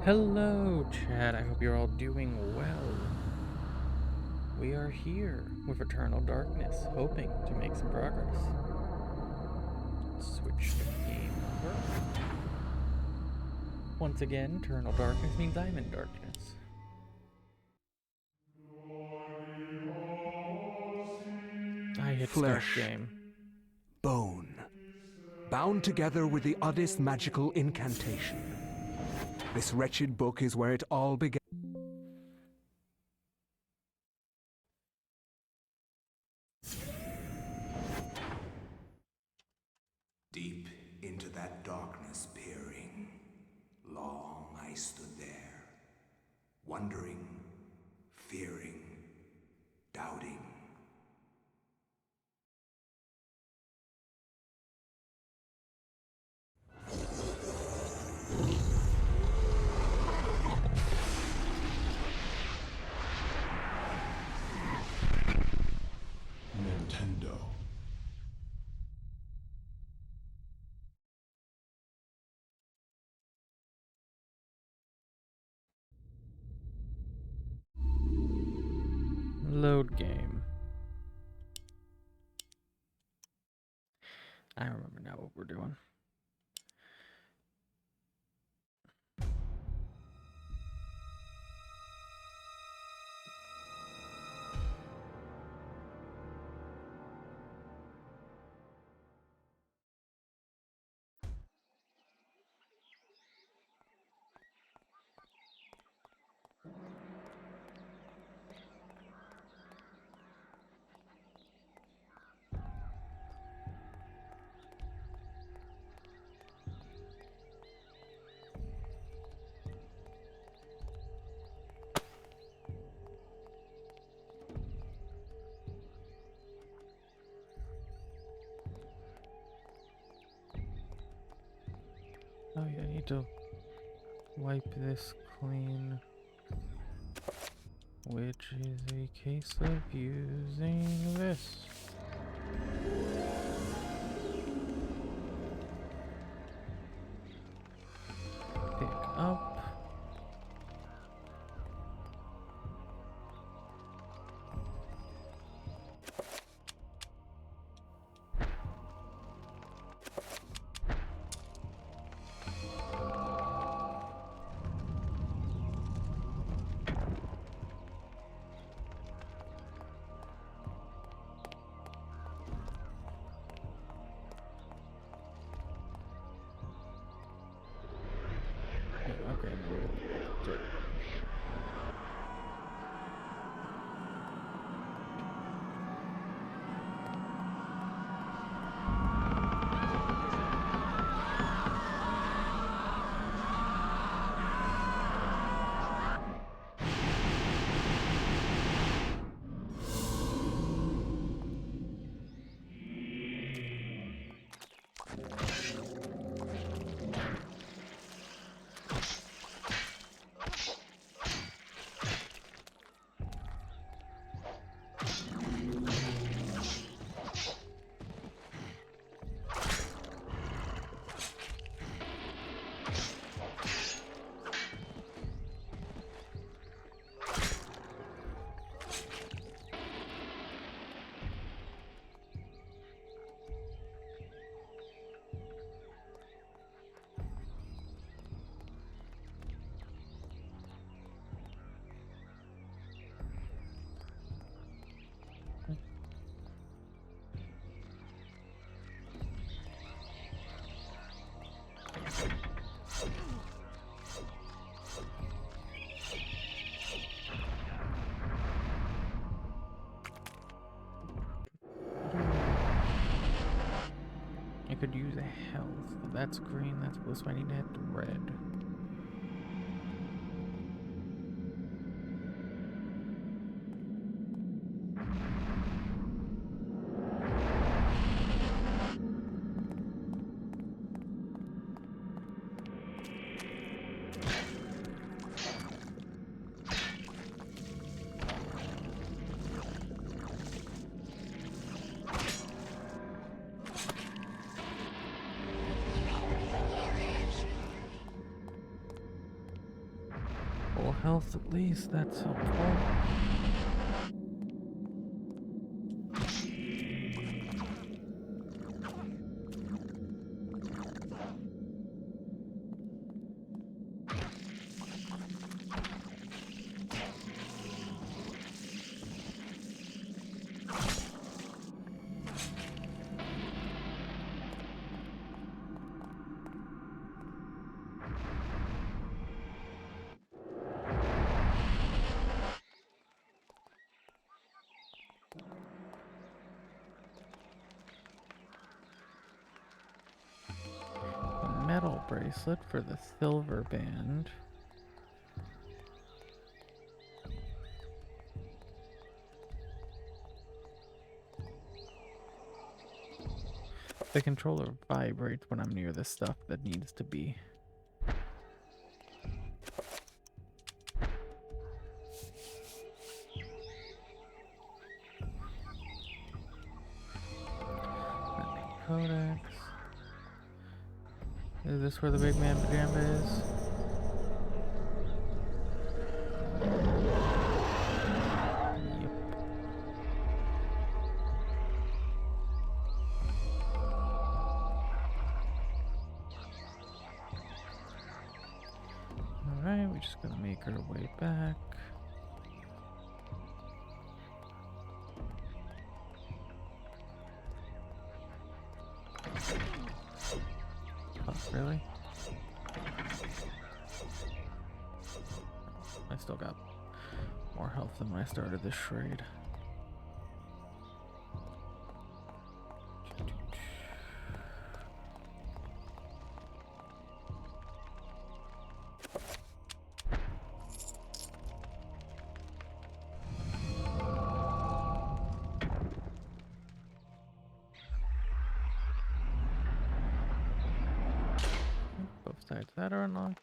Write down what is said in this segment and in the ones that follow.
Hello, Chad. I hope you're all doing well. We are here with Eternal Darkness, hoping to make some progress. Switch the game over. Once again, Eternal Darkness means I'm in darkness. I hit start Flesh, game. bone, bound together with the oddest magical incantation. This wretched book is where it all began. Deep into that darkness peering, long I stood there, wondering, fearing, doubting. Nintendo. Load game. I remember now what we're doing. Oh yeah, I need to wipe this clean, which is a case of using this. Pick up. Okay, no, I could use a health. That's green, that's blue, so I need to hit red. Full health at least, that's helpful. Metal bracelet for the silver band. The controller vibrates when I'm near the stuff that needs to be. Codex. Is this where the big man pajama is? Yep. Alright, we're just gonna make our way back. Oh, really? I still got more health than when I started this raid. Both sides of that are unlocked.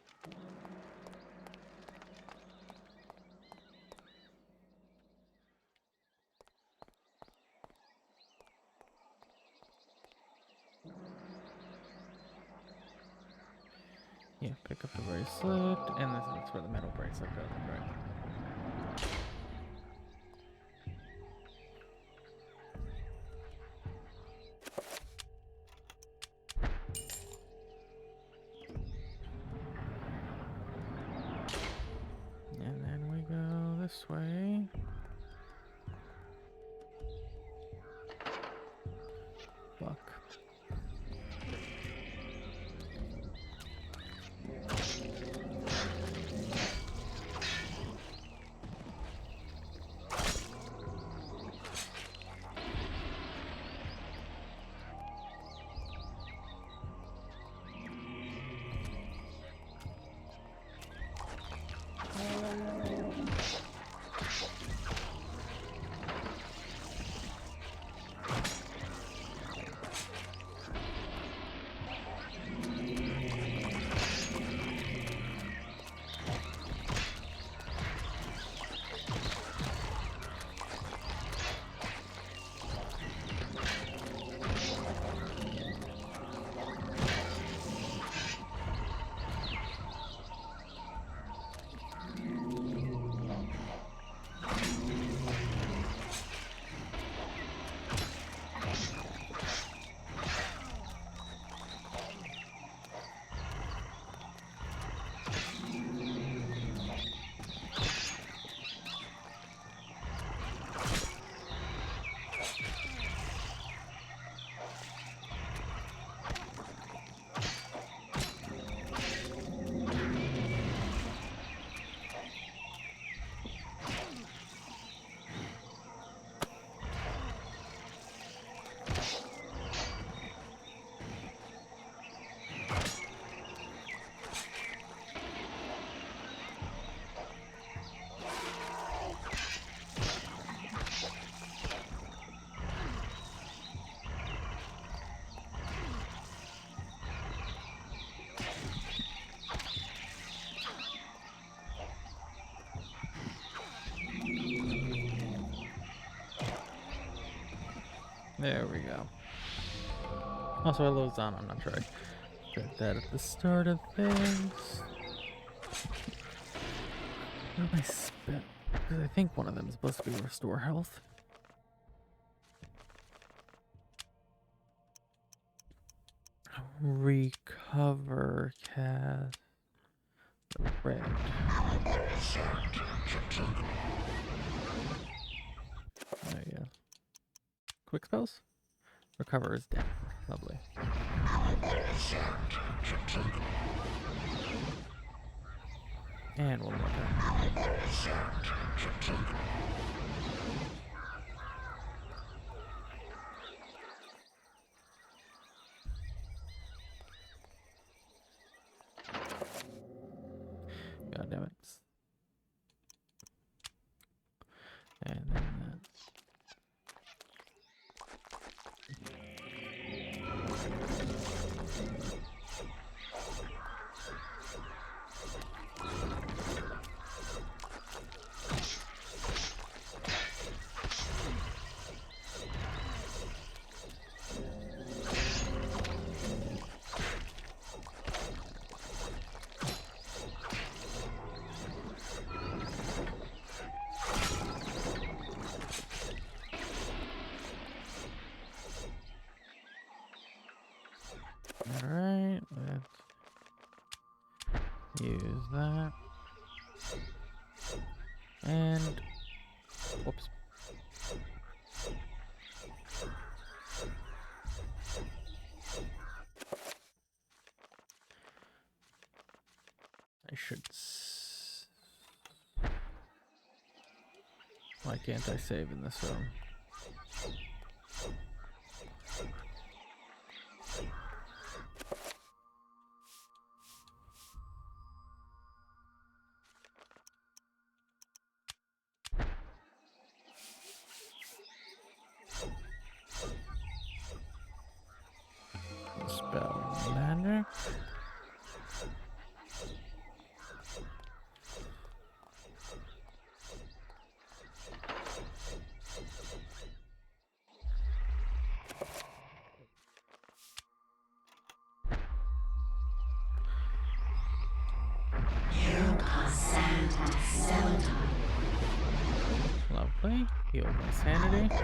Yeah, pick up the bracelet, and that's where the metal bracelet goes, right? And then we go this way. Buck. There we go. Also, I loads on. I'm not sure I said that at the start of things. What am I spent? Because I think one of them is supposed to be restore health. Recover cast red. There you go. Quick spells? Recover is down. Lovely. And one more time. God damn it. And then that. Alright, let's use that. And whoops. I should why can't I save in this room? Spell magic. Lovely. Healed my sanity.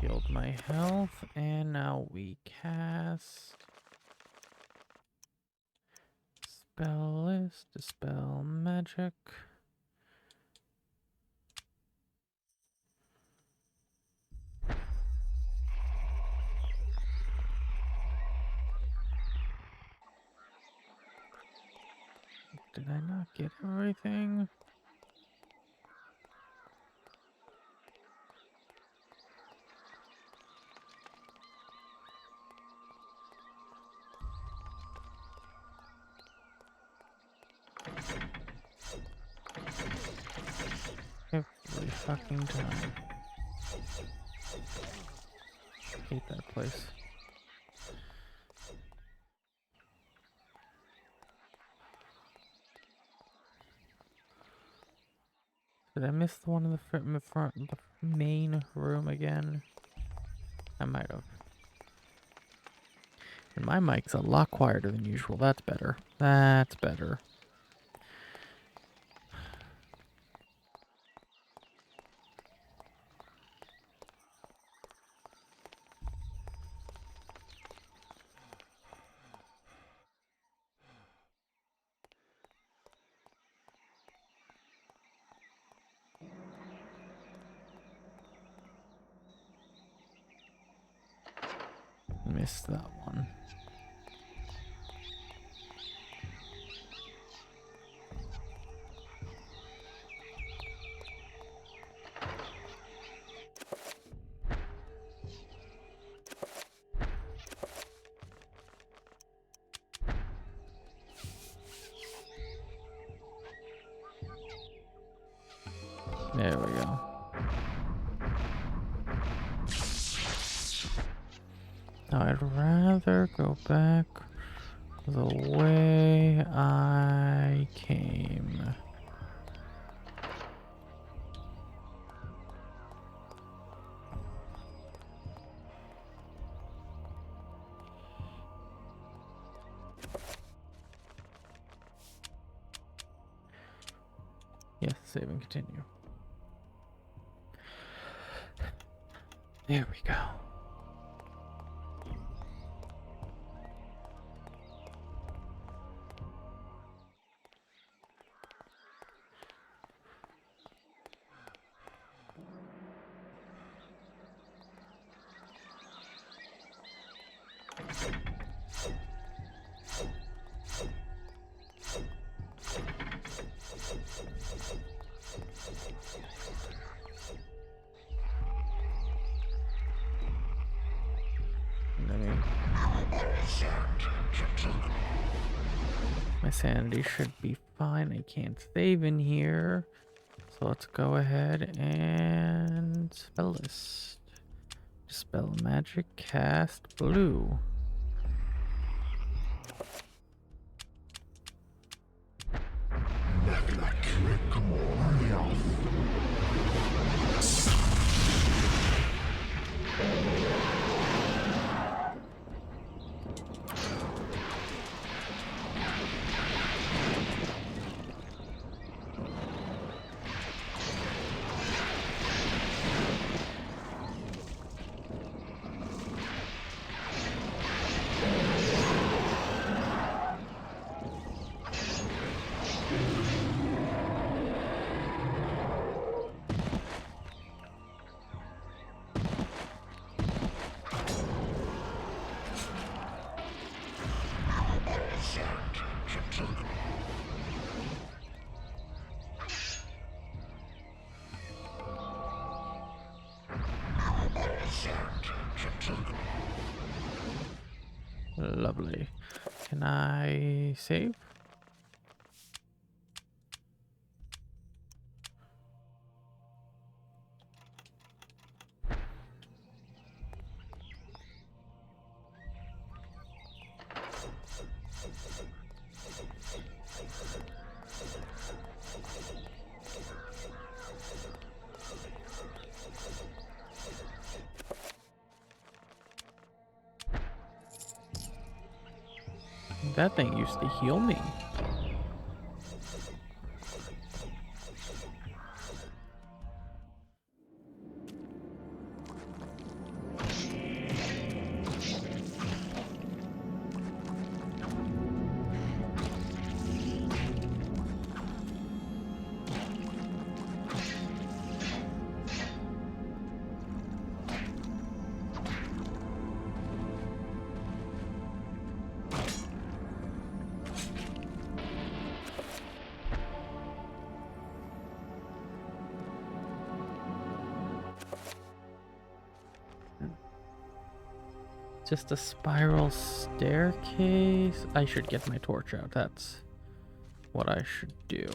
Healed my health. And now we cast spell list, dispel magic. Did I not get everything? Every fucking time. Hate that place. Did I miss the one in the front, the main room again? I might have. And my mic's a lot quieter than usual. That's better. That's better. Missed that one. There we go. Now I'd rather go back the way I came. Yes, save and continue. There we go. My sanity should be fine. I can't save in here. So let's go ahead and spell list. Dispel magic, cast blue. Lovely. Can I save? That thing used to heal me. Just a spiral staircase. I should get my torch out. That's what I should do.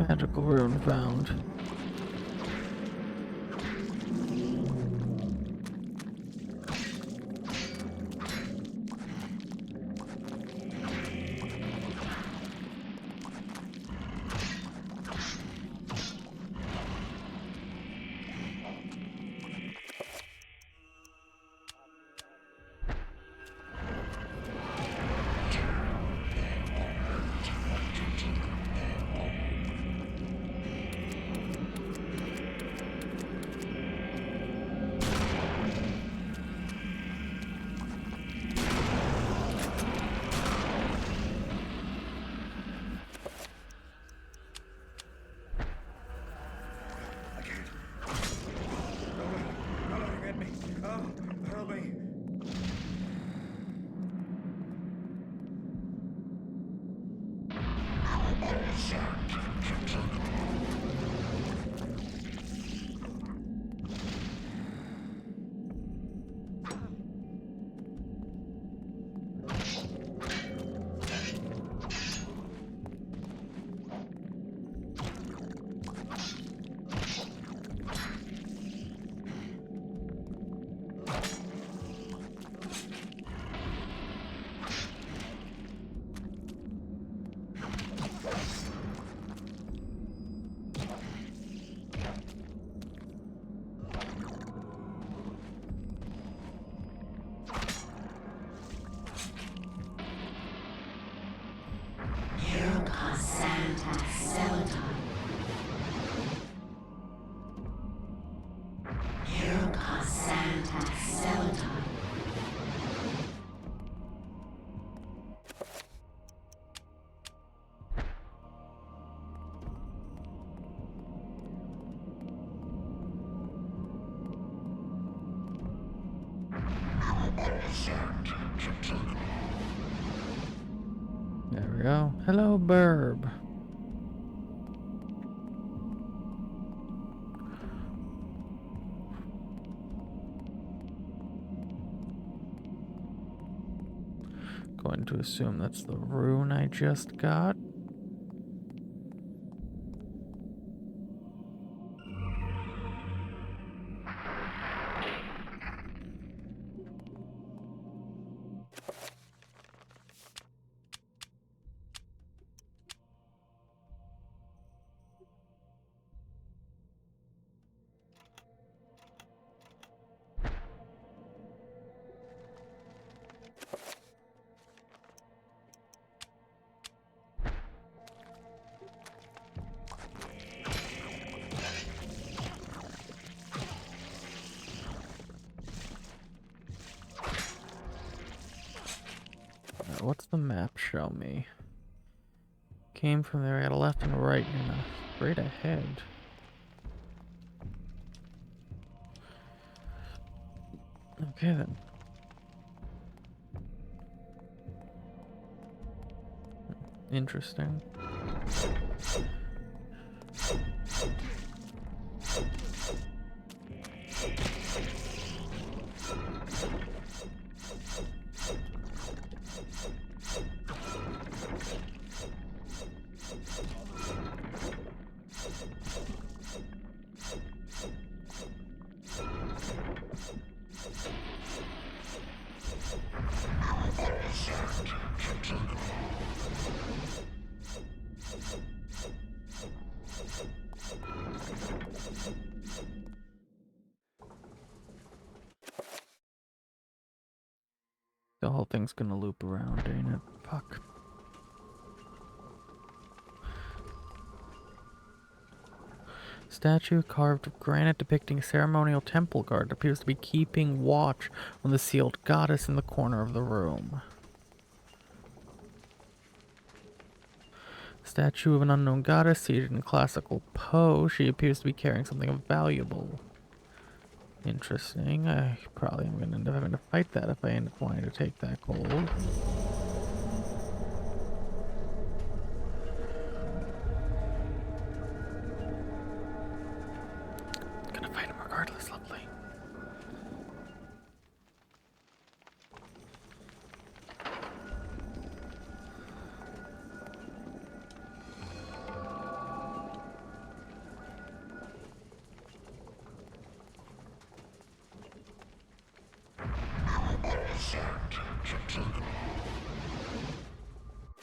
Magical rune found. I can't. No, don't get me. Oh, help me. There we go. Hello, Burb. Going to assume that's the rune I just got. What's the map show me? Came from there, I got a left and a right and a straight ahead. Okay then. Interesting. The whole thing's gonna loop around, ain't it? Fuck. Statue carved of granite depicting a ceremonial temple guard appears to be keeping watch on the sealed goddess in the corner of the room. Statue of an unknown goddess seated in classical pose. She appears to be carrying something valuable. Interesting. I probably am going to end up having to fight that if I end up wanting to take that gold. Gonna fight him regardless, lovely.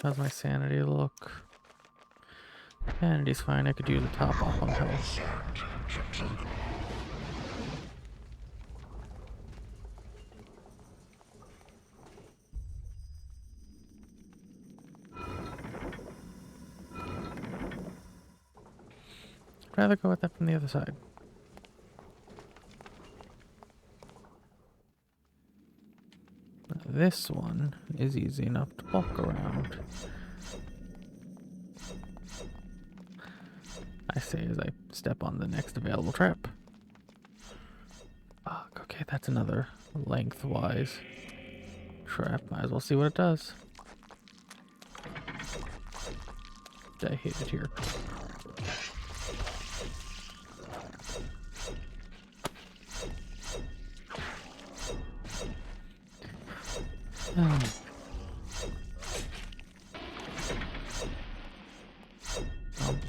How's my sanity look? Sanity's fine. I could use a top off on health. I'd rather go with that from the other side. This one is easy enough to walk around. I say as I step on the next available trap. Fuck, okay, that's another lengthwise trap. Might as well see what it does. I hate it here. Bum,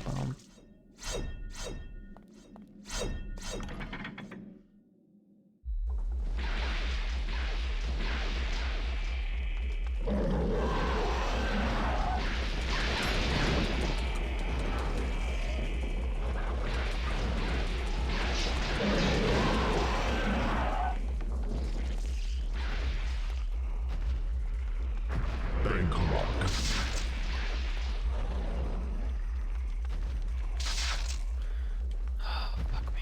bum. Fuck me.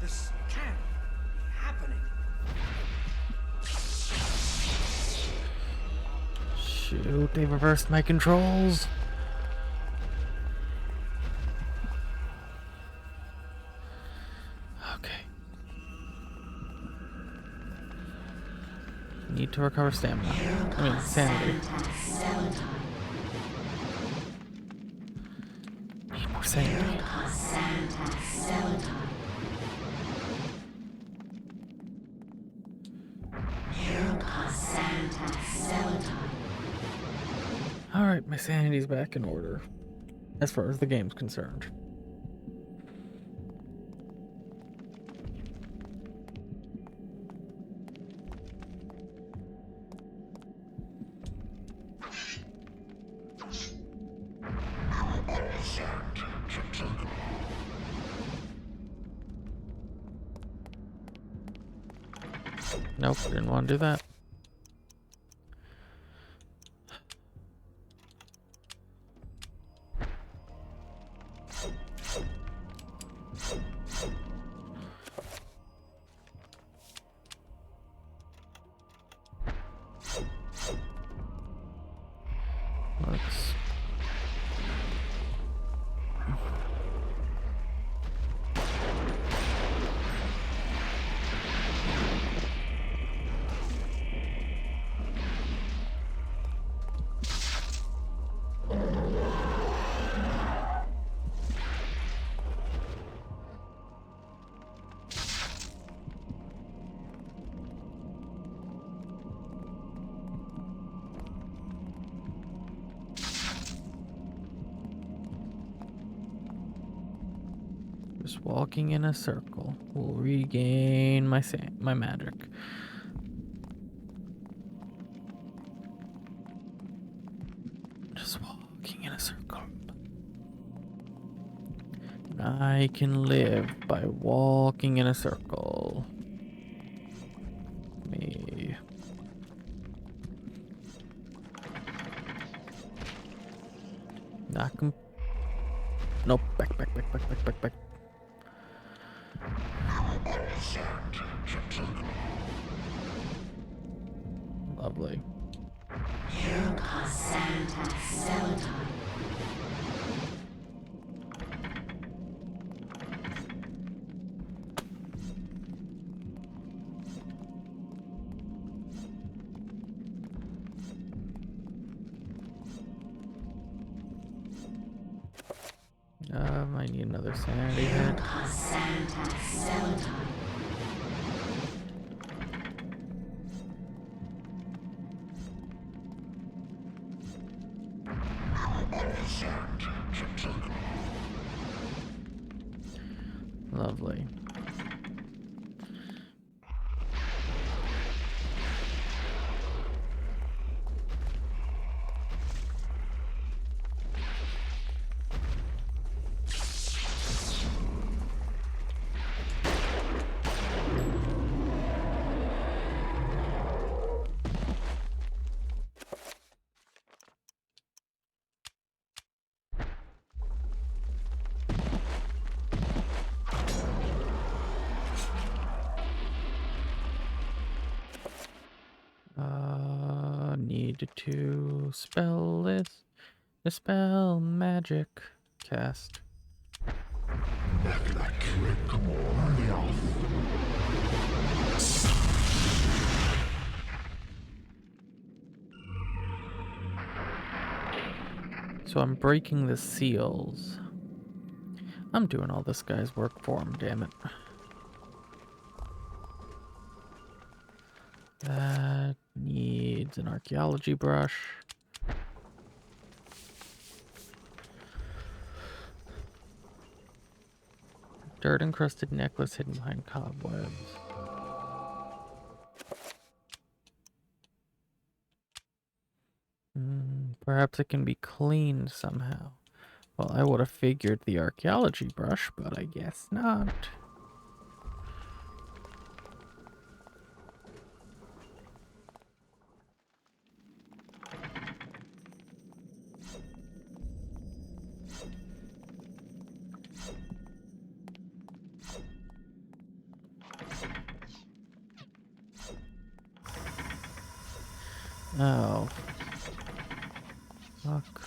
This can't be happening. Shoot, they reversed my controls. Okay. Need to recover stamina. I mean, sanity. Need more sanity. Alright, my sanity's back in order. As far as the game's concerned. Nope, didn't want to do that. Let's... Just walking in a circle will regain my magic. Just walking in a circle. I can live by walking in a circle. Me. Not Nope. Back, back, back, back, back, back, back. Lovely. I need another sanity hit. Lovely. Need to spell this. Dispel magic. Cast. So I'm breaking the seals. I'm doing all this guy's work for him, damn it. That needs an archaeology brush. Dirt encrusted necklace hidden behind cobwebs. Perhaps it can be cleaned somehow. Well, I would have figured the archaeology brush, but I guess not. Oh. Fuck.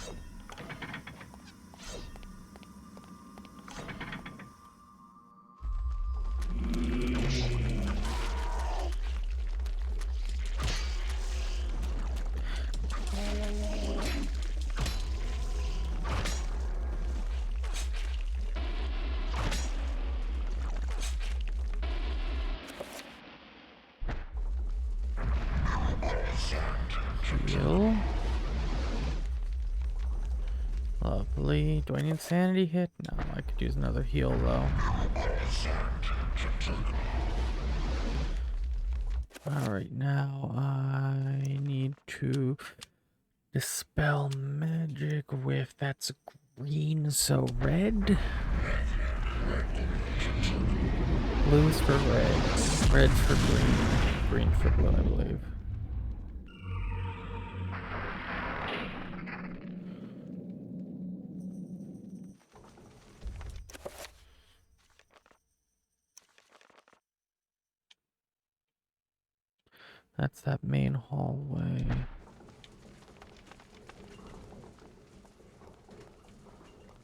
Heal. Lovely. Do I need sanity hit? No, I could use another heal though. Alright, now I need to dispel magic with, that's green, so red? Blue's for red, red's for green, green's for blue, I believe. That's that main hallway.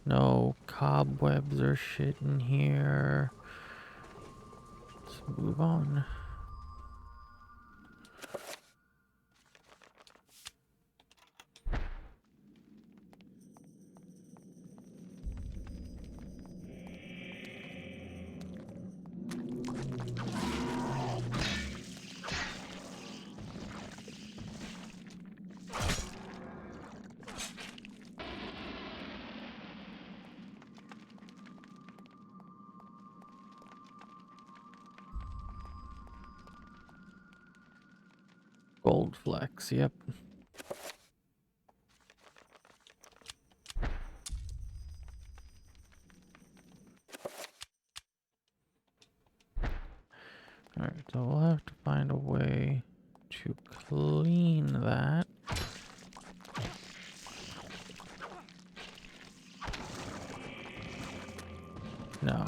No cobwebs or shit in here. Let's move on. Gold flex, yep. Alright, so we'll have to find a way to clean that. No.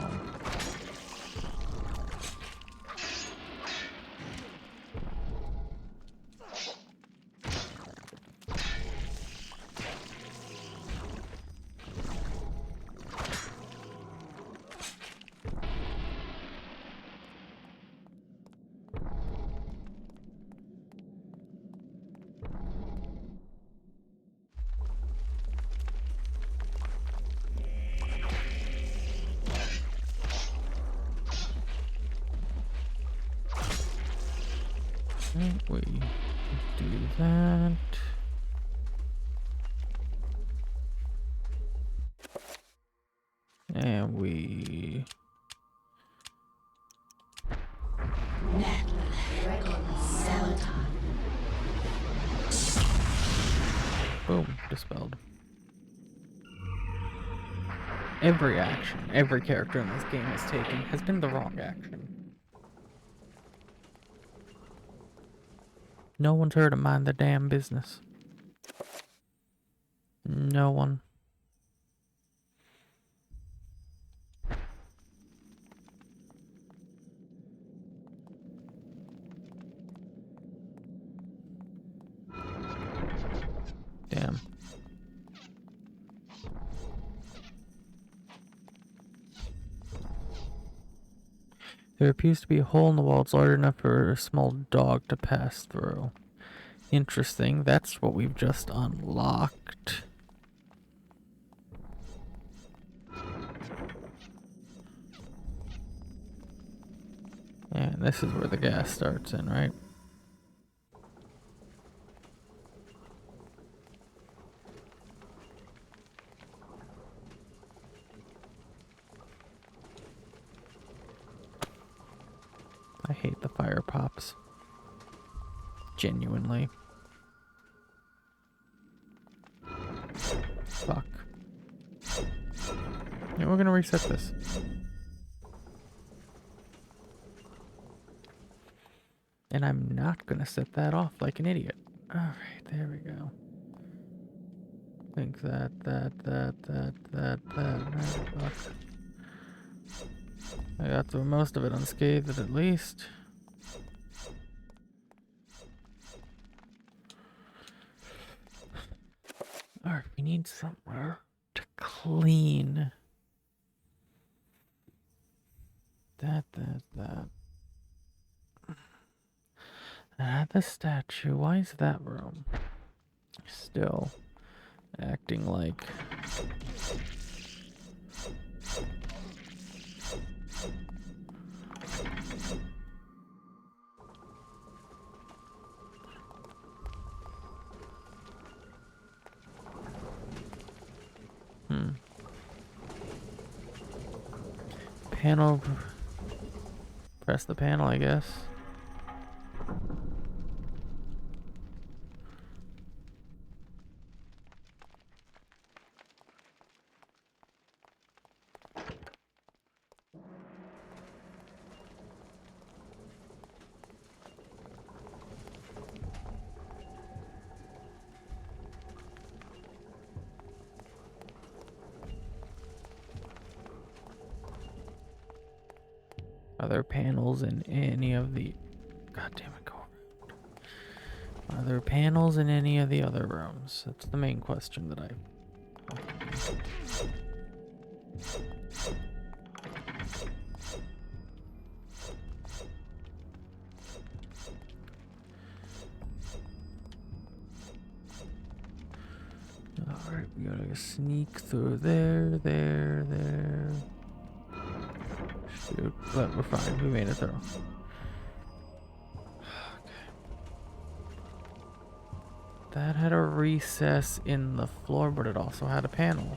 We do that. And we boom, dispelled. Every action, every character in this game has taken has been the wrong action. No one's heard of mind their damn business. No one. Damn. There appears to be a hole in the wall. It's large enough for a small dog to pass through. Interesting. That's what we've just unlocked. And this is where the gas starts in, right? I hate the fire pops. Genuinely. Fuck. Yeah, we're gonna reset this. And I'm not gonna set that off like an idiot. Alright, there we go. Think that. Fuck. I got through most of it unscathed at least. Alright, we need somewhere to clean. That. The statue. Why is that room still acting like... Panel. Press the panel, I guess. Are there panels in any of the... God damn it, go around. Are there panels in any of the other rooms? That's the main question that I... Alright, we gotta sneak through there. Shoot, but we're fine. We made it through. Okay. That had a recess in the floor, but it also had a panel.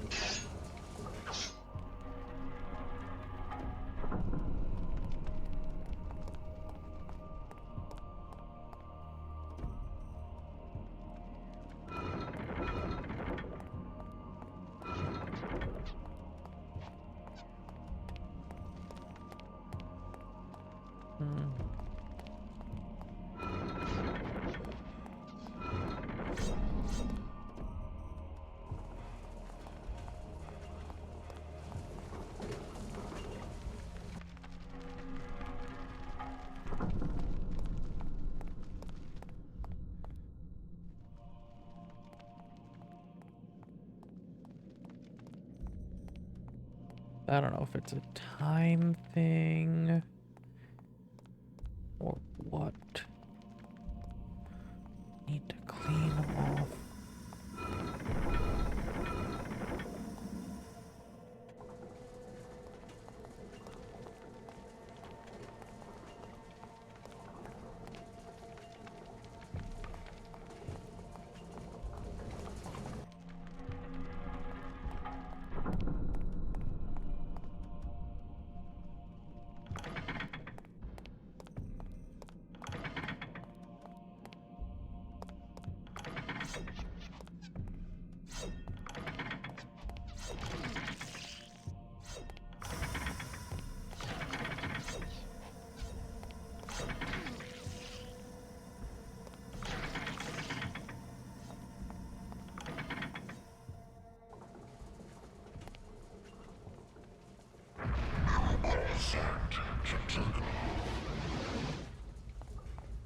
I don't know if it's a time thing or what. Need to clean off.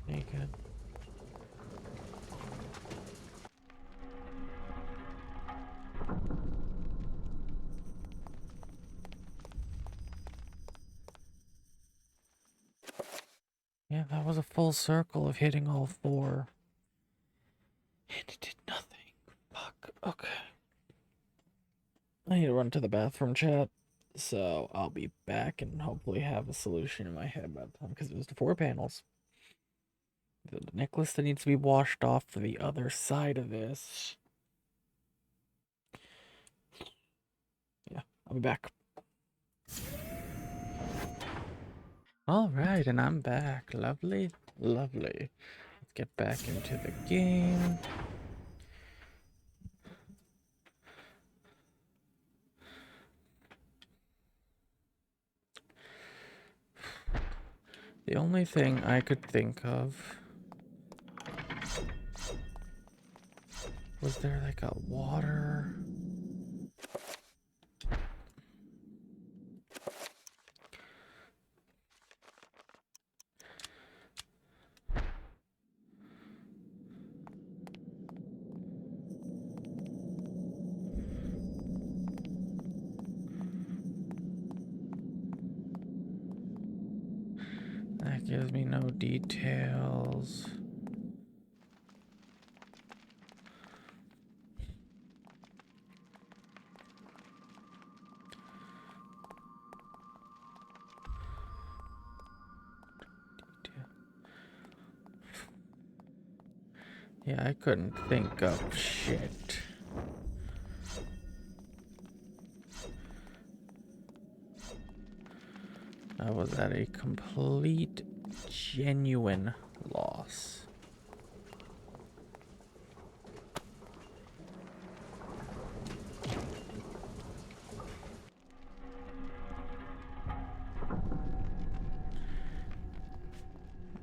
Naked. Yeah, that was a full circle of hitting all four. And it did nothing. Fuck. Okay. I need to run to the bathroom, chat. So I'll be back and hopefully have a solution in my head by the time, because it was the 4 panels. The necklace that needs to be washed off for the other side of this. Yeah, I'll be back. Alright, and I'm back. Lovely, lovely. Let's get back into the game. The only thing I could think of was there like a water. That gives me no details. Yeah, I couldn't think of shit. I was at a complete, genuine loss.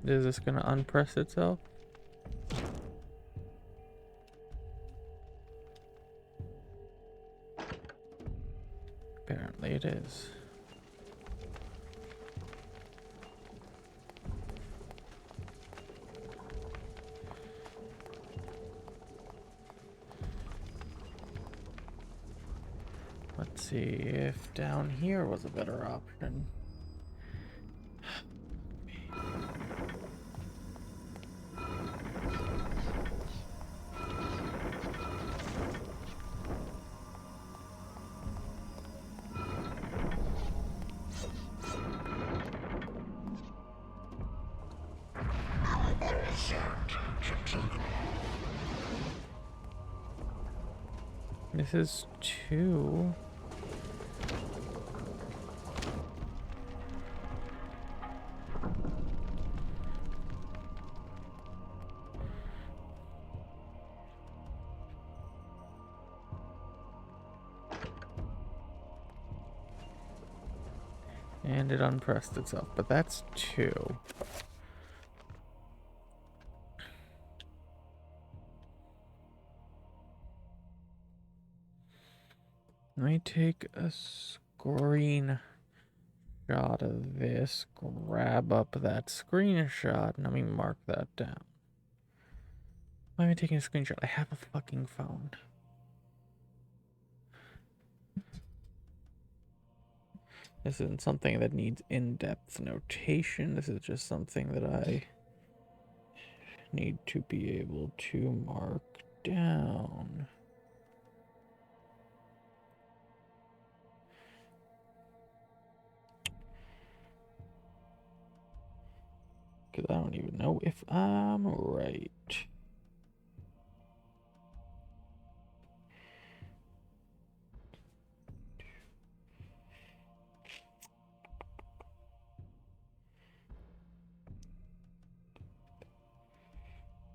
Is this gonna unpress itself? Apparently it is. Let's see if down here was a better option. This is 2. And it unpressed itself, but that's 2. Let me take a screenshot of this, grab up that screenshot, and let me mark that down. Why am I taking a screenshot? I have a fucking phone. This isn't something that needs in-depth notation. This is just something that I need to be able to mark down. Because I don't even know if I'm right.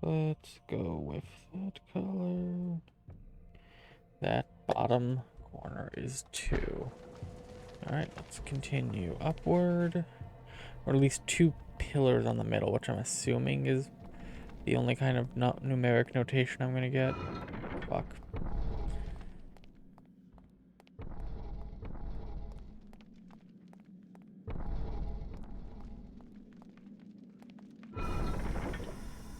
Let's go with that color. That bottom corner is 2. Alright, let's continue upward. Or at least 2 pillars on the middle, which I'm assuming is the only kind of numeric notation I'm gonna get. Fuck.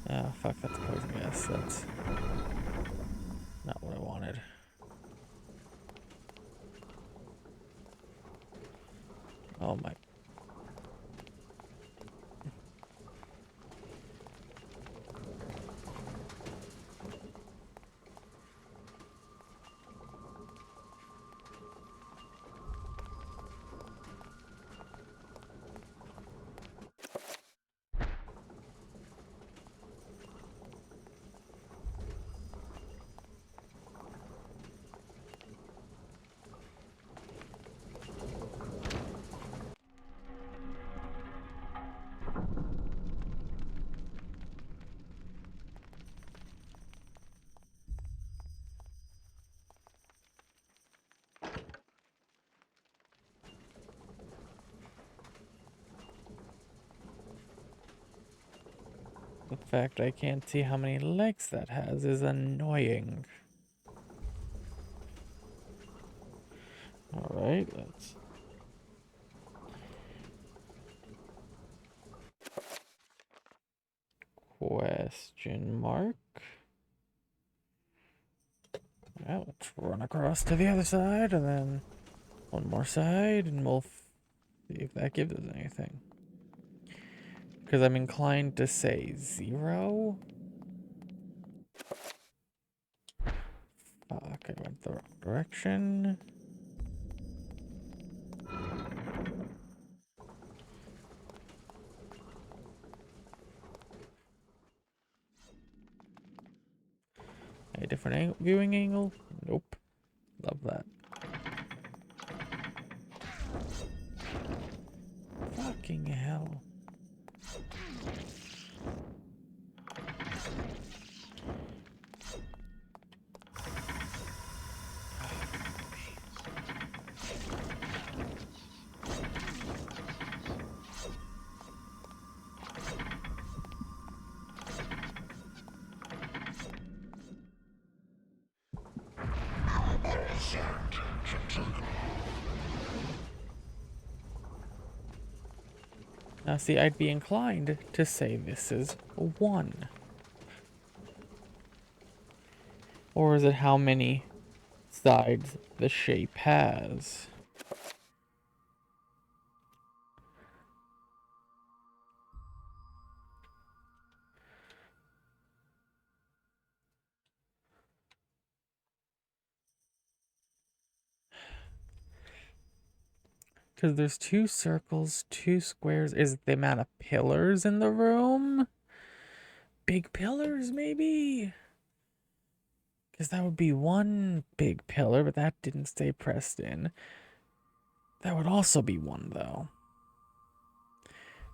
Ah, fuck, that's poison gas. That's not what I wanted. Oh my. The fact I can't see how many legs that has is annoying. Alright, let's... Question mark. Well, let's run across to the other side and then one more side and we'll see if that gives us anything. Because I'm inclined to say 0. Fuck, I went the wrong direction. A different viewing angle? Nope. Love that. Fucking hell. Now see, I'd be inclined to say this is 1. Or is it how many sides the shape has? Because there's 2 circles, 2 squares. Is the amount of pillars in the room? Big pillars, maybe? Because that would be 1 big pillar, but that didn't stay pressed in. That would also be 1, though.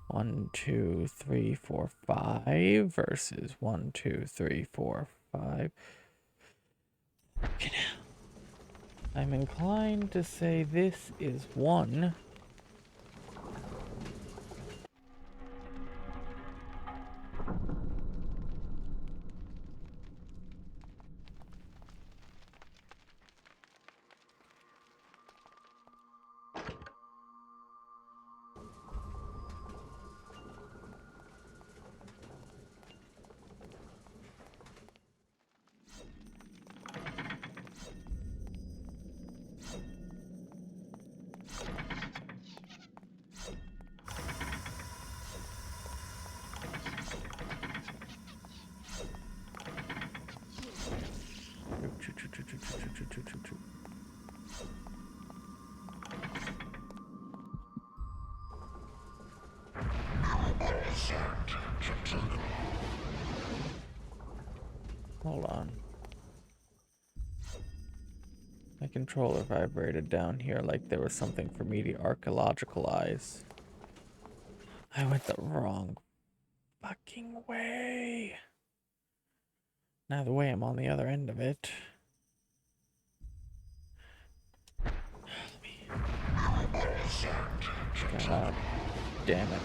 1, 2, 3, 4, 5 versus 1, 2, 3, 4, 5. I'm inclined to say this is 1. Hold on. My controller vibrated down here like there was something for me to archaeologicalize. I went the wrong fucking way. Now the way I'm on the other end of it. God damn it.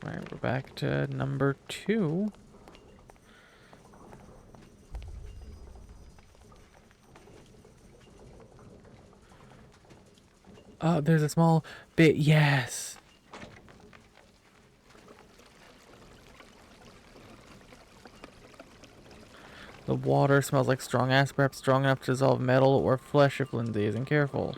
Alright, we're back to number 2. Oh, there's a small bit. Yes. The water smells like strong acid, perhaps strong enough to dissolve metal or flesh if Lindsay isn't careful.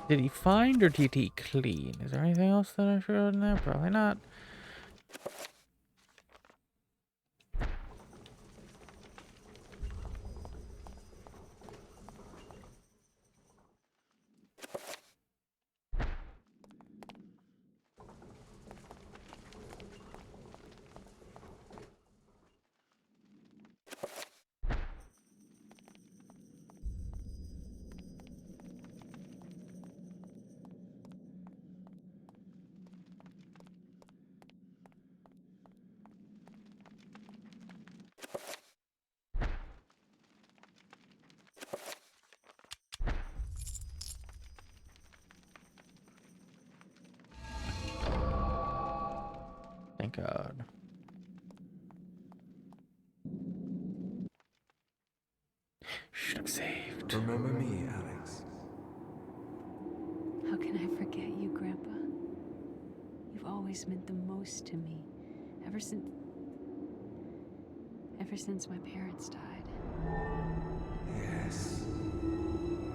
Did he find or did he clean? Is there anything else that I should have in there? Probably not. Thank God. Should have saved. Remember me, Alex? How can I forget you, Grandpa? You've always meant the most to me, ever since my parents died. Yes.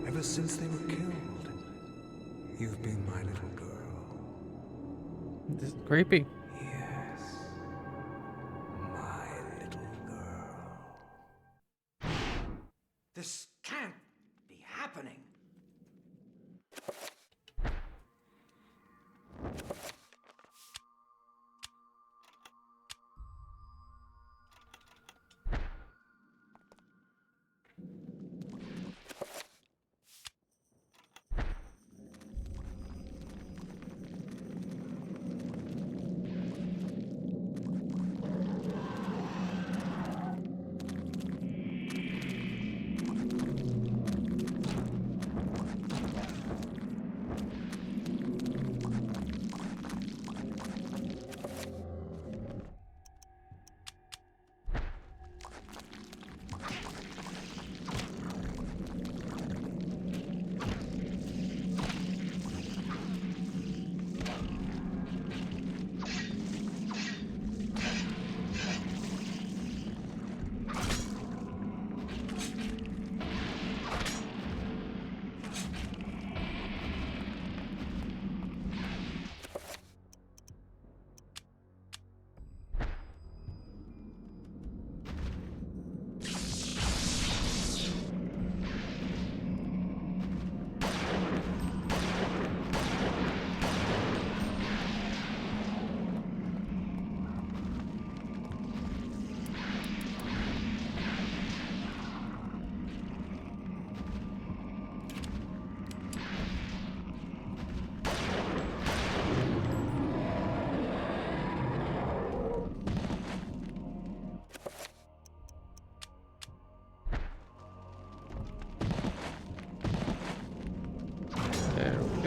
Ever since they were killed, you've been my little girl. This is creepy. Yes. My little girl. This can't be happening.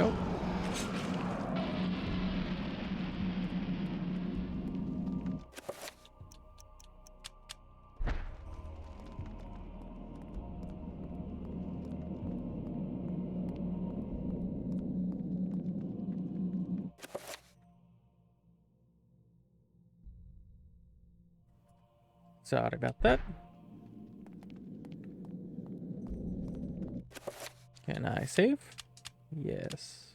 go. Sorry about that. Can I save? Yes.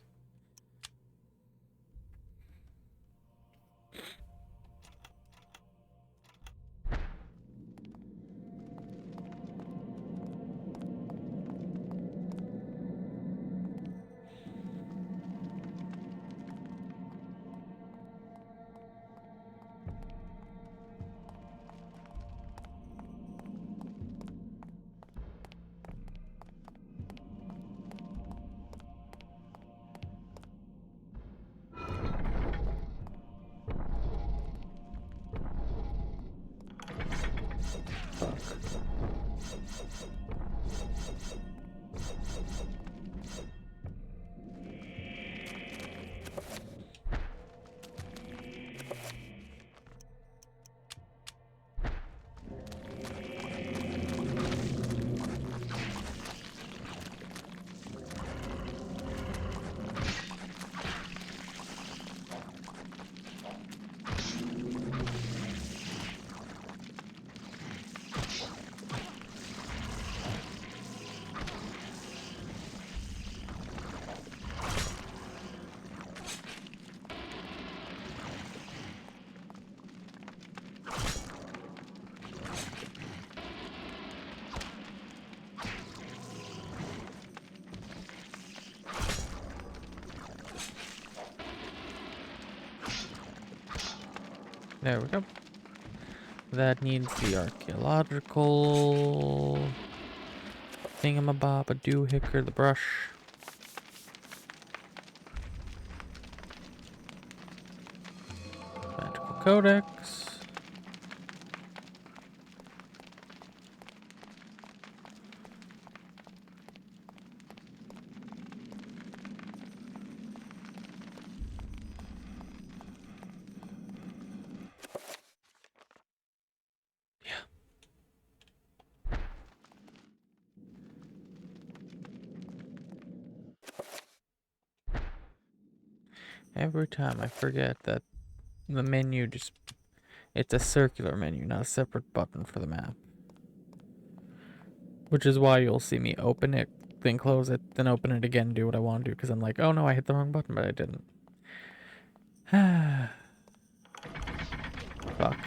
There we go. That needs the archaeological thingamabob, a doohicker, the brush. Magical codex. Every time I forget that the menu just... It's a circular menu, not a separate button for the map. Which is why you'll see me open it, then close it, then open it again, do what I want to do, because I'm like, oh no, I hit the wrong button, but I didn't. Fuck.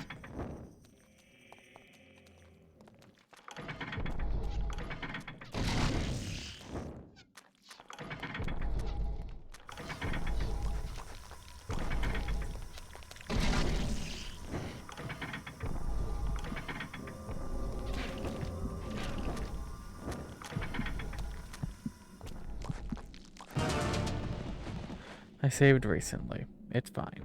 I saved recently. It's fine.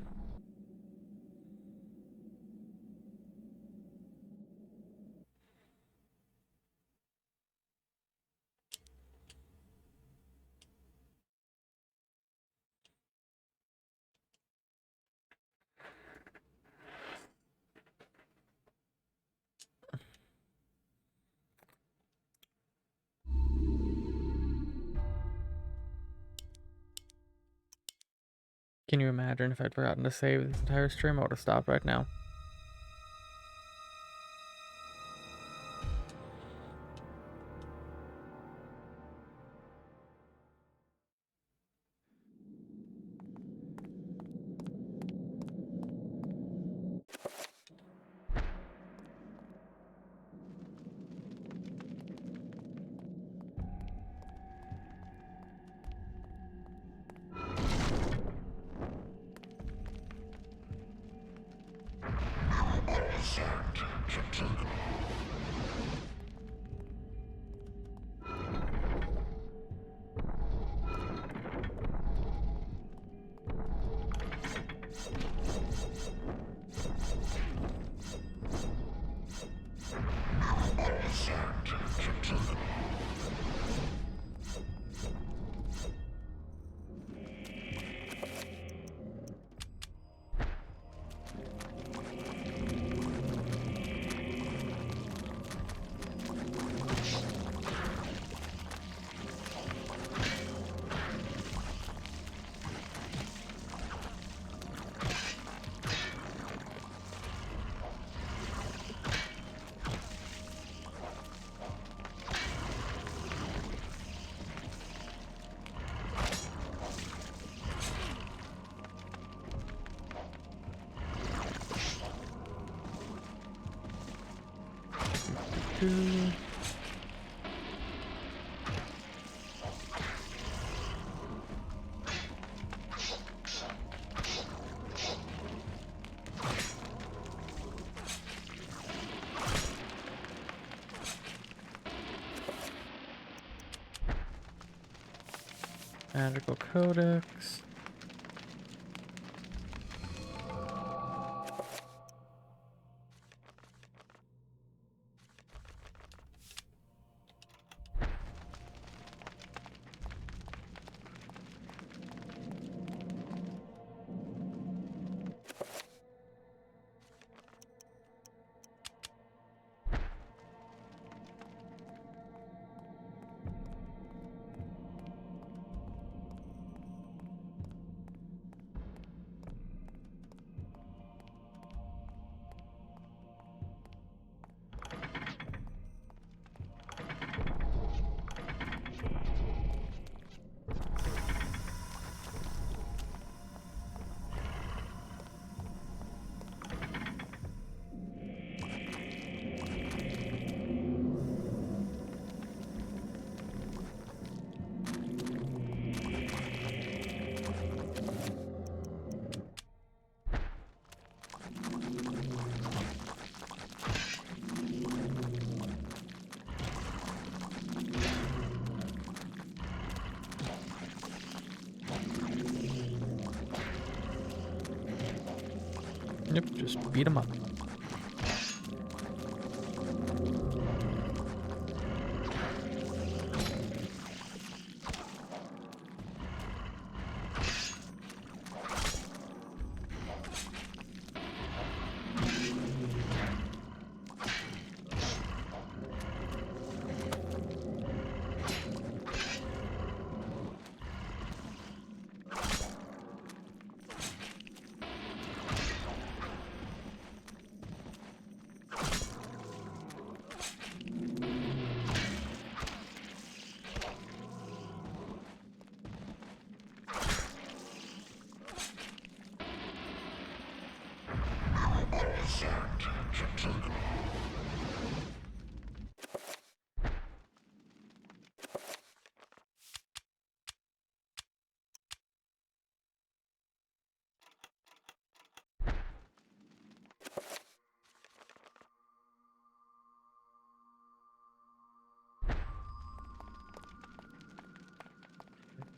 Can you imagine if I'd forgotten to save this entire stream? I would have stopped right now. do. Magical Codex. Yep, just beat him up.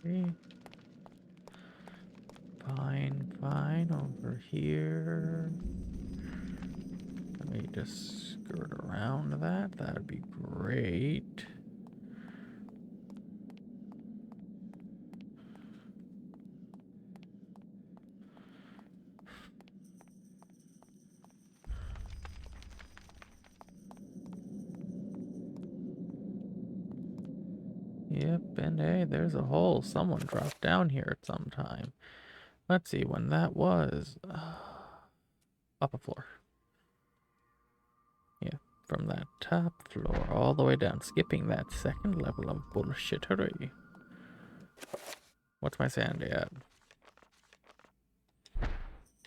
Okay. Fine, over here. Let me just skirt around that. That'd be great. Yep, and hey, there's a hole. Someone dropped down here at some time. Let's see when that was. Up a floor. Yeah, from that top floor all the way down, skipping that second level of bullshittery. What's my sandy at?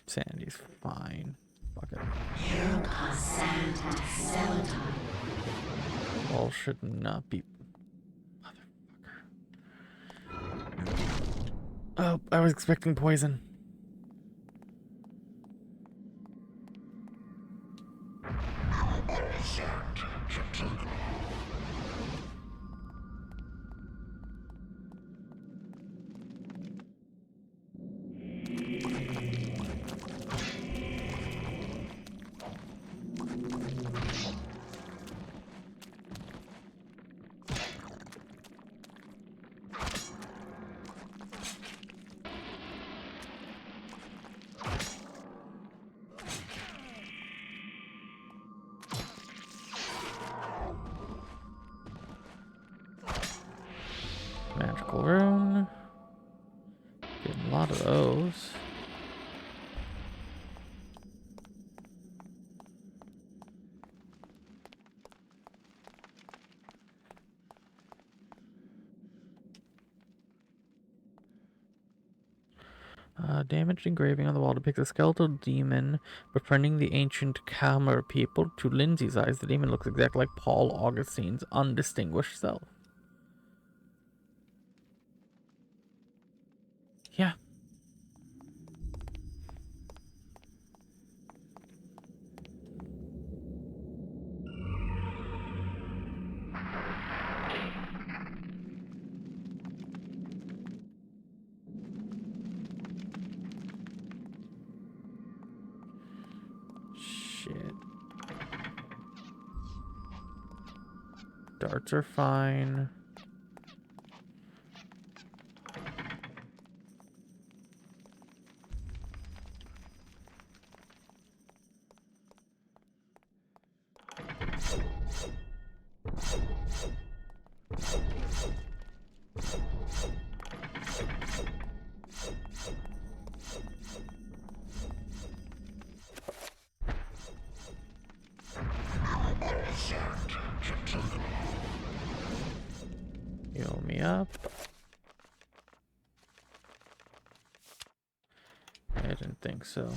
Sandy's fine. Fuck it. All should not be. Oh, I was expecting poison. Magical rune. Getting a lot of those. Damaged engraving on the wall depicts a skeletal demon befriending the ancient Kalmar people. To Lindsay's eyes, the demon looks exactly like Paul Augustine's undistinguished self. Yeah. Shit. Darts are fine. Heal me up. I didn't think so.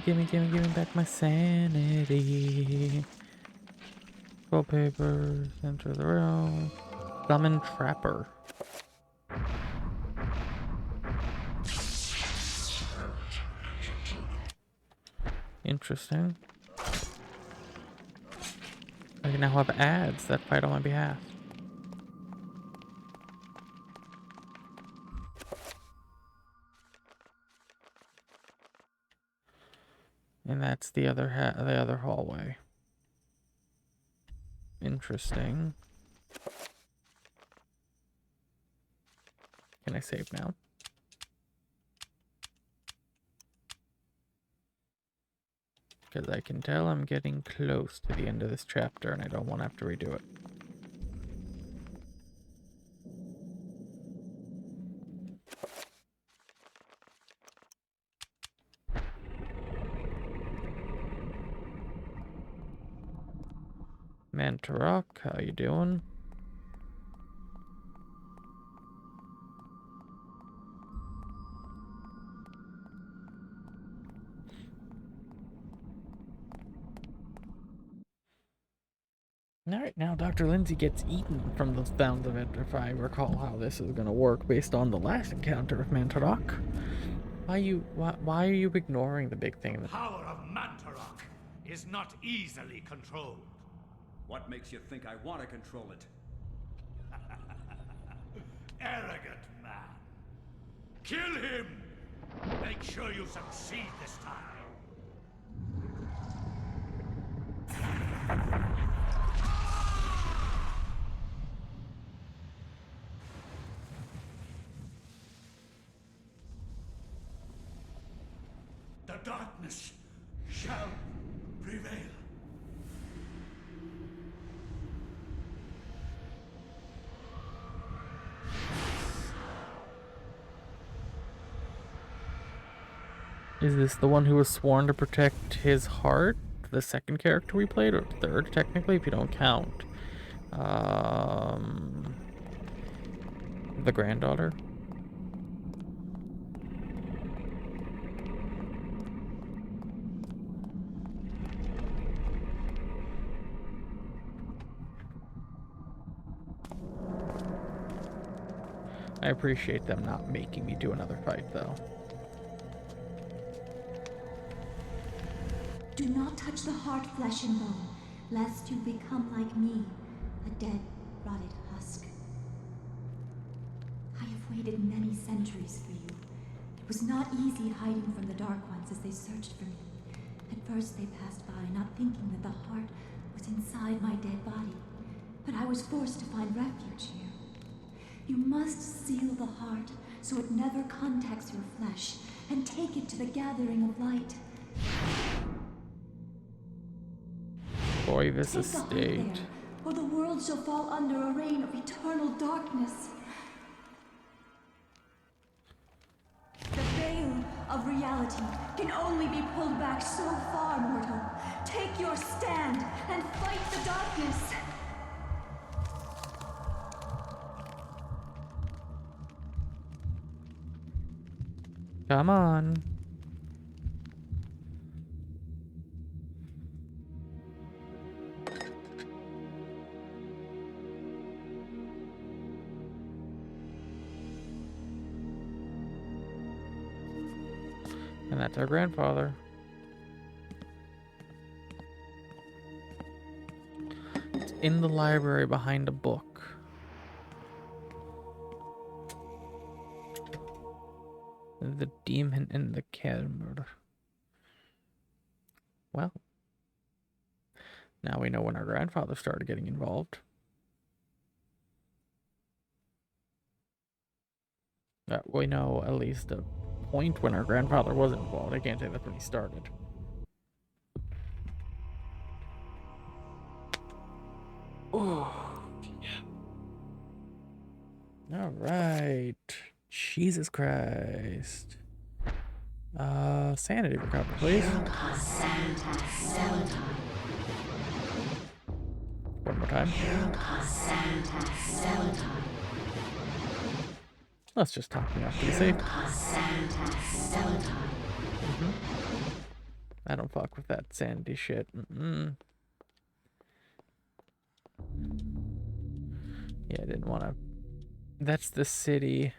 Gimme back my sanity. Wallpapers, enter the room. Summon Trapper. Interesting. I can now have ads that fight on my behalf. And that's the other hallway. Interesting. Can I save now? Because I can tell I'm getting close to the end of this chapter and I don't want to have to redo it. Mantarok, how you doing? Alright, now Dr. Lindsay gets eaten from the sounds of it, if I recall how this is going to work based on the last encounter with Mantarok. Why are you ignoring the big thing? The power of Mantarok is not easily controlled. What makes you think I want to control it? Arrogant man. Kill him! Make sure you succeed this time. The darkness shall prevail. Is this the one who was sworn to protect his heart? The second character we played, or third technically, if you don't count. The granddaughter? I appreciate them not making me do another fight, though. Do not touch the heart, flesh and bone. lest you become like me, a dead, rotted husk. I have waited many centuries for you. It was not easy hiding from the Dark Ones as they searched for me. At first they passed by, not thinking that the heart was inside my dead body. But I was forced to find refuge here. You must seal the heart so it never contacts your flesh, and take it to the gathering of light. Boy, this Take is the heart state. there, or the world shall fall under a reign of eternal darkness. The veil of reality can only be pulled back so far, mortal. Take your stand and fight the darkness. Come on. And that's our grandfather. It's in the library behind a book. The demon in the camera. Well, now we know when our grandfather started getting involved. We know at least a point when our grandfather was involved. I can't say that's when he started. Oh, yeah. All right. Jesus Christ. Sanity recovery, please. One more time. Let's just talk me off to be safe. I don't fuck with that sanity shit. Yeah, I didn't want to. That's the city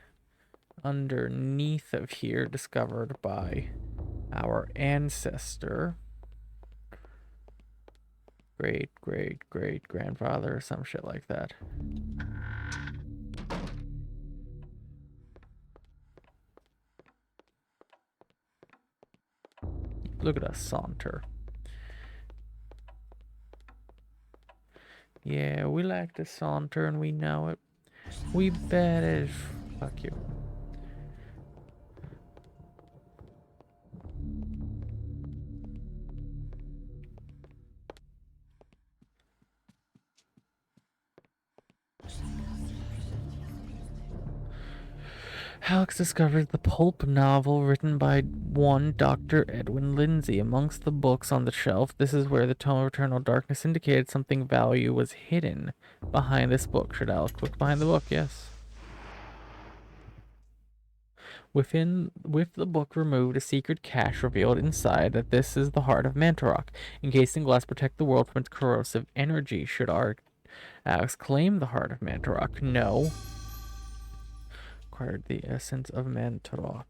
underneath of here, discovered by our ancestor. Great grandfather or some shit like that. Look at us saunter. Yeah, we like to saunter and we know it. We bet it. Fuck you. Alex discovers the pulp novel written by one Dr. Edwin Lindsay. Amongst the books on the shelf, this is where the tome of eternal darkness indicated something value was hidden behind this book. Should Alex look behind the book? Yes. With the book removed, a secret cache revealed inside that this is the heart of Mantarok. Encased in glass, protect the world from its corrosive energy. Should Alex claim the heart of Mantarok? No. Acquired the essence of Mantarok.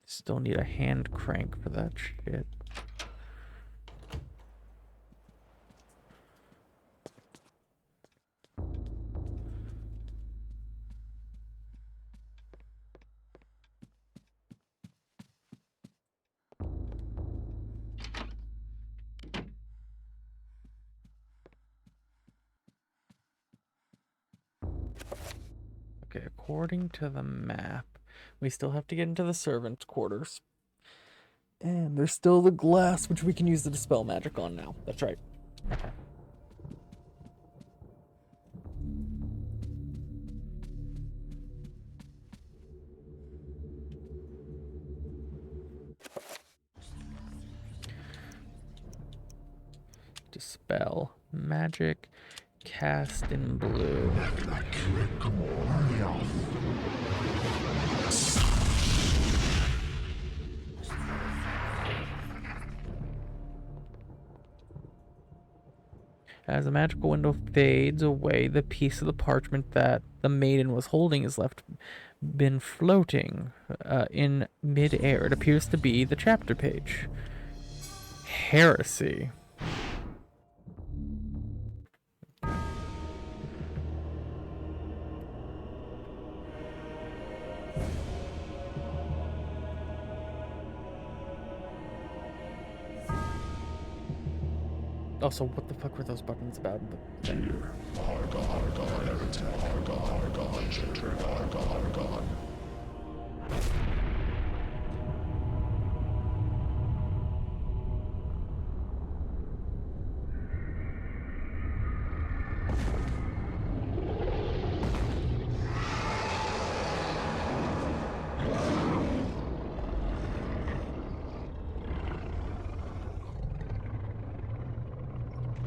Still need a hand crank for that shit. Okay, according to the map, we still have to get into the servants' quarters. And there's still the glass, which we can use to dispel magic on now. That's right. Okay. Dispel magic, cast in blue. As the magical window fades away, the piece of the parchment that the maiden was holding is left been floating in mid-air. It appears to be the chapter page. Heresy. Also, what the fuck were those buttons about?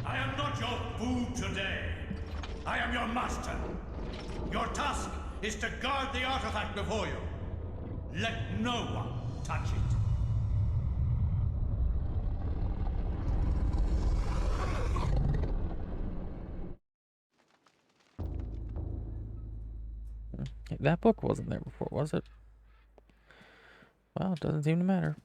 I am not your food today. I am your master. Your task is to guard the artifact before you. Let no one touch it. That book wasn't there before, was it? Well, it doesn't seem to matter.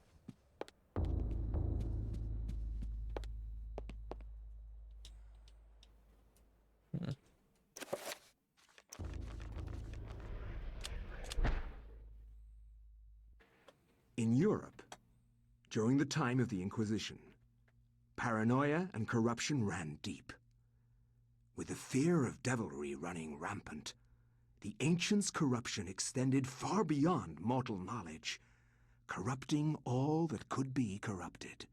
In Europe, during the time of the Inquisition, paranoia and corruption ran deep. With the fear of devilry running rampant, the ancients' corruption extended far beyond mortal knowledge, corrupting all that could be corrupted.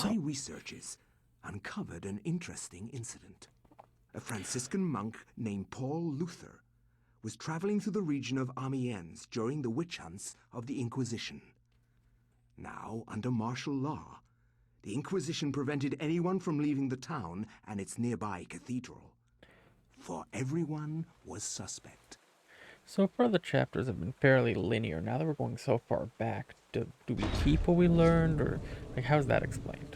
My researches uncovered an interesting incident. A Franciscan monk named Paul Luther was traveling through the region of Amiens during the witch hunts of the Inquisition. Now, under martial law, the Inquisition prevented anyone from leaving the town and its nearby cathedral, for everyone was suspect. So far, the chapters have been fairly linear. Now that we're going so far back, do we keep what we learned, or like how's that explained?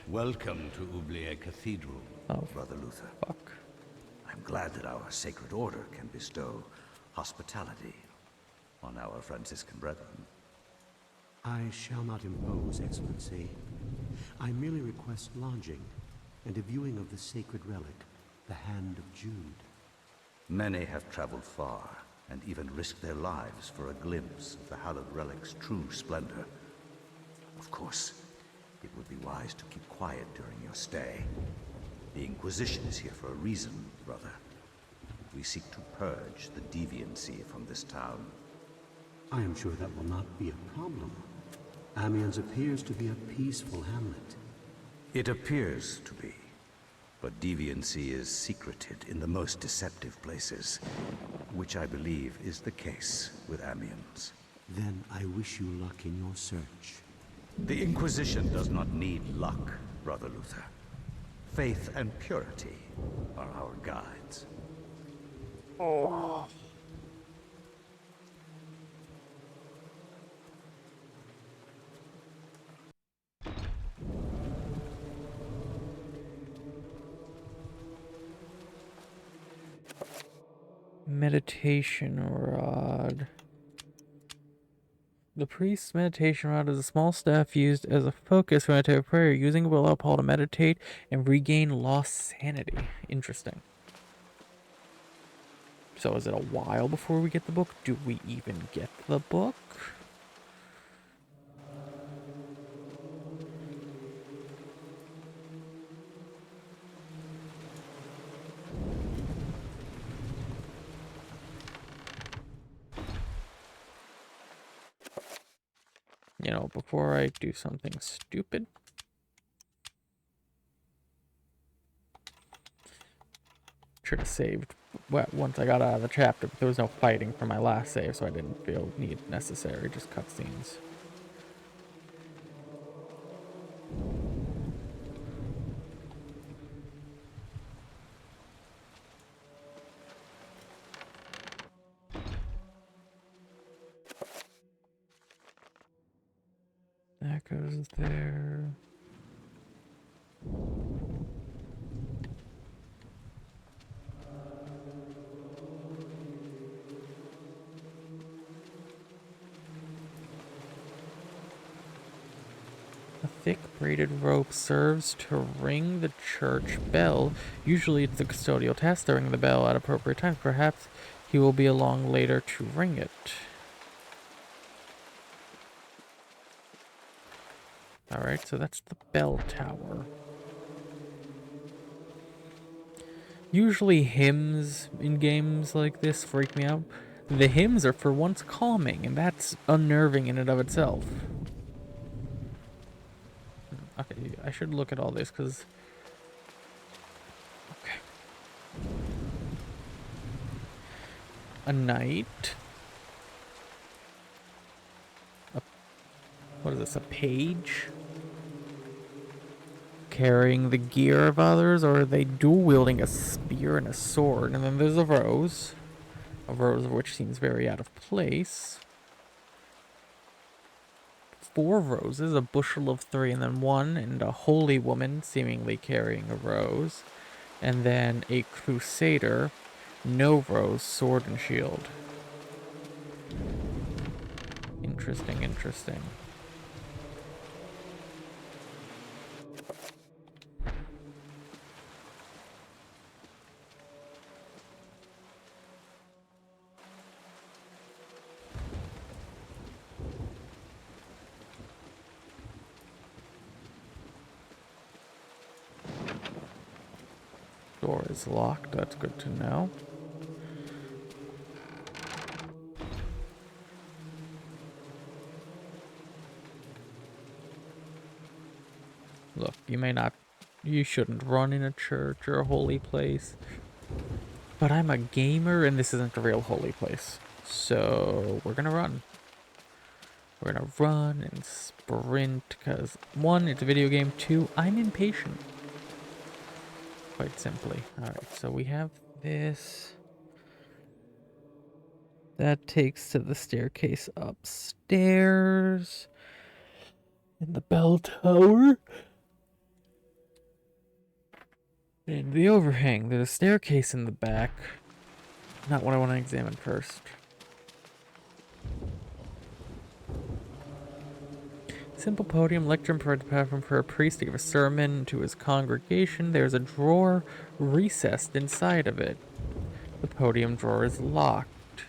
Welcome to Oubliette Cathedral, Oh, Brother Luther. fuck. I'm glad that our sacred order can bestow hospitality on our Franciscan brethren. I shall not impose, Excellency. I merely request lodging and a viewing of the sacred relic, the Hand of Jude. Many have traveled far and even risked their lives for a glimpse of the hallowed relic's true splendor. Of course, it would be wise to keep quiet during your stay. The Inquisition is here for a reason, brother. We seek to purge the deviancy from this town. I am sure that will not be a problem. Amiens appears to be a peaceful hamlet. It appears to be, but deviancy is secreted in the most deceptive places, which I believe is the case with Amiens. Then I wish you luck in your search. The Inquisition does not need luck, Brother Luther. Faith and purity are our guides. Oh. Meditation rod. The priest's meditation rod is a small staff used as a focus for meditative prayer. Using it will allow Paul to meditate and regain lost sanity. Interesting. So is it a while before we get the book? Do we even get the book? You know, before I do something stupid. Should have saved once I got out of the chapter, but there was no fighting for my last save, so I didn't feel necessary, just cutscenes. That goes there. braided rope serves to ring the church bell. Usually it's the custodial task to ring the bell at appropriate times. Perhaps he will be along later to ring it. Alright, so that's the bell tower. Usually hymns in games like this freak me out. The hymns are for once calming, and that's unnerving in and of itself. Okay, I should look at all this, because... Okay. A knight. What is this, a page? Carrying the gear of others, or are they dual-wielding a spear and a sword? And then there's a rose of which seems very out of place. 4 roses, a bushel of 3, and then 1, and a holy woman seemingly carrying a rose. And then a crusader, no rose, sword and shield. Interesting, interesting. Door is locked, that's good to know. Look, you shouldn't run in a church or a holy place. But I'm a gamer and this isn't a real holy place. So we're gonna run. We're gonna run and sprint because 1, it's a video game, 2, I'm impatient. Quite simply. Alright, so we have this. That takes to the staircase upstairs. In the bell tower. And the overhang. There's a staircase in the back. Not what I want to examine first. Simple podium, lectern platform for a priest to give a sermon to his congregation. There's a drawer recessed inside of it. The podium drawer is locked.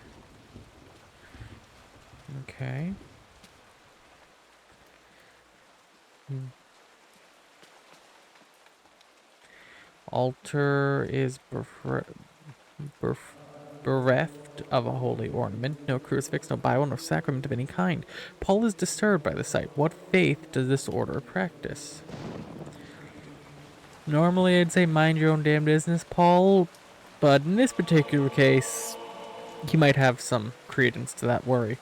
Okay. Altar is bereft of a holy ornament. No crucifix, no Bible, no sacrament of any kind. Paul is disturbed by the sight. What faith does this order practice? Normally I'd say mind your own damn business, Paul, but in this particular case, he might have some credence to that worry.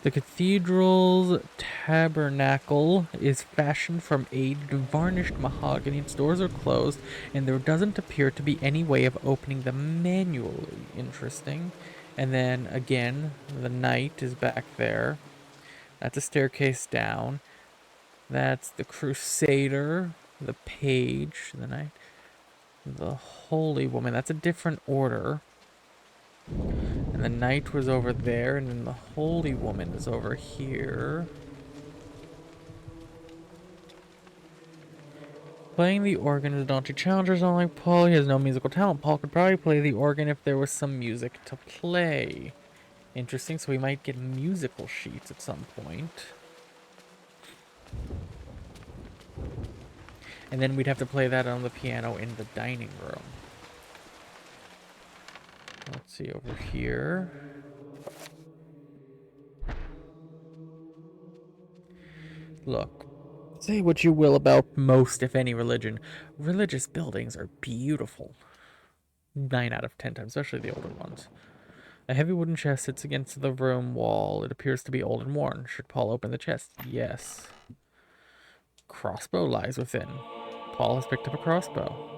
The cathedral's tabernacle is fashioned from aged varnished mahogany. Its doors are closed, and there doesn't appear to be any way of opening them manually. Interesting. And then, again, the knight is back there. That's a staircase down. That's the crusader, the page, the knight, the holy woman. That's a different order. And the knight was over there, and then the holy woman is over here. Playing the organ is a daunting challenge. Unlike Paul, he has no musical talent. Paul could probably play the organ if there was some music to play. Interesting, so we might get musical sheets at some point. And then we'd have to play that on the piano in the dining room. Let's see over here. Look, say what you will about most, if any, religion. Religious buildings are beautiful. 9 out of 10 times, especially the older ones. A heavy wooden chest sits against the room wall. It appears to be old and worn. Should Paul open the chest? Yes. Crossbow lies within. Paul has picked up a crossbow.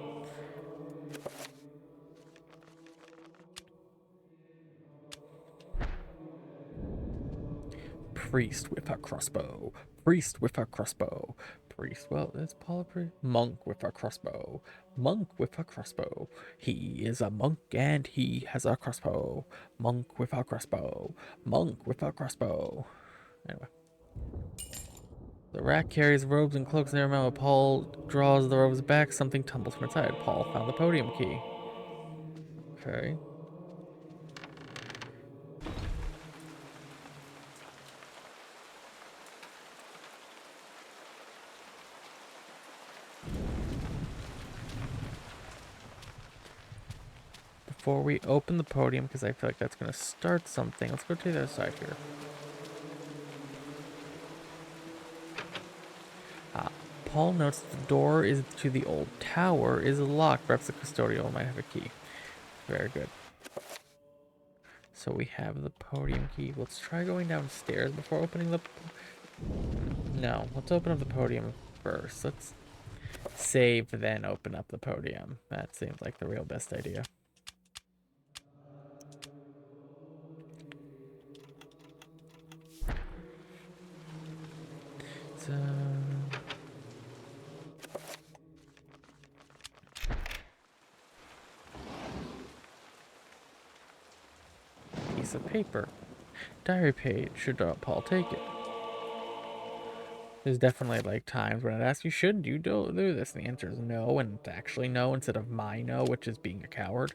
Priest with a crossbow. Priest with a crossbow. Priest, well, is Paul a priest? Monk with a crossbow. Monk with a crossbow. He is a monk and he has a crossbow. Monk with a crossbow. Monk with a crossbow. Anyway. The rat carries robes and cloaks near him. While Paul draws the robes back, something tumbles from inside. Paul found the podium key. Okay. Before we open the podium, because I feel like that's going to start something, let's go to the other side here. Paul notes the door is to the old tower is locked. Perhaps the custodial might have a key. Very good. So we have the podium key. Let's try going downstairs before opening the... No, let's open up the podium first. Let's save, then open up the podium. That seems like the real best idea. So... piece of paper. Diary page. Should Paul take it? There's definitely like times when I'd ask you, should you do this? And the answer is no, and it's actually no instead of my no, which is being a coward.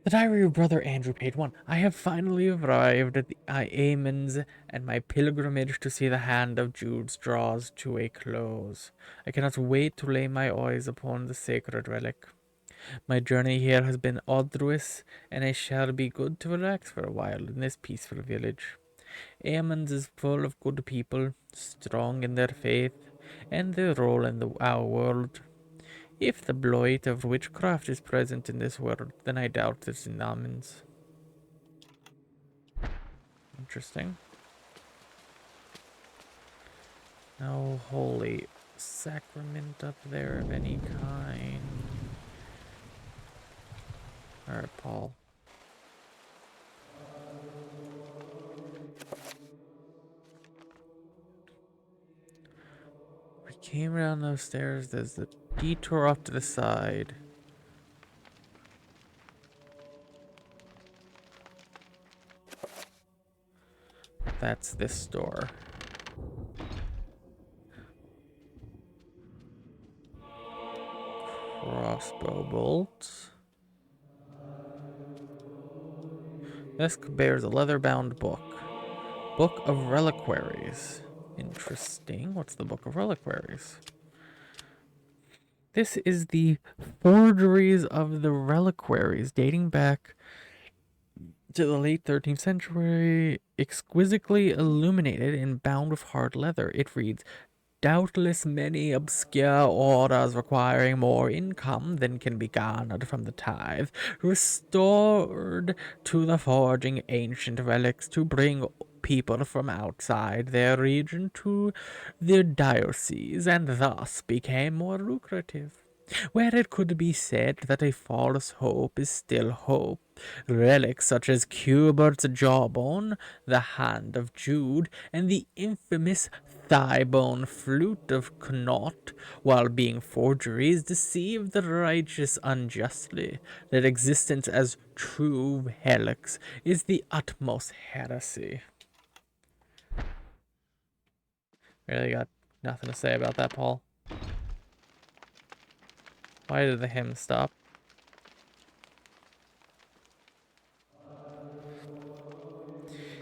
The Diary of Brother Andrew, page 1. I have finally arrived at the Amens, and my pilgrimage to see the hand of Jude draws to a close. I cannot wait to lay my eyes upon the sacred relic. My journey here has been arduous, and I shall be good to relax for a while in this peaceful village. Amens is full of good people, strong in their faith and their role in our world. If the blight of witchcraft is present in this world, then I doubt it's in Amens. Interesting. No holy sacrament up there of any kind. Alright, Paul. We came around those stairs. There's the detour off to the side. That's this door. Crossbow bolt. This bears a leather-bound book. Book of Reliquaries. Interesting. What's the Book of Reliquaries? This is the forgeries of the reliquaries dating back to the late 13th century, exquisitely illuminated and bound with hard leather. It reads, doubtless many obscure orders requiring more income than can be garnered from the tithe, restored to the forging ancient relics to bring people from outside their region to their diocese, and thus became more lucrative. Where it could be said that a false hope is still hope, relics such as Cubert's jawbone, the hand of Jude, and the infamous thigh-bone flute of Connaught, while being forgeries, deceive the righteous unjustly. Their existence as true relics is the utmost heresy. Really got nothing to say about that, Paul. Why did the hymn stop?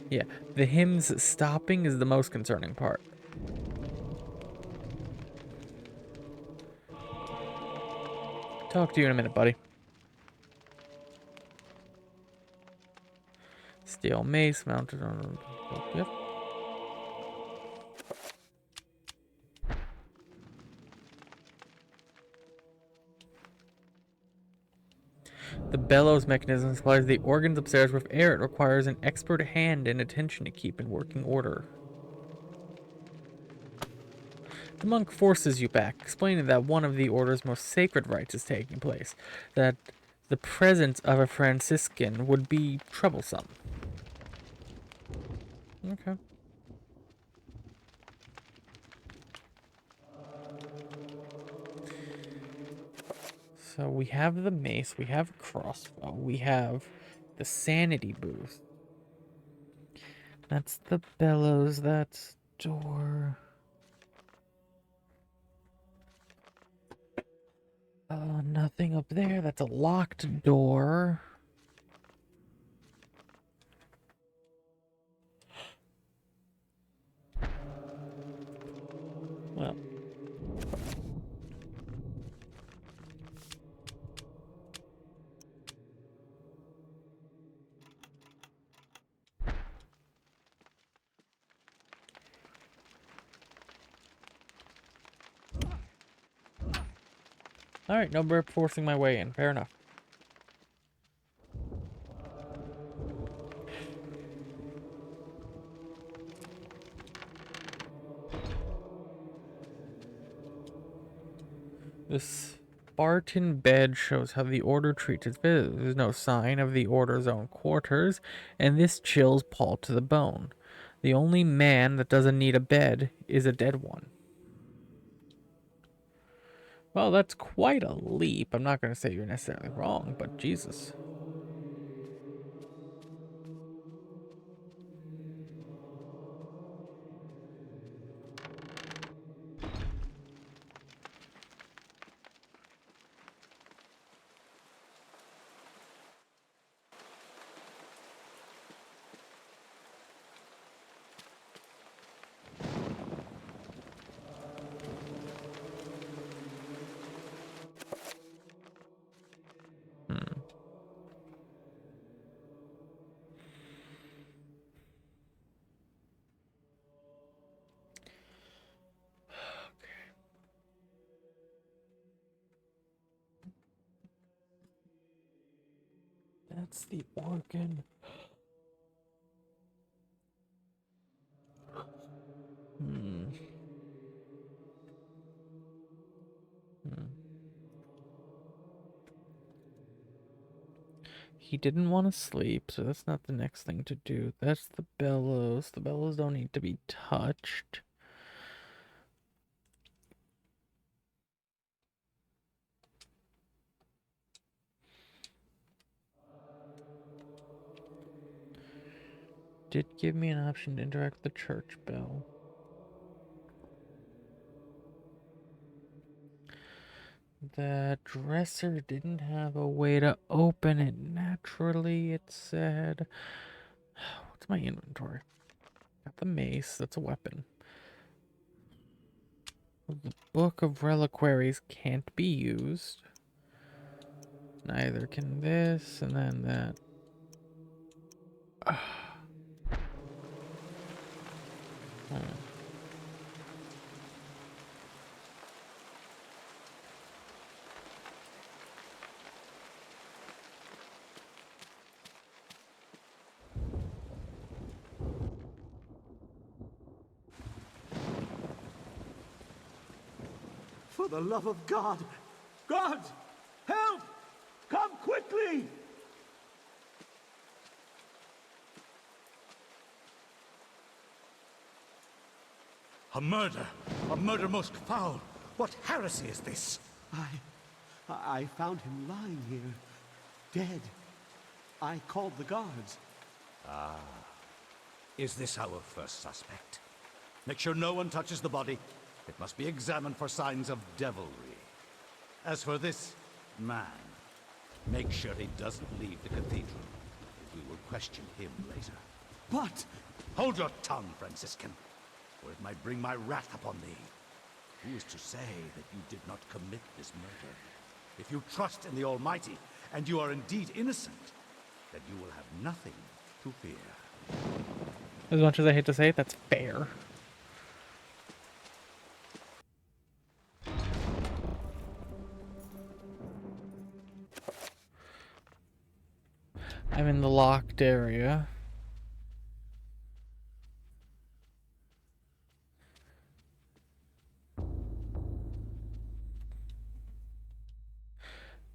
Yeah, the hymns stopping is the most concerning part. Talk to you in a minute, buddy. Steel mace mounted on... Yep. The bellows mechanism supplies the organs upstairs with air. It requires an expert hand and attention to keep in working order. The monk forces you back, explaining that one of the order's most sacred rites is taking place, that the presence of a Franciscan would be troublesome. Okay. So we have the mace, we have a crossbow, we have the sanity boost. That's the bellows, that's door. Nothing up there. That's a locked door. Well. Alright, no burp forcing my way in. Fair enough. This Spartan bed shows how the Order treats its visitors. There's no sign of the Order's own quarters, and this chills Paul to the bone. The only man that doesn't need a bed is a dead one. Well, that's quite a leap. I'm not going to say you're necessarily wrong, but Jesus. That's the organ. He didn't want to sleep, so that's not the next thing to do. That's the bellows. The bellows don't need to be touched. Did give me an option to interact with the church bell. The dresser didn't have a way to open it naturally, it said. What's my inventory? Got the mace, that's a weapon. The Book of Reliquaries can't be used. Neither can this, and then that. For the love of God! God! Help! Come quickly! A murder! A murder most foul! What heresy is this? I found him lying here, dead. I called the guards. Is this our first suspect? Make sure no one touches the body. It must be examined for signs of devilry. As for this man, make sure he doesn't leave the cathedral. We will question him later. But... Hold your tongue, Franciscan, or it might bring my wrath upon thee. Who is to say that you did not commit this murder? If you trust in the Almighty, and you are indeed innocent, then you will have nothing to fear. As much as I hate to say it, that's fair. I'm in the locked area.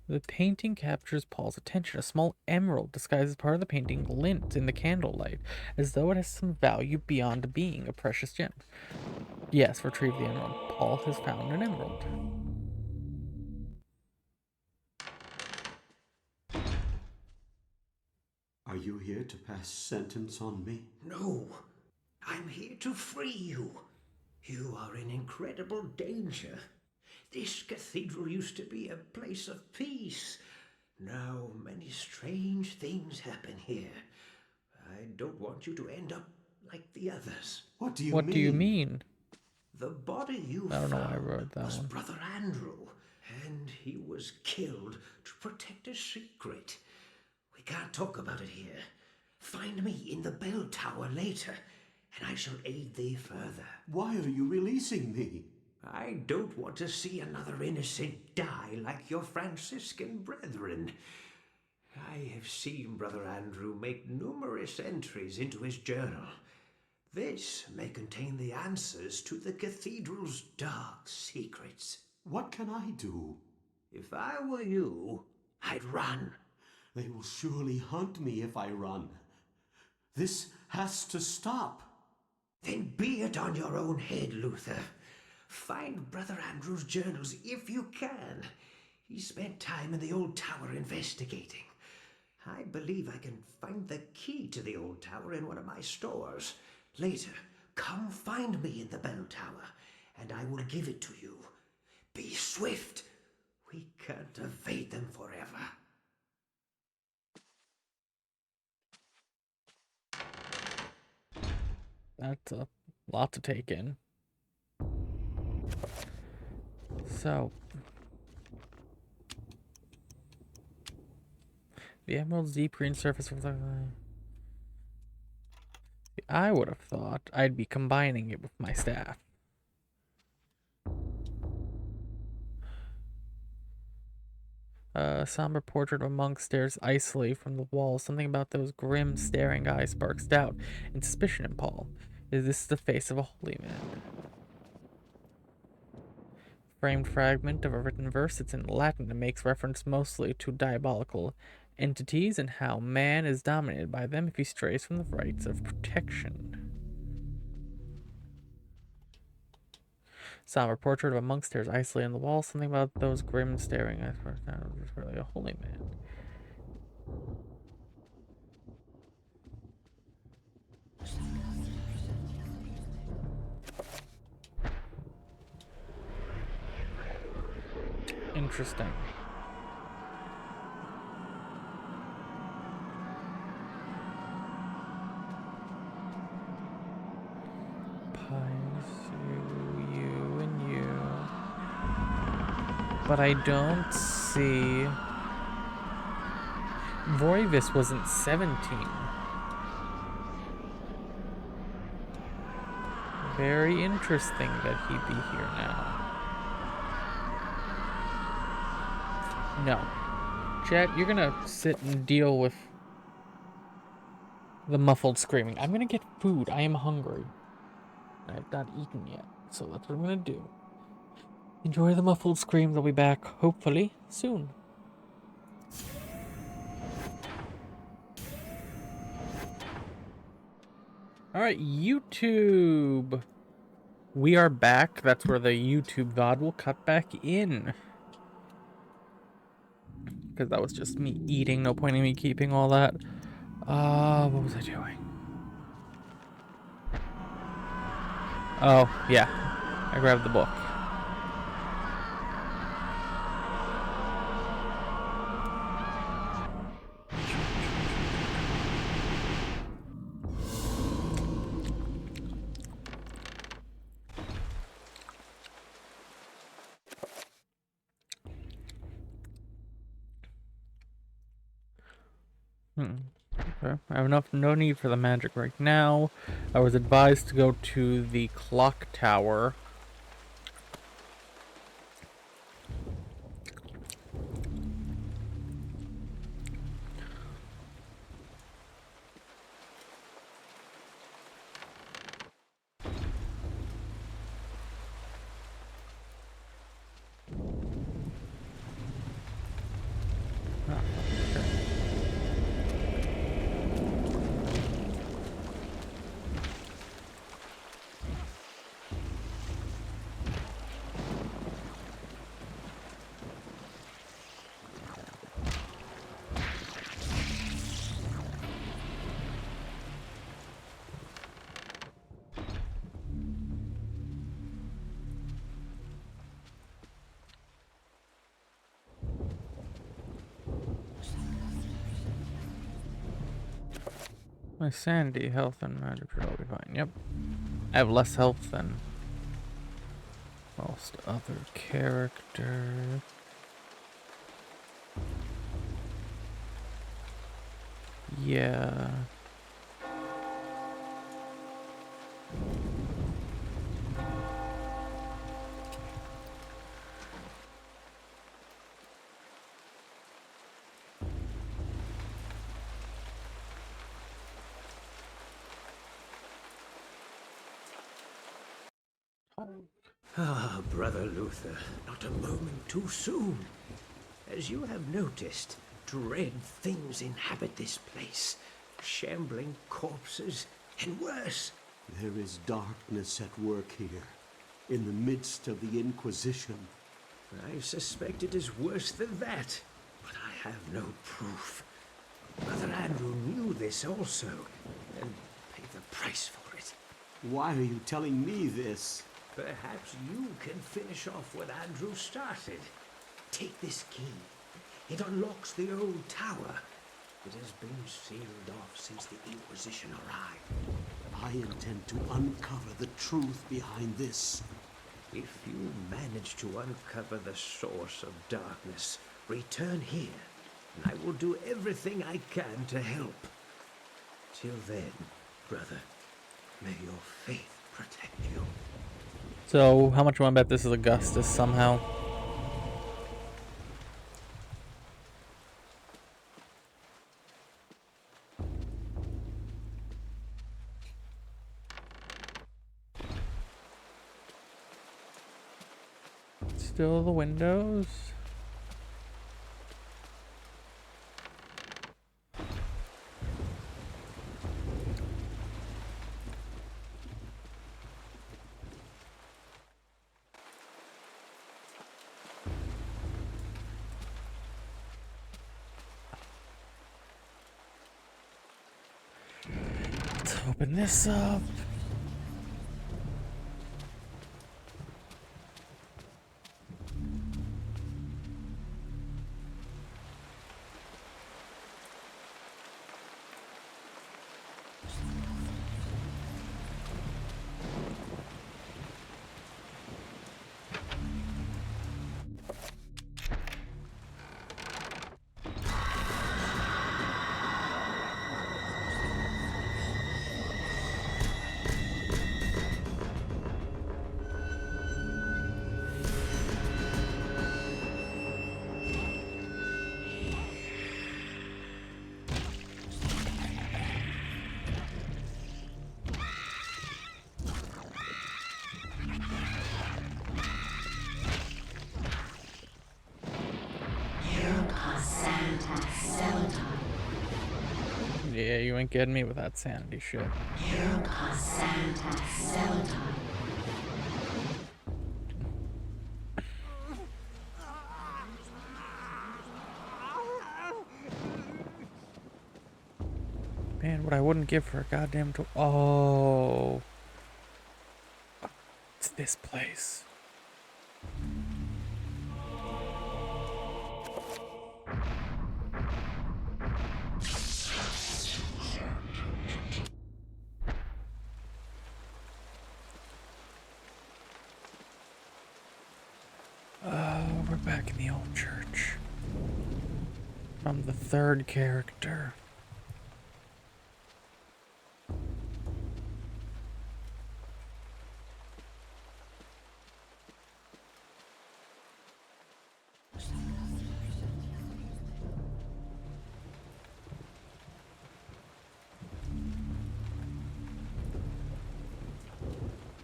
The painting captures Paul's attention. A small emerald disguised as part of the painting glints in the candlelight, as though it has some value beyond being a precious gem. Yes, retrieve the emerald. Paul has found an emerald. Are you here to pass sentence on me? No, I'm here to free you. You are in incredible danger. This cathedral used to be a place of peace. Now many strange things happen here. I don't want you to end up like the others. What do you What mean? do you mean? The body you I don't know why I found wrote that was one. Brother Andrew, and he was killed to protect a secret. We can't talk about it here. Find me in the bell tower later, and I shall aid thee further. Why are you releasing me? I don't want to see another innocent die like your Franciscan brethren. I have seen Brother Andrew make numerous entries into his journal. This may contain the answers to the cathedral's dark secrets. What can I do? If I were you, I'd run. They will surely hunt me if I run. This has to stop. Then be it on your own head, Luther. Find Brother Andrew's journals if you can. He spent time in the old tower investigating. I believe I can find the key to the old tower in one of my stores. Later, come find me in the bell tower, and I will give it to you. Be swift. We can't evade them forever. That's a lot to take in. So, the emerald's deep green surface reflects. I would have thought I'd be combining it with my staff. A somber portrait of a monk stares icily from the wall. Something about those grim, staring eyes sparks doubt and suspicion in Paul. Is this the face of a holy man? Framed fragment of a written verse. It's in Latin and makes reference mostly to diabolical entities and how man is dominated by them if he strays from the rights of protection. Somber portrait of a monk stares icily on the wall. Something about those grim staring eyes sparks doubt. Is this really a holy man? Interesting. Pines, you, and you. But I don't see... Voivis wasn't 17. Very interesting that he'd be here now. No. Chat, you're gonna sit and deal with the muffled screaming. I'm gonna get food. I am hungry. I have not eaten yet, so that's what I'm gonna do. Enjoy the muffled screams. I'll be back, hopefully, soon. Alright, YouTube. We are back. That's where the YouTube VOD will cut back in. Because that was just me eating. No point in me keeping all that. What was I doing? Oh, yeah. I grabbed the book. Okay. I have no need for the magic right now. I was advised to go to the clock tower. My sanity, health, and magic should all be fine. Yep. I have less health than most other characters. Yeah. Ah, Brother Luther, not a moment too soon. As you have noticed, dread things inhabit this place. Shambling corpses, and worse. There is darkness at work here, in the midst of the Inquisition. I suspect it is worse than that, but I have no proof. Brother Andrew knew this also, and paid the price for it. Why are you telling me this? Perhaps you can finish off what Andrew started. Take this key. It unlocks the old tower. It has been sealed off since the Inquisition arrived. I intend to uncover the truth behind this. If you manage to uncover the source of darkness, return here, and I will do everything I can to help. Till then, brother, may your faith protect you. So, how much do I bet this is Augustus somehow? Still the windows. Let's open this up. Yeah, you ain't getting me with that sanity shit. Man, what I wouldn't give for a goddamn oh. It's this place. We're back in the old church. I'm the third character.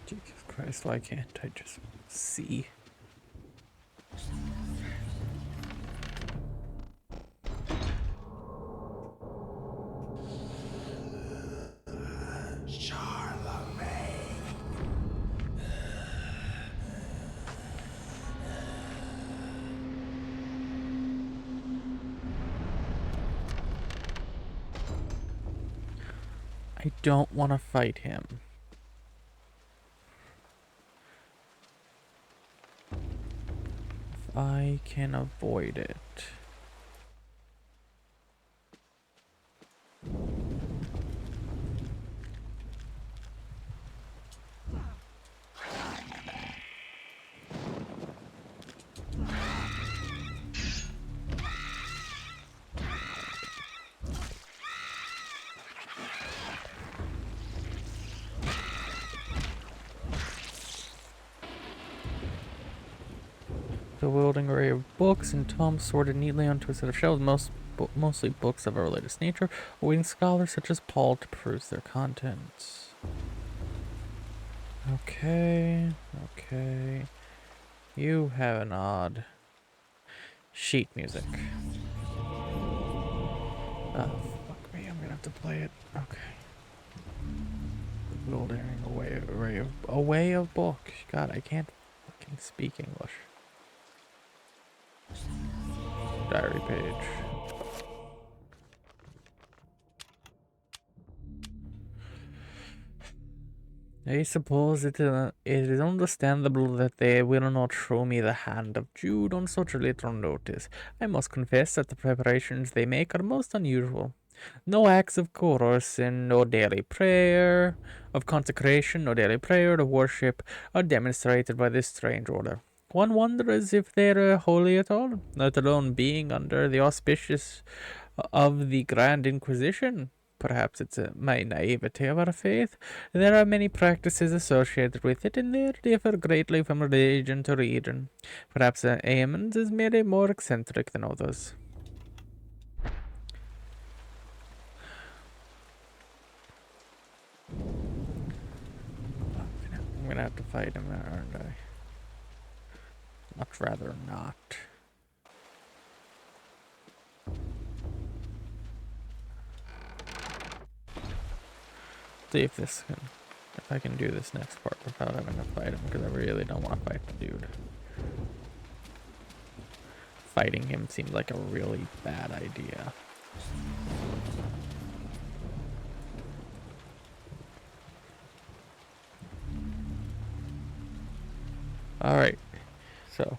Jesus Christ, why can't I just see? I don't want to fight him. If I can avoid it. bewildering array of books and tomes sorted neatly onto a set of shelves, mostly books of a religious nature, awaiting scholars such as Paul to peruse their contents. Okay, okay. You have an odd sheet music. Oh, fuck me, I'm gonna have to play it. Okay. Bewildering array of books. God, I can't fucking speak English. Diary page. I suppose it is understandable that they will not show me the hand of Jude on such little notice. I must confess that the preparations they make are most unusual. No acts of coercion, no daily prayer, of consecration, no daily prayer or worship are demonstrated by this strange order. One wonders if they're holy at all, let alone being under the auspices of the Grand Inquisition. Perhaps it's my naivety of our faith. There are many practices associated with it, and they differ greatly from region to region. Perhaps Aemon's is merely more eccentric than others. I'm gonna have to fight him, aren't I? Much rather not. See if I can do this next part without having to fight him, because I really don't want to fight the dude. Fighting him seems like a really bad idea. Alright, so.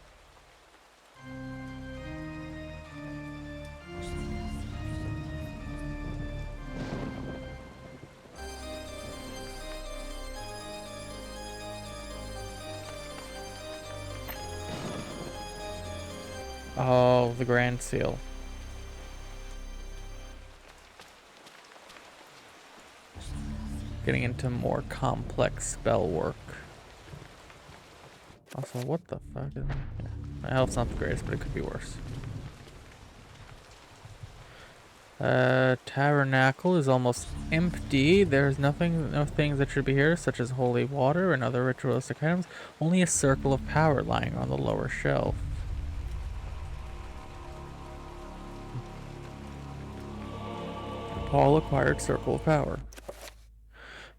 Oh, the Grand Seal. Getting into more complex spell work. Also, what the fuck is that? Yeah. My health's not the greatest, but it could be worse. Tabernacle is almost empty. There's no things that should be here, such as holy water and other ritualistic items. Only a circle of power lying on the lower shelf. Paul acquired Circle of Power.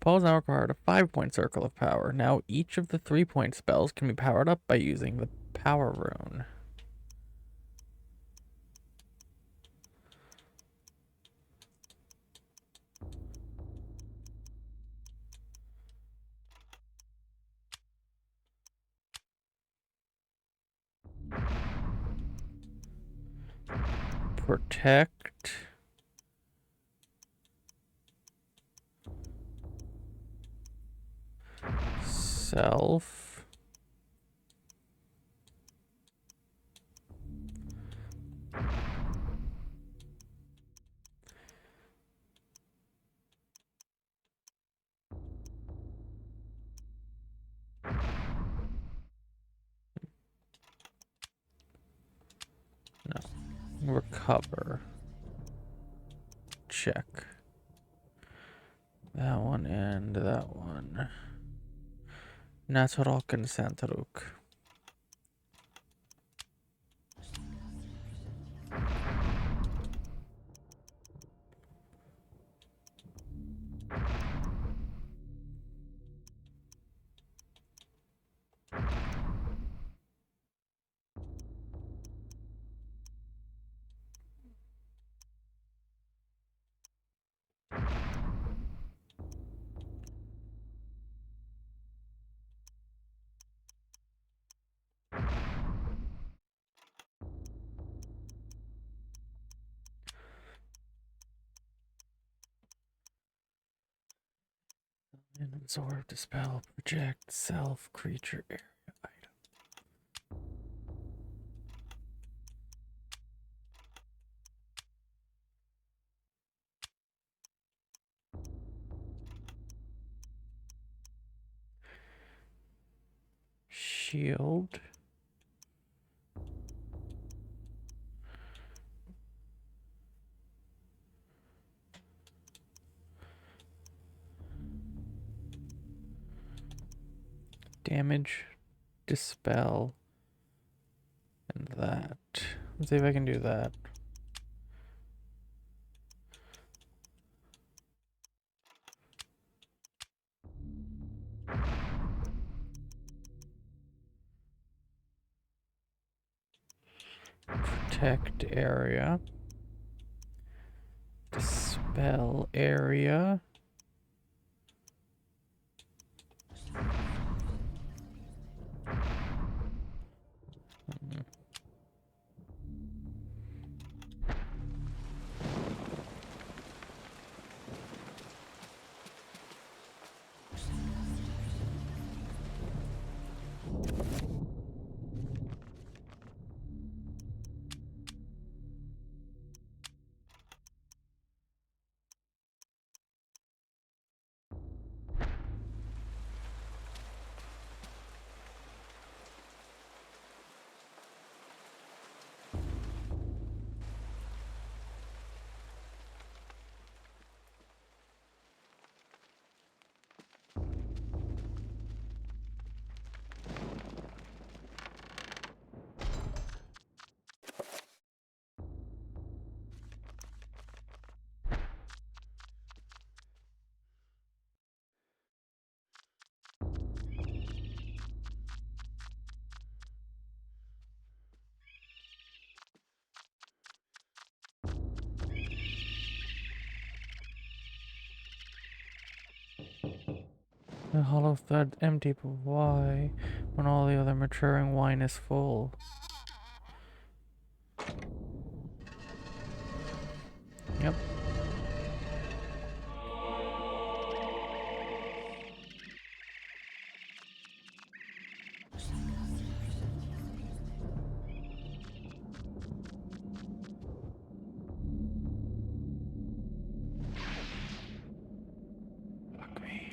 Paul has now acquired a 5-point Circle of Power. Now each of the 3-point spells can be powered up by using the Power Rune. Protect. Self. No. Recover. Check. That one and that one. Natural Concentruk. And absorb, dispel, project, self, creature, area, item. Shield. damage, dispel, and that. Let's see if I can do that. Protect area. Dispel area. The hollow thud empty, but why? When all the other maturing wine is full. Yep. Fuck me.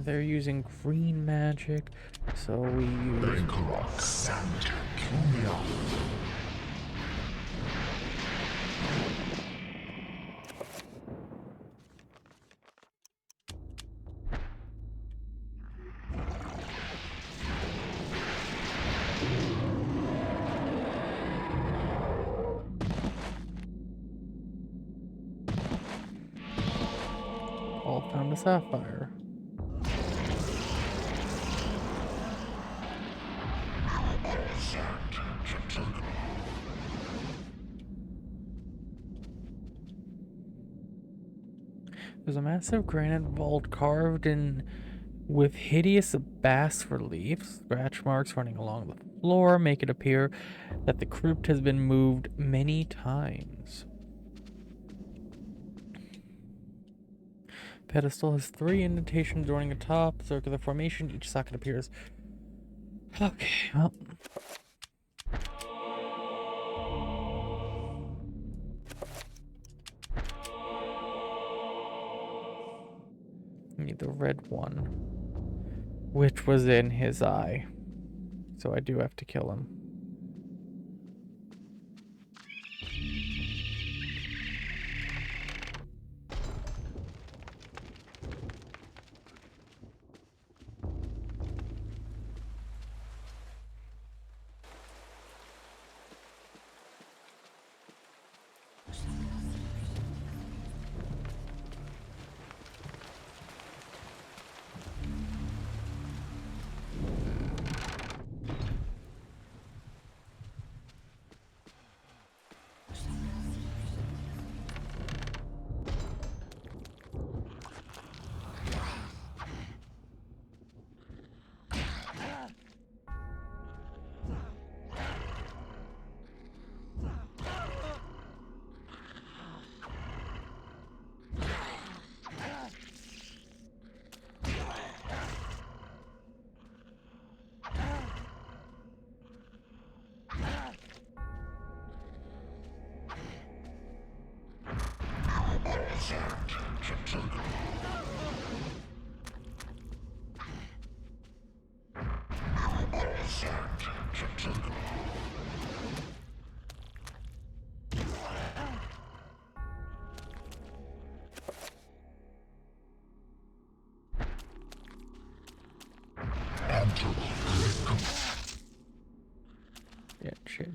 They're using green magic, so we use all found a sapphire. There's a massive granite vault carved in with hideous bas reliefs, scratch marks running along the floor make it appear that the crypt has been moved many times. Pedestal has 3 indentations joining a top circular formation. Each socket appears. Okay, well. Need the red one, which was in his eye. So I do have to kill him.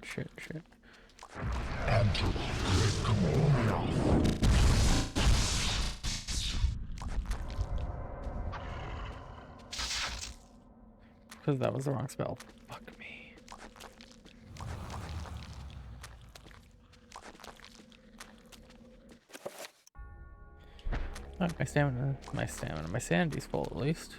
Shit. Because that was the wrong spell. Fuck me. Oh, my sanity's full at least.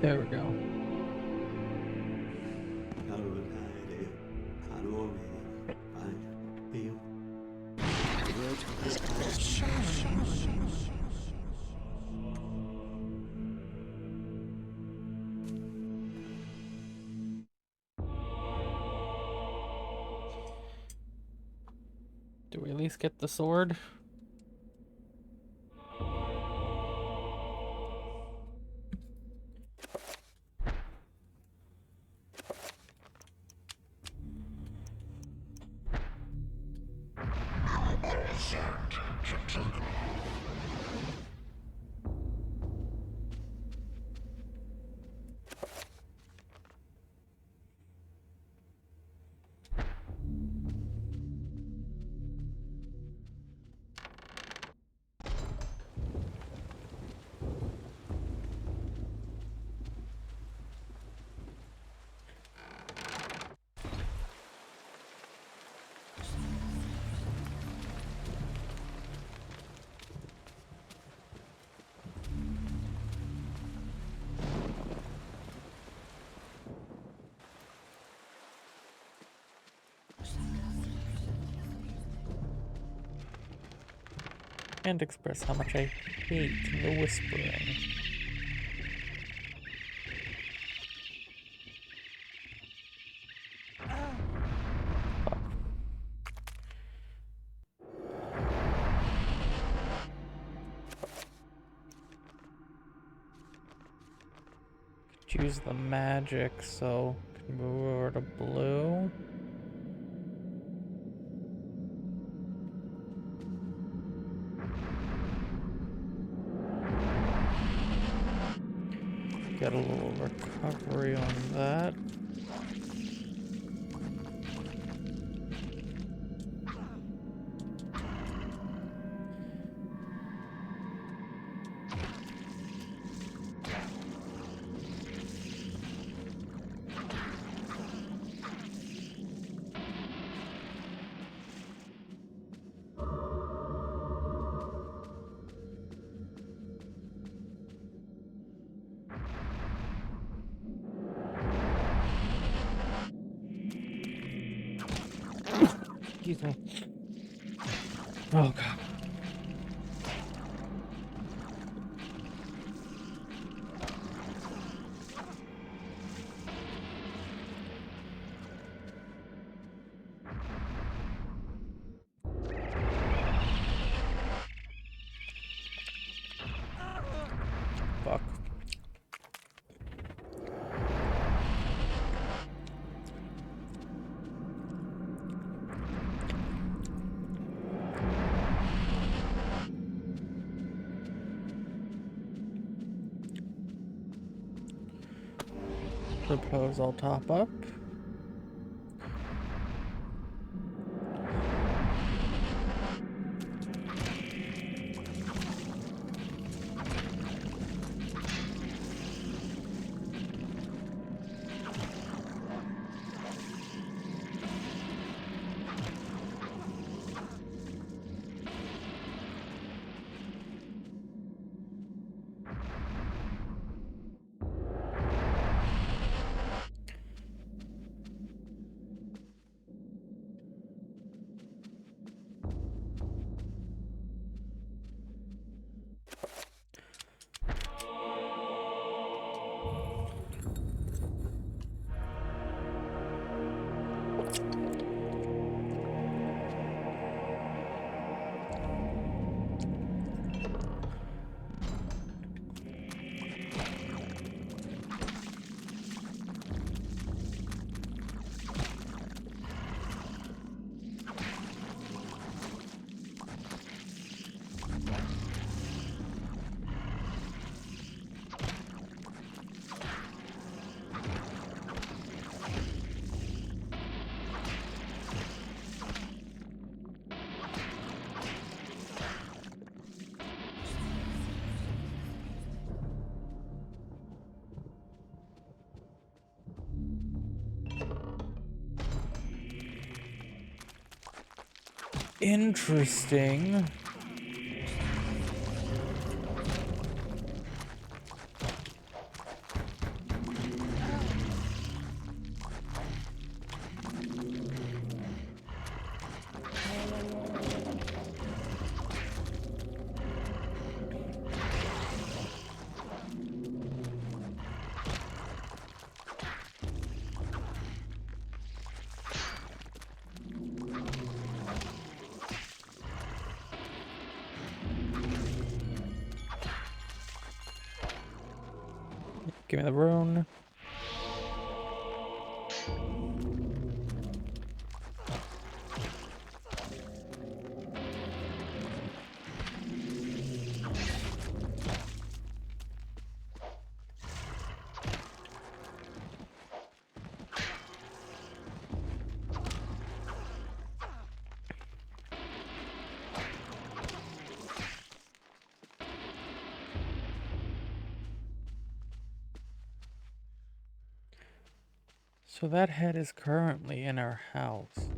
There we go. Do we at least get the sword? And express how much I hate the whispering. Fuck. Choose the magic, so can move over to blue. Get a little recovery on that. Excuse me. Oh god. Fuck. Suppose I'll top up. Interesting. Give me the rune. So that head is currently in our house.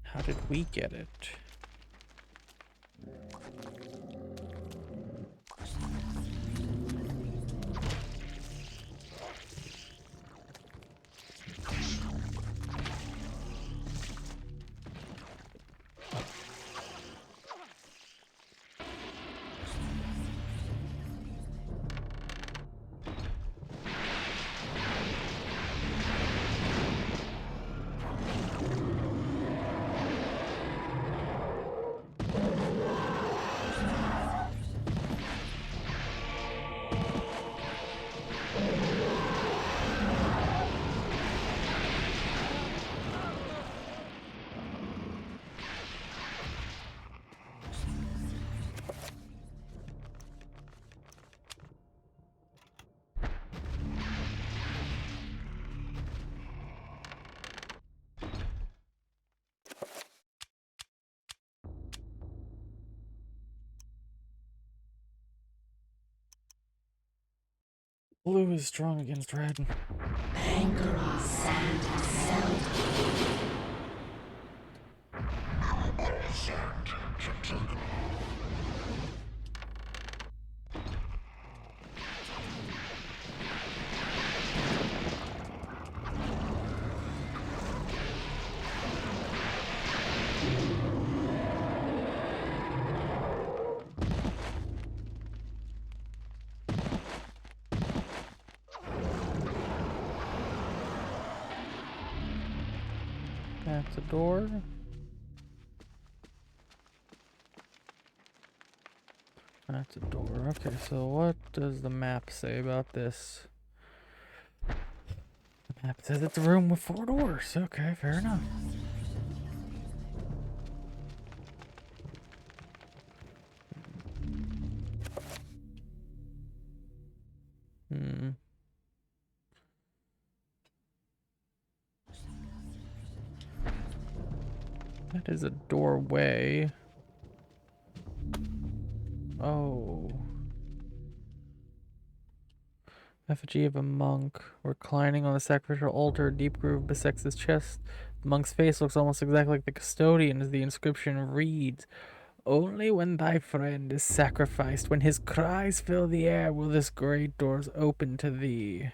How did we get it? Blue is strong against red. That's a door. That's a door. Okay, so what does the map say about this? The map says it's a room with 4 doors. Okay, fair enough. Hmm. That is a doorway. Oh. Effigy of a monk reclining on the sacrificial altar. A deep groove bisects his chest. The monk's face looks almost exactly like the custodian, as the inscription reads, "Only when thy friend is sacrificed, when his cries fill the air, will this great doors open to thee."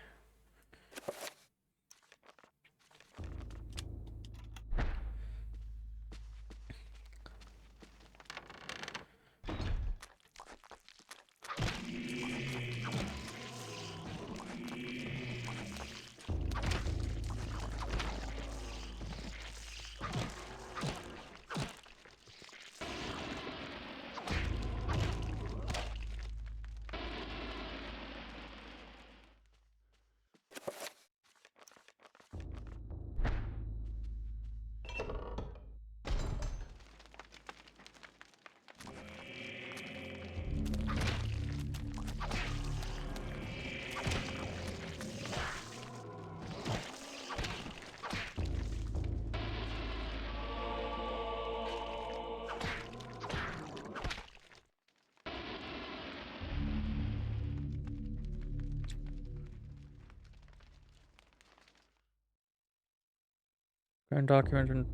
Grand document and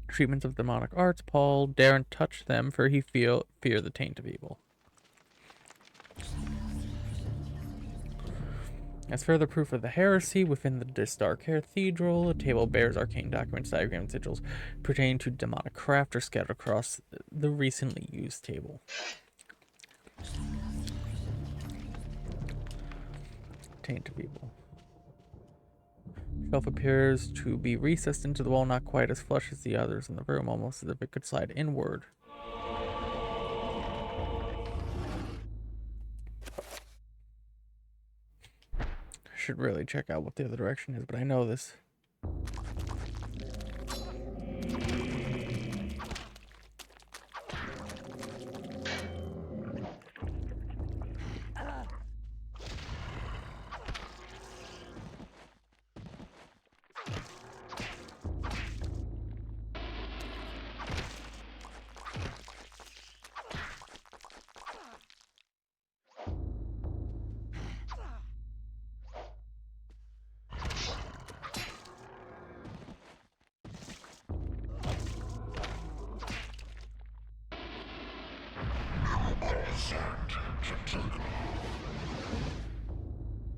treatments of demonic arts. Paul daren't touch them, for he fear the taint of evil. As further proof of the heresy, within this dark cathedral, a table bears arcane documents, diagrams, sigils pertaining to demonic craft are scattered across the recently used table. Taint of evil. Shelf appears to be recessed into the wall, not quite as flush as the others in the room, almost as if it could slide inward. should really check out what the other direction is, but I know this.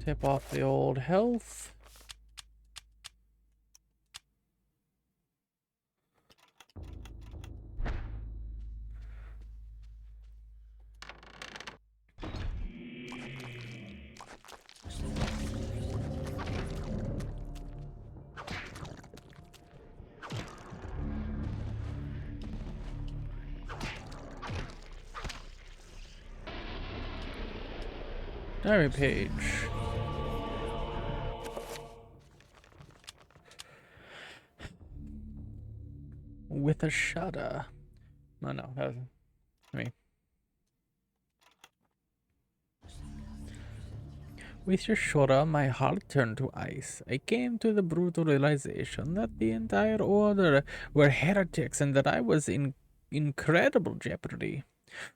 Tip off the old health. Diary page. With a shudder. Oh no, that was me. With your shudder, my heart turned to ice. I came to the brutal realization that the entire order were heretics and that I was in incredible jeopardy.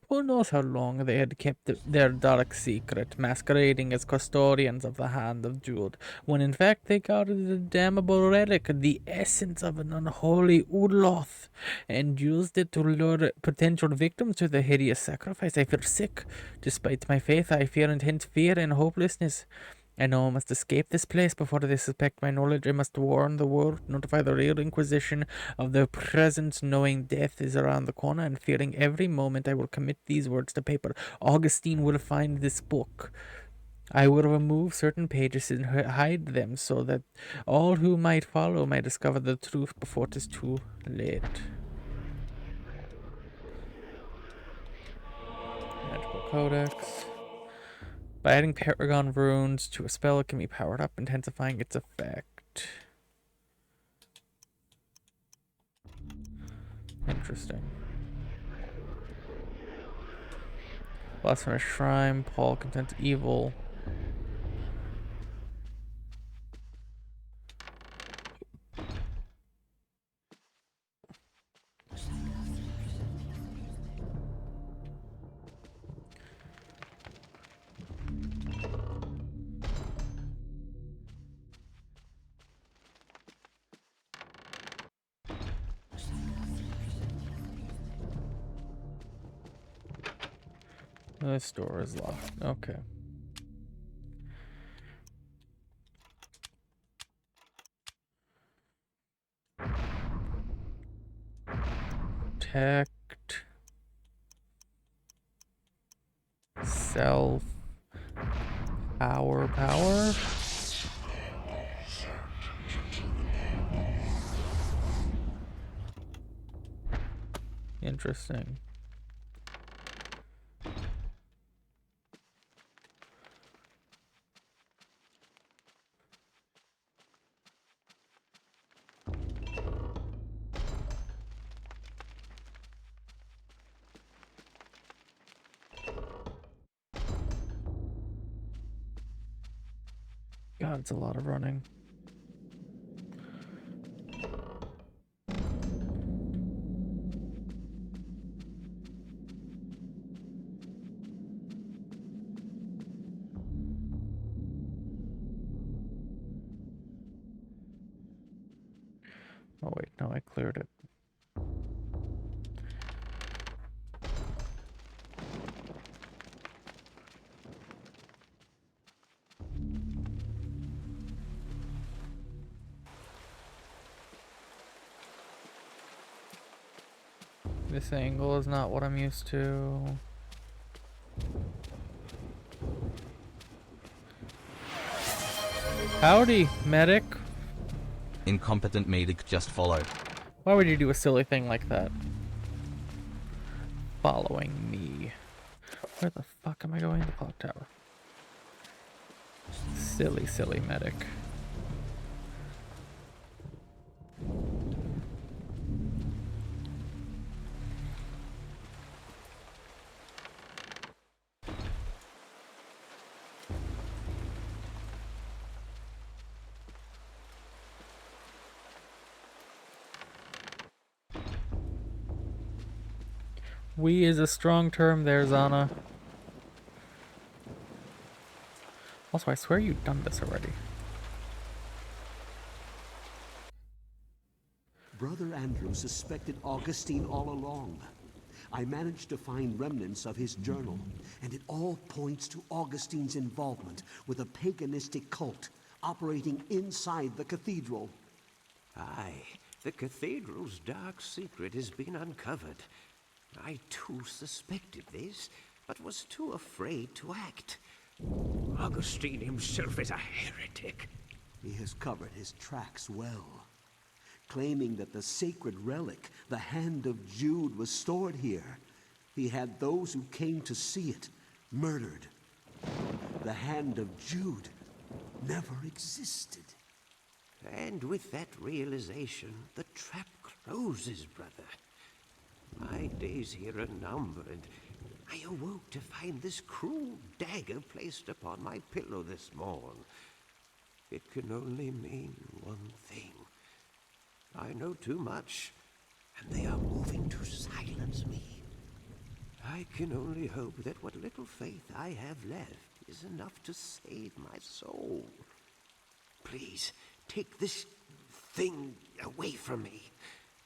Who knows how long they had kept their dark secret, masquerading as custodians of the Hand of Jude, when in fact they guarded a damnable relic, the essence of an unholy Udloth, and used it to lure potential victims to the hideous sacrifice. I feel sick. Despite my faith, I fear intense fear and hopelessness. I know I must escape this place before they suspect my knowledge. I must warn the world, notify the real Inquisition of their presence, knowing death is around the corner and fearing every moment I will commit these words to paper. Augustine will find this book. I will remove certain pages and hide them so that all who might follow might discover the truth before it is too late. Magical Codex. By adding Paragon runes to a spell, it can be powered up, intensifying its effect. Interesting. Blasphemous Shrine, Paul contends evil. This door is locked. Okay. Protect. Self. Power. Interesting. God, it's a lot of running. Oh wait, no, I cleared it. This angle is not what I'm used to. Howdy, medic. Incompetent medic, just follow. Why would you do a silly thing like that? Following me. Where the fuck am I going? The clock tower. Silly, silly medic. We is a strong term there, Zana. Also, I swear you've done this already. Brother Andrew suspected Augustine all along. I managed to find remnants of his journal, and it all points to Augustine's involvement with a paganistic cult operating inside the cathedral. Aye, the cathedral's dark secret has been uncovered. I too suspected this, but was too afraid to act. Augustine himself is a heretic. He has covered his tracks well, claiming that the sacred relic, the Hand of Jude, was stored here. He had those who came to see it murdered. The Hand of Jude never existed. And with that realization, the trap closes, brother. My days here are numbered. I awoke to find this cruel dagger placed upon my pillow this morn. It can only mean one thing. I know too much, and they are moving to silence me. I can only hope that what little faith I have left is enough to save my soul. Please, take this thing away from me.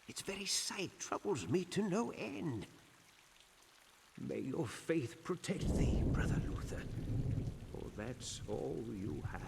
Its very sight troubles me to no end. May your faith protect thee, Brother Luther, for that's all you have.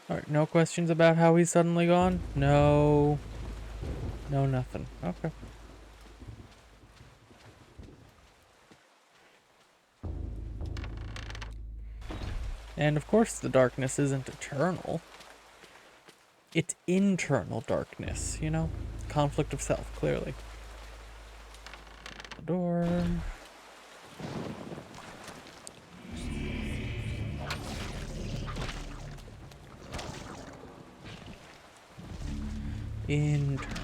Alright, no questions about how he's suddenly gone? No. No, nothing. Okay. And of course the darkness isn't eternal. It's internal darkness, you know? Conflict of self, clearly. The door. Internal.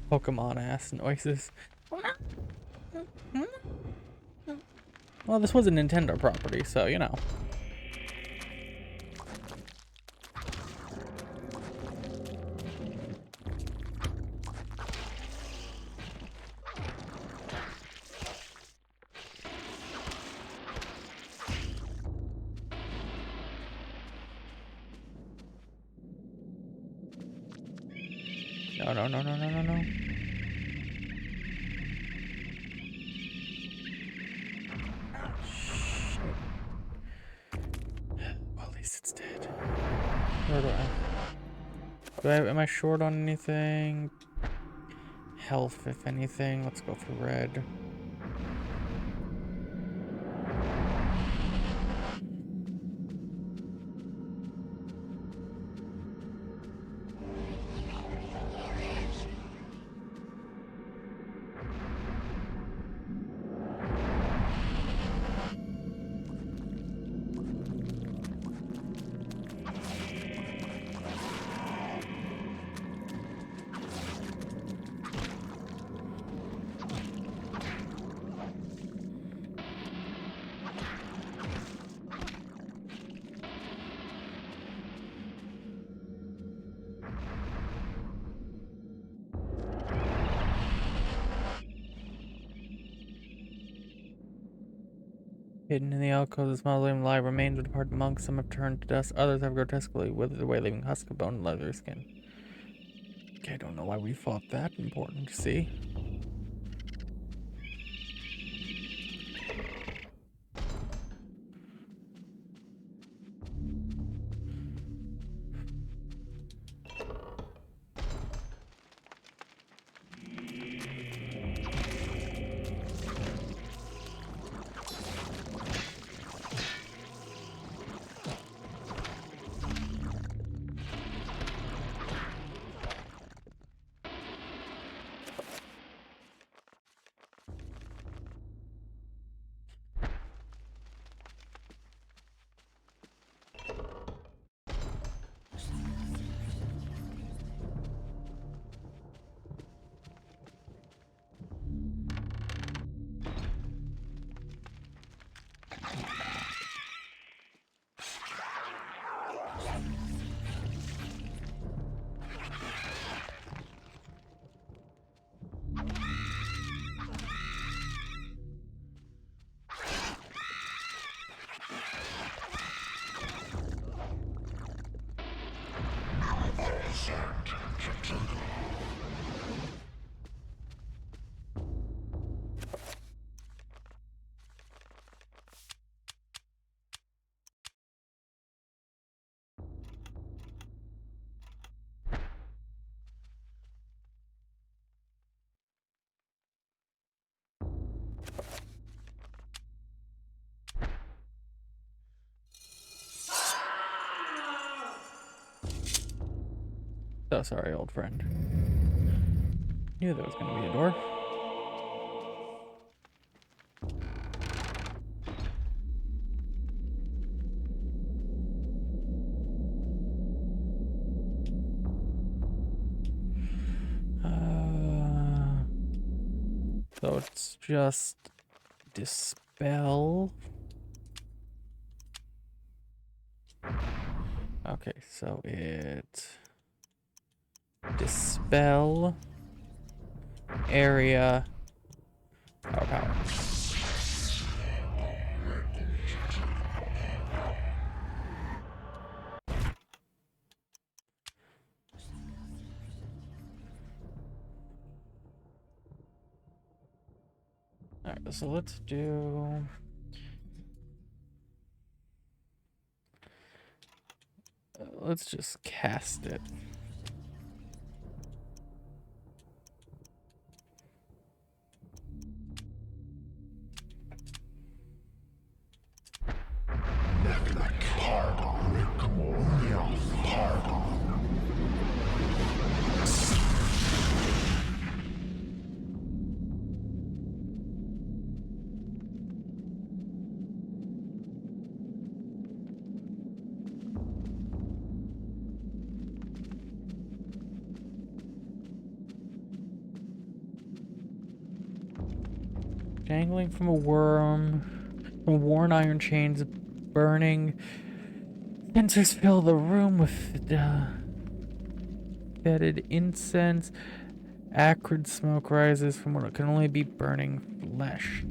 Pokemon ass noises. Well, this was a Nintendo property, so you know. No, no, no, no, no, no, no. Well, at least it's dead. Where do I am I short on anything? Health, if anything. Let's go for red. Hidden in the alcove, this mausoleum lie remains of departed monks. Some have turned to dust, others have grotesquely withered away, leaving husk of bone and leather skin. Okay, I don't know why we thought that important to see. So sorry, old friend. Knew there was going to be a door. So it's just dispel. Okay, so it dispel area power. Alright, so let's do... let's just cast it. Dangling from a worm, from worn iron chains, burning. Censers fill the room with fetid incense. Acrid smoke rises from what can only be burning flesh.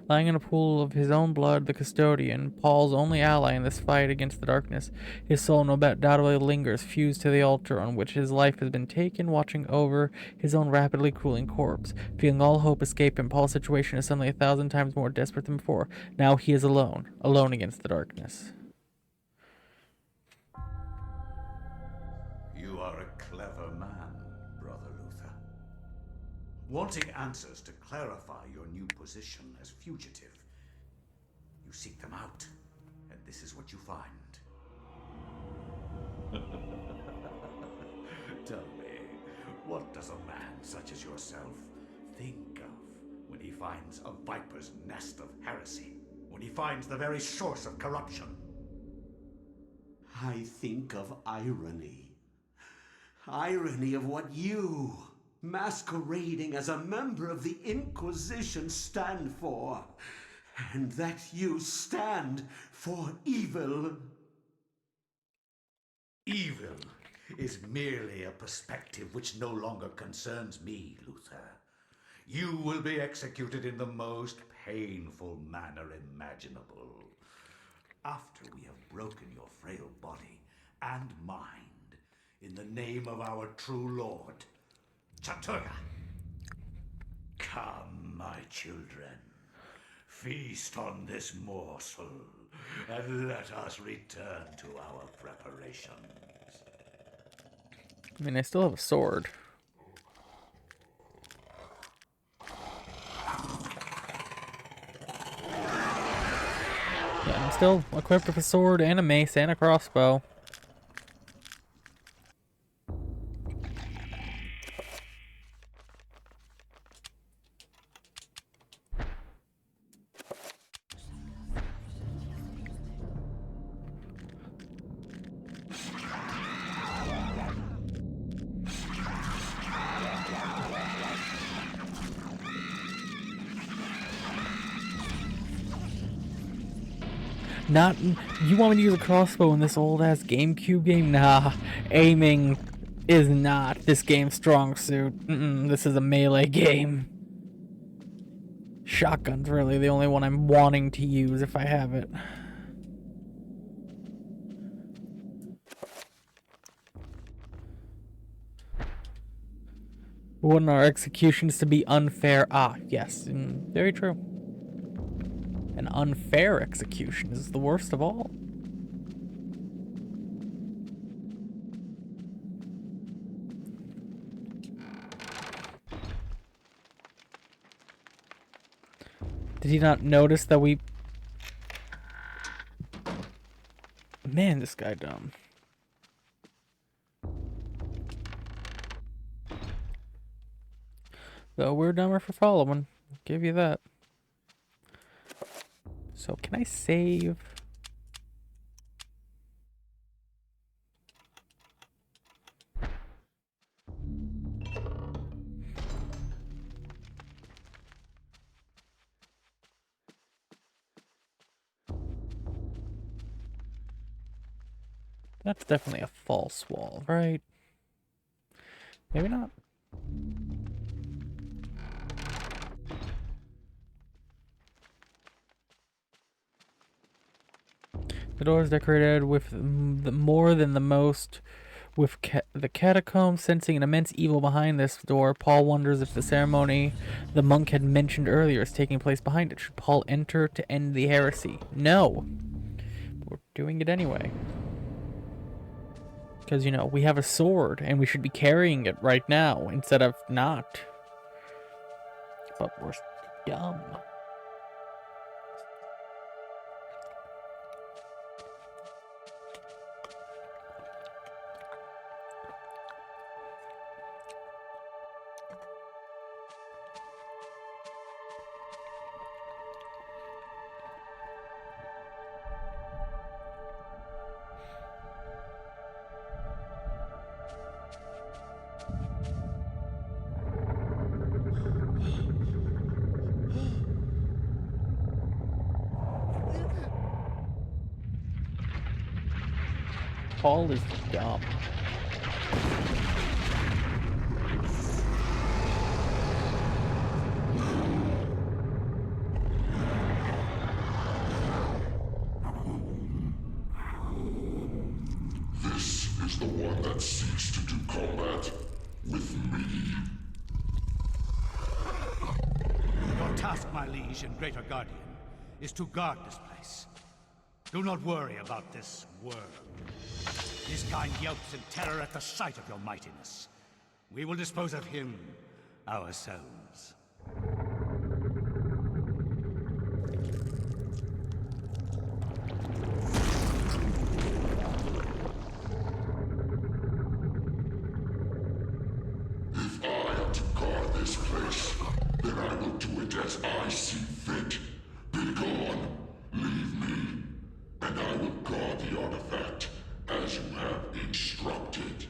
Lying in a pool of his own blood, the custodian, Paul's only ally in this fight against the darkness, his soul no doubt doubtfully lingers, fused to the altar on which his life has been taken, watching over his own rapidly cooling corpse. Feeling all hope escape him, Paul's situation is suddenly 1,000 times more desperate than before. Now he is alone, alone against the darkness. You are a clever man, Brother Luther. Wanting answers to clarify your new position as fugitive, you seek them out, and this is what you find. Tell me, what does a man such as yourself think of when he finds a viper's nest of heresy? When he finds the very source of corruption? I think of irony. Irony of what you, masquerading as a member of the Inquisition, stand for. And that you stand for evil. Evil is merely a perspective which no longer concerns me, Luther. You will be executed in the most painful manner imaginable. After we have broken your frail body and mind, in the name of our true lord, Chaturga. Come, my children. Feast on this morsel, and let us return to our preparations. I mean, I still have a sword. Yeah, I'm still equipped with a sword and a mace and a crossbow. Not, you want me to use a crossbow in this old ass GameCube game? Nah, aiming is not this game's strong suit. This is a melee game. Shotgun's really the only one I'm wanting to use if I have it. Wouldn't our executions to be unfair? Ah, yes, very true. An unfair execution is the worst of all. Did he not notice that we... Man, this guy dumb. Though we're dumber for following. I'll give you that. So can I save? That's definitely a false wall, right? Maybe not. The door is decorated with more than the most, with the catacombs sensing an immense evil behind this door. Paul wonders if the ceremony the monk had mentioned earlier is taking place behind it. Should Paul enter to end the heresy? No. We're doing it anyway. Because, you know, we have a sword and we should be carrying it right now instead of not. But we're dumb. Paul is dumb. This is the one that seeks to do combat with me. Your task, my liege and greater guardian, is to guard this place. Do not worry about this world. His kind yelps in terror at the sight of your mightiness. We will dispose of him ourselves. If I am to guard this place, then I will do it as I see fit. Be gone, leave me, and I will guard the artifact as you have instructed.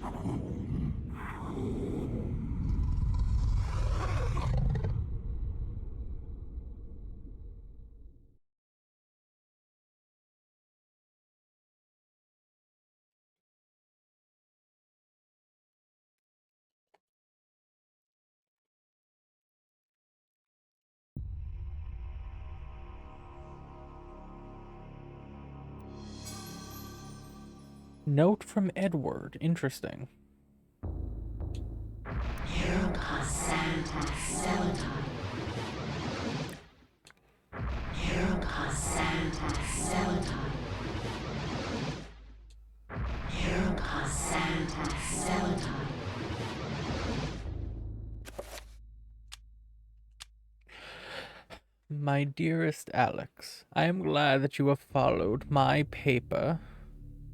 Note from Edward. Interesting. My dearest Alex, I am glad that you have followed my paper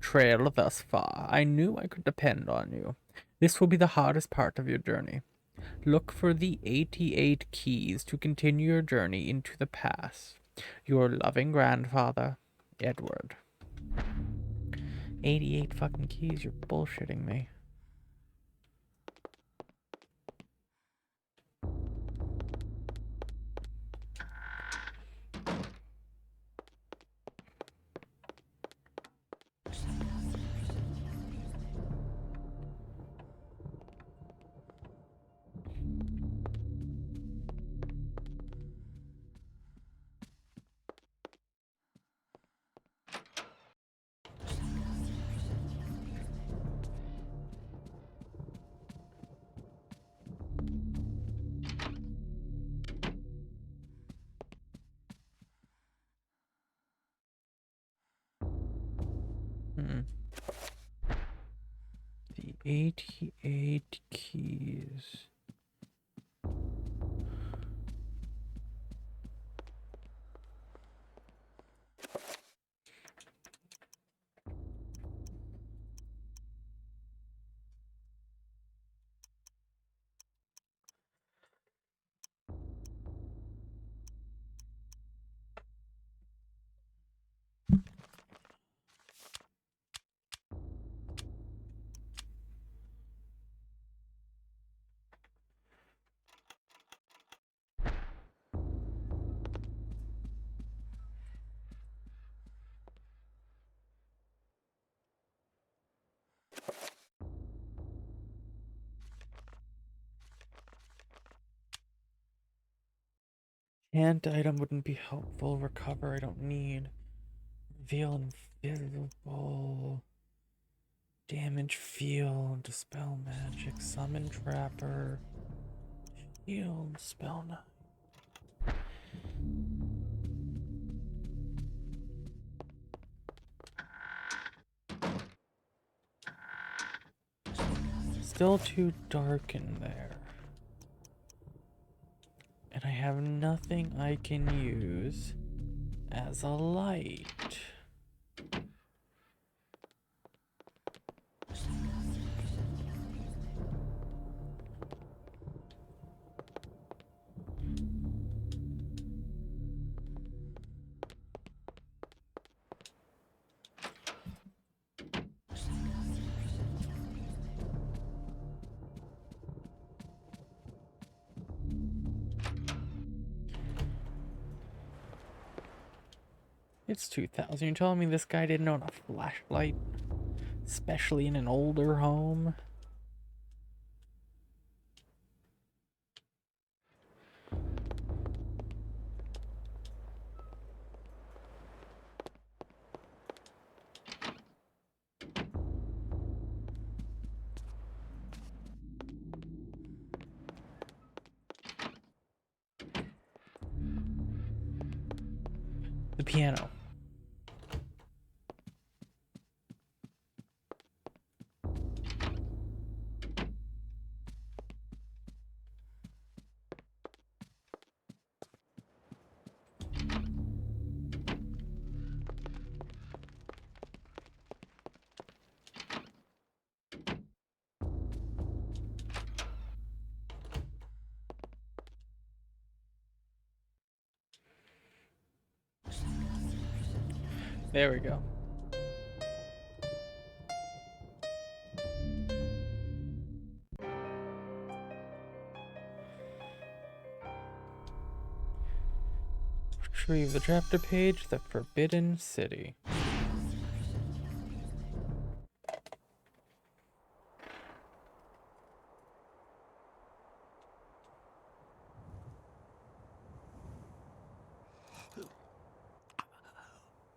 trail thus far. I knew I could depend on you. This will be the hardest part of your journey. Look for the 88 keys to continue your journey into the past. Your loving grandfather, Edward. 88 fucking keys, you're bullshitting me. The 88 keys. Hand item wouldn't be helpful. Recover, I don't need. Reveal invisible. Damage field. Dispel magic. Summon trapper. Shield. Spell knife. Still too dark in there. And I have nothing I can use as a light. It's 2000. You're telling me this guy didn't own a flashlight? Especially in an older home? The piano. There we go. Retrieve the chapter page, The Forbidden City.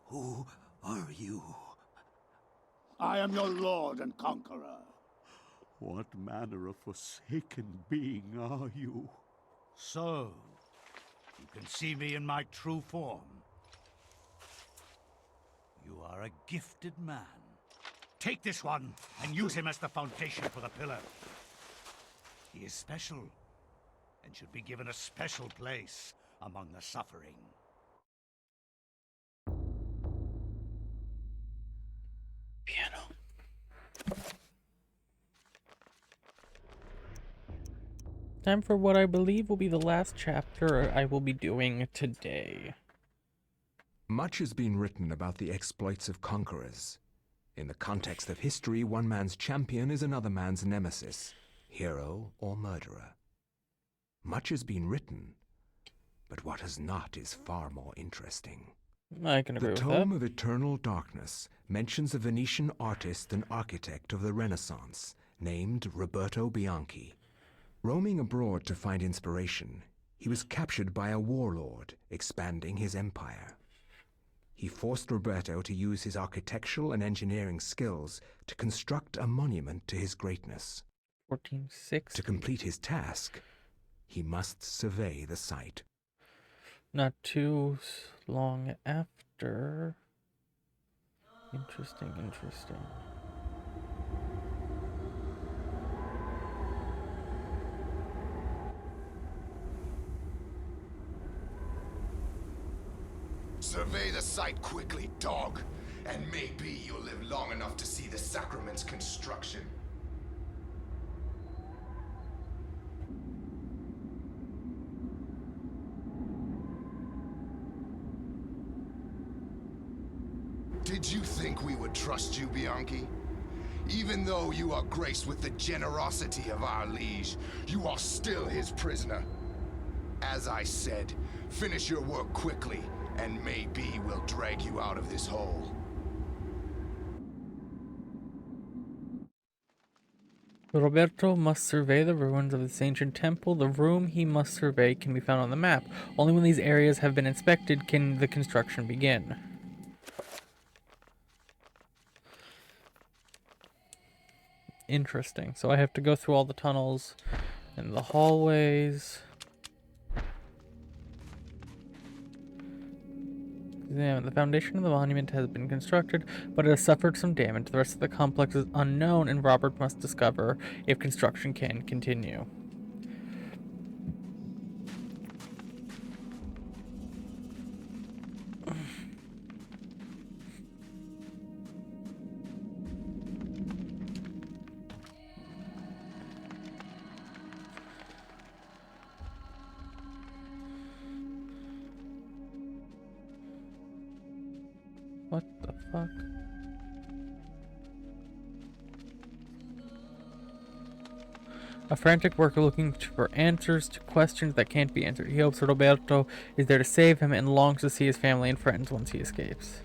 Who are you? I am your lord and conqueror. What manner of forsaken being are you? So, you can see me in my true form. You are a gifted man. Take this one and use him as the foundation for the pillar. He is special and should be given a special place among the suffering. Piano. Time for what I believe will be the last chapter I will be doing today. Much has been written about the exploits of conquerors. In the context of history, one man's champion is another man's nemesis, hero or murderer. Much has been written, but what has not is far more interesting. I can agree The with Tome that. of Eternal Darkness mentions a Venetian artist and architect of the Renaissance named Roberto Bianchi. Roaming abroad to find inspiration, he was captured by a warlord expanding his empire. He forced Roberto to use his architectural and engineering skills to construct a monument to his greatness. 1460. To complete his task, he must survey the site. Not too long after. Interesting. Survey the site quickly, dog, and maybe you'll live long enough to see the sacrament's construction. Did you think we would trust you, Bianchi? Even though you are graced with the generosity of our liege, you are still his prisoner. As I said, finish your work quickly, and maybe we'll drag you out of this hole. Roberto must survey the ruins of this ancient temple. The room he must survey can be found on the map. Only when these areas have been inspected can the construction begin. Interesting. So I have to go through all the tunnels and the hallways. Examine. The foundation of the monument has been constructed, but it has suffered some damage. The rest of the complex is unknown, and Robert must discover if construction can continue. What the fuck? A frantic worker looking for answers to questions that can't be answered. He hopes Roberto is there to save him and longs to see his family and friends once he escapes.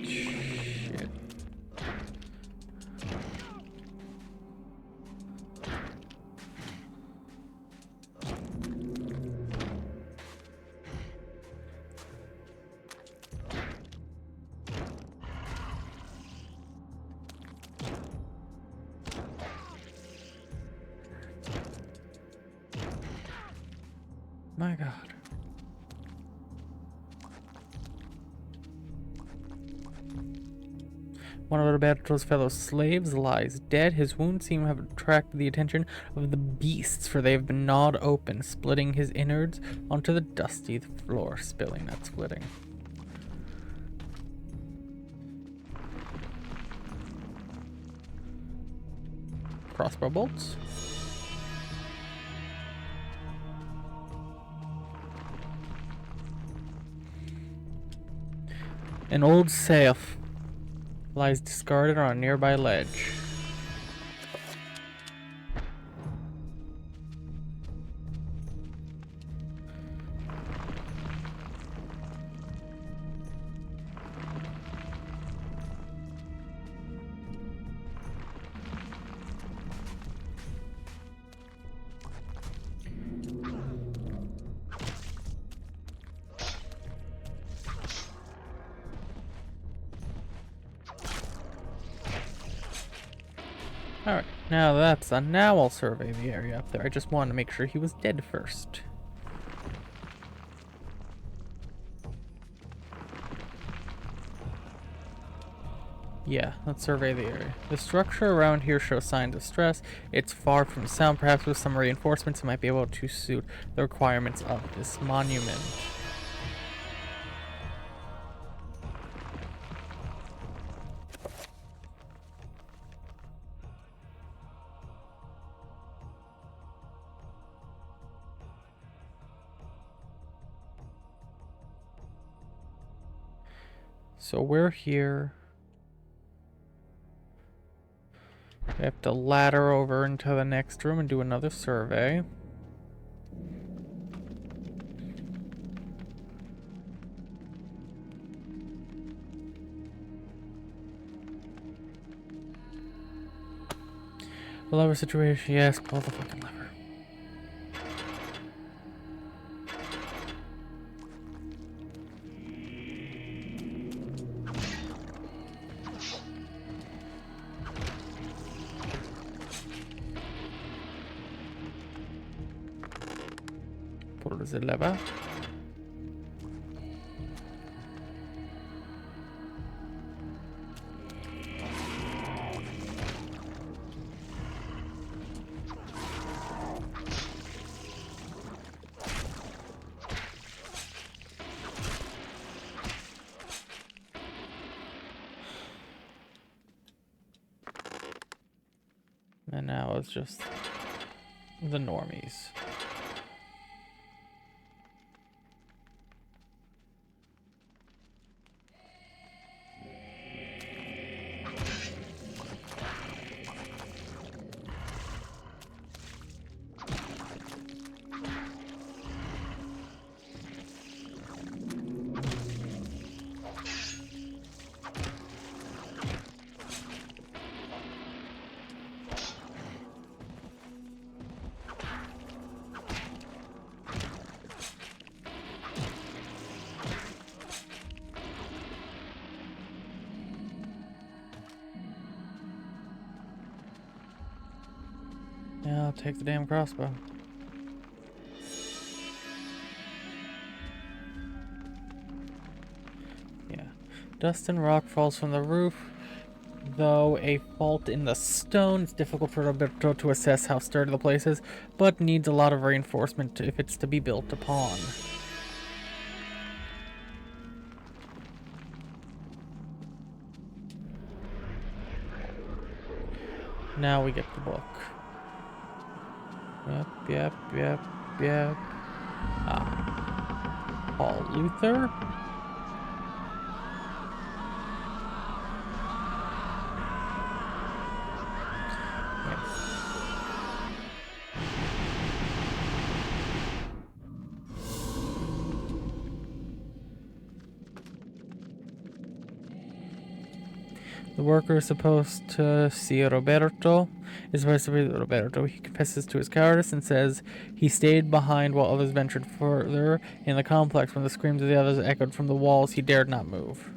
Shit. My God. One of Roberto's fellow slaves lies dead. His wounds seem to have attracted the attention of the beasts, for they have been gnawed open, splitting his innards onto the dusty floor. Spilling, not splitting. Crossbow bolts. An old safe lies discarded on a nearby ledge. Alright, now that's done. Now I'll survey the area up there. I just wanted to make sure he was dead first. Yeah, let's survey the area. The structure around here shows signs of stress. It's far from sound. Perhaps with some reinforcements it might be able to suit the requirements of this monument. So we're here. We have to ladder over into the next room and do another survey. The lever situation, yes, pull the fucking lever. Pull the lever. And now it's just the normies. Yeah, I'll take the damn crossbow. Yeah. Dust and rock falls from the roof. Though a fault in the stone, it's difficult for Roberto to assess how sturdy the place is, but needs a lot of reinforcement if it's to be built upon. Now we get the book. Yep. Paul Luther. The worker is supposed to see Roberto. Is supposed to be Roberto. He confesses to his cowardice and says he stayed behind while others ventured further in the complex. When the screams of the others echoed from the walls, he dared not move.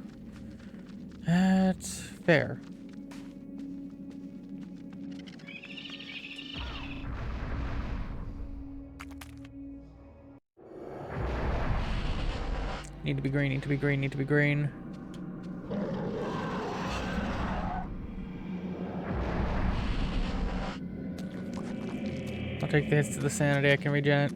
That's fair. Need to be green, need to be green, need to be green. I'll take the hits to the sanity, I can regen it.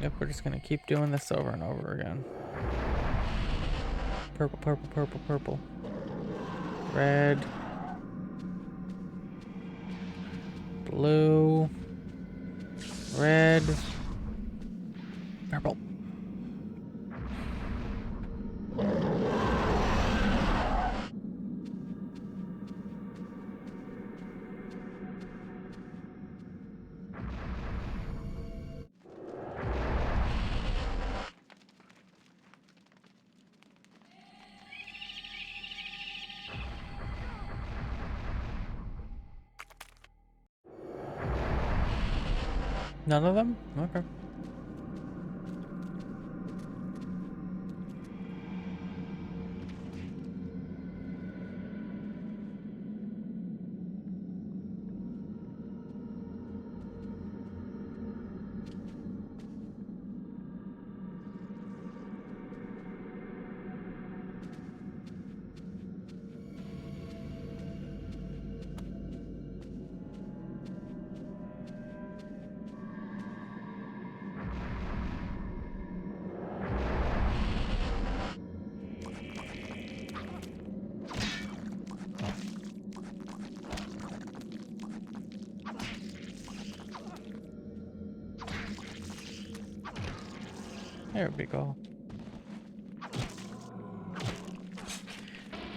Yep, we're just gonna keep doing this over and over again. Purple, purple, purple, purple. Red. Blue. Red. Purple. None of them? Okay. There we go.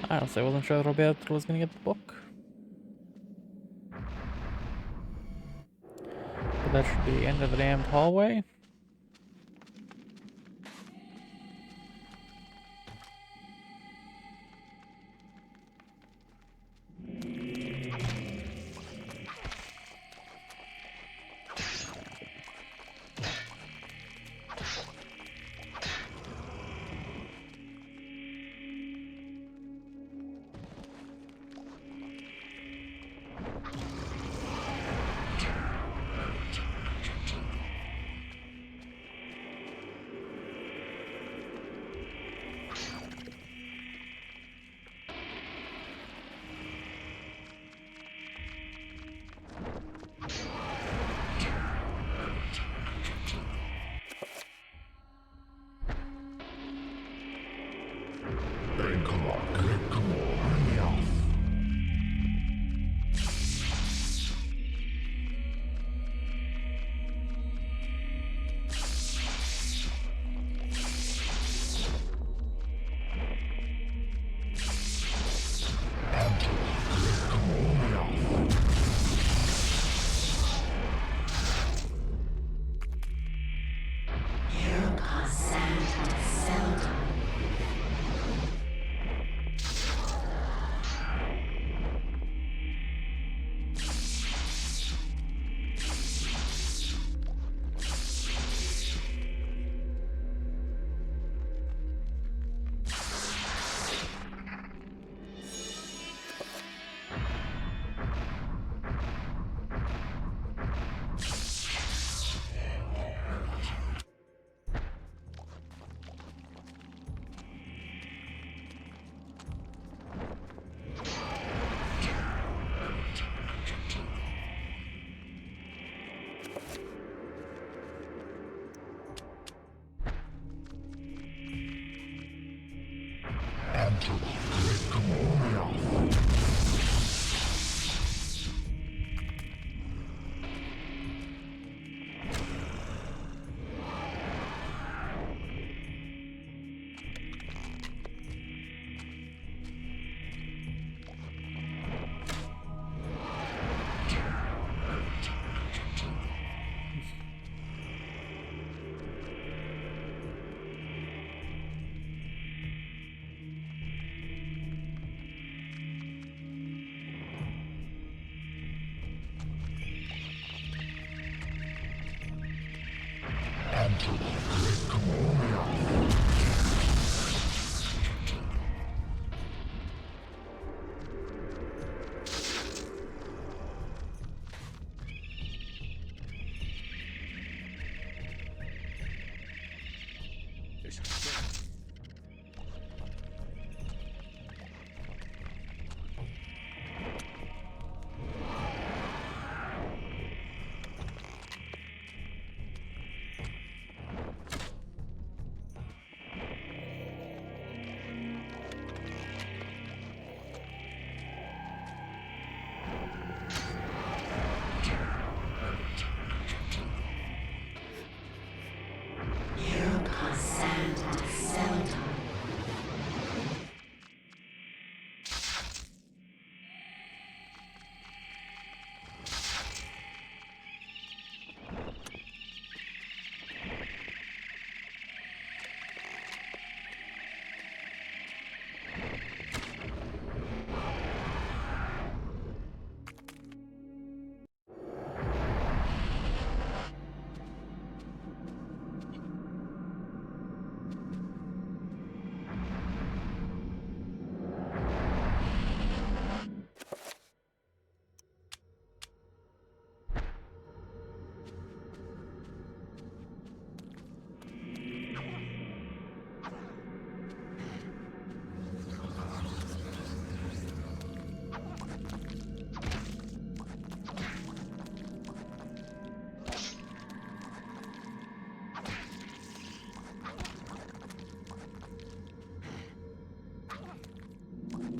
I honestly wasn't sure that Roberto was gonna get the book. But that should be the end of the damned hallway.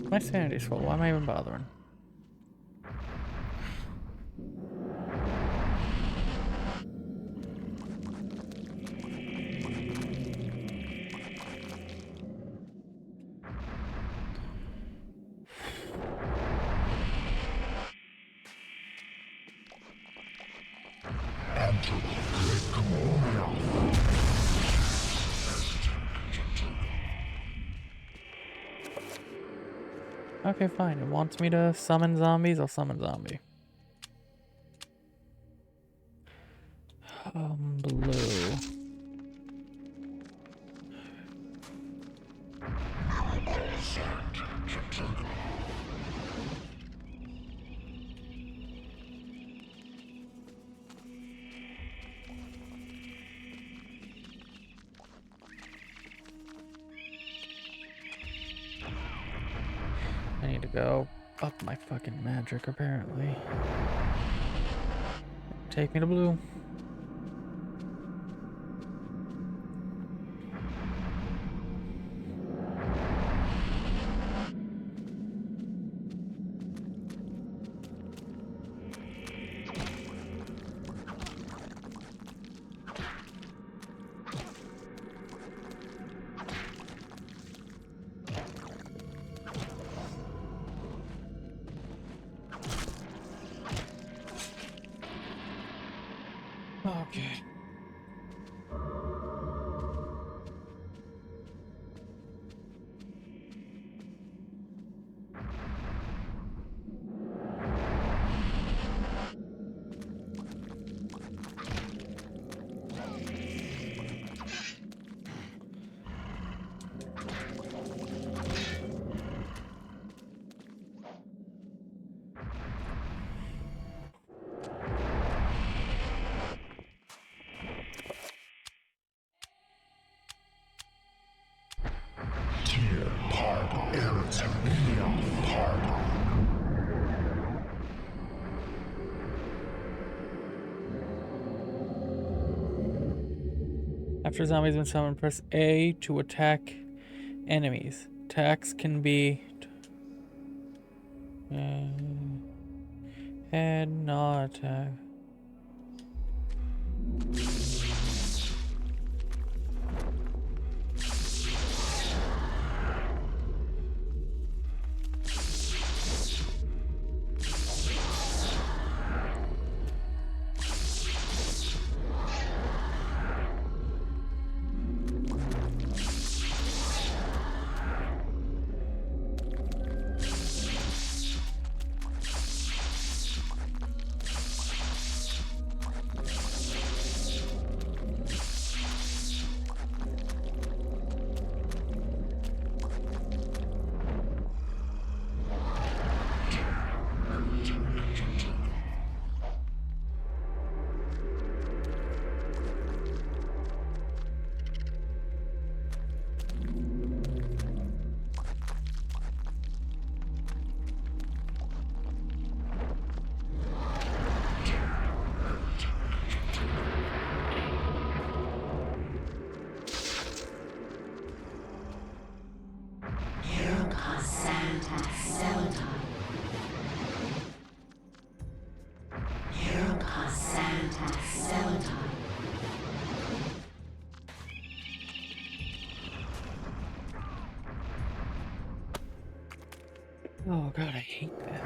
My sanity's full. Why am I even bothering? Okay, fine. It wants me to summon zombies. I'll summon zombie. Blue. I need to go up my fucking magic, apparently. Take me to blue. Okay. After zombies have been summoned, press A to attack enemies. Attacks can be head, not attack. Oh god, I hate that.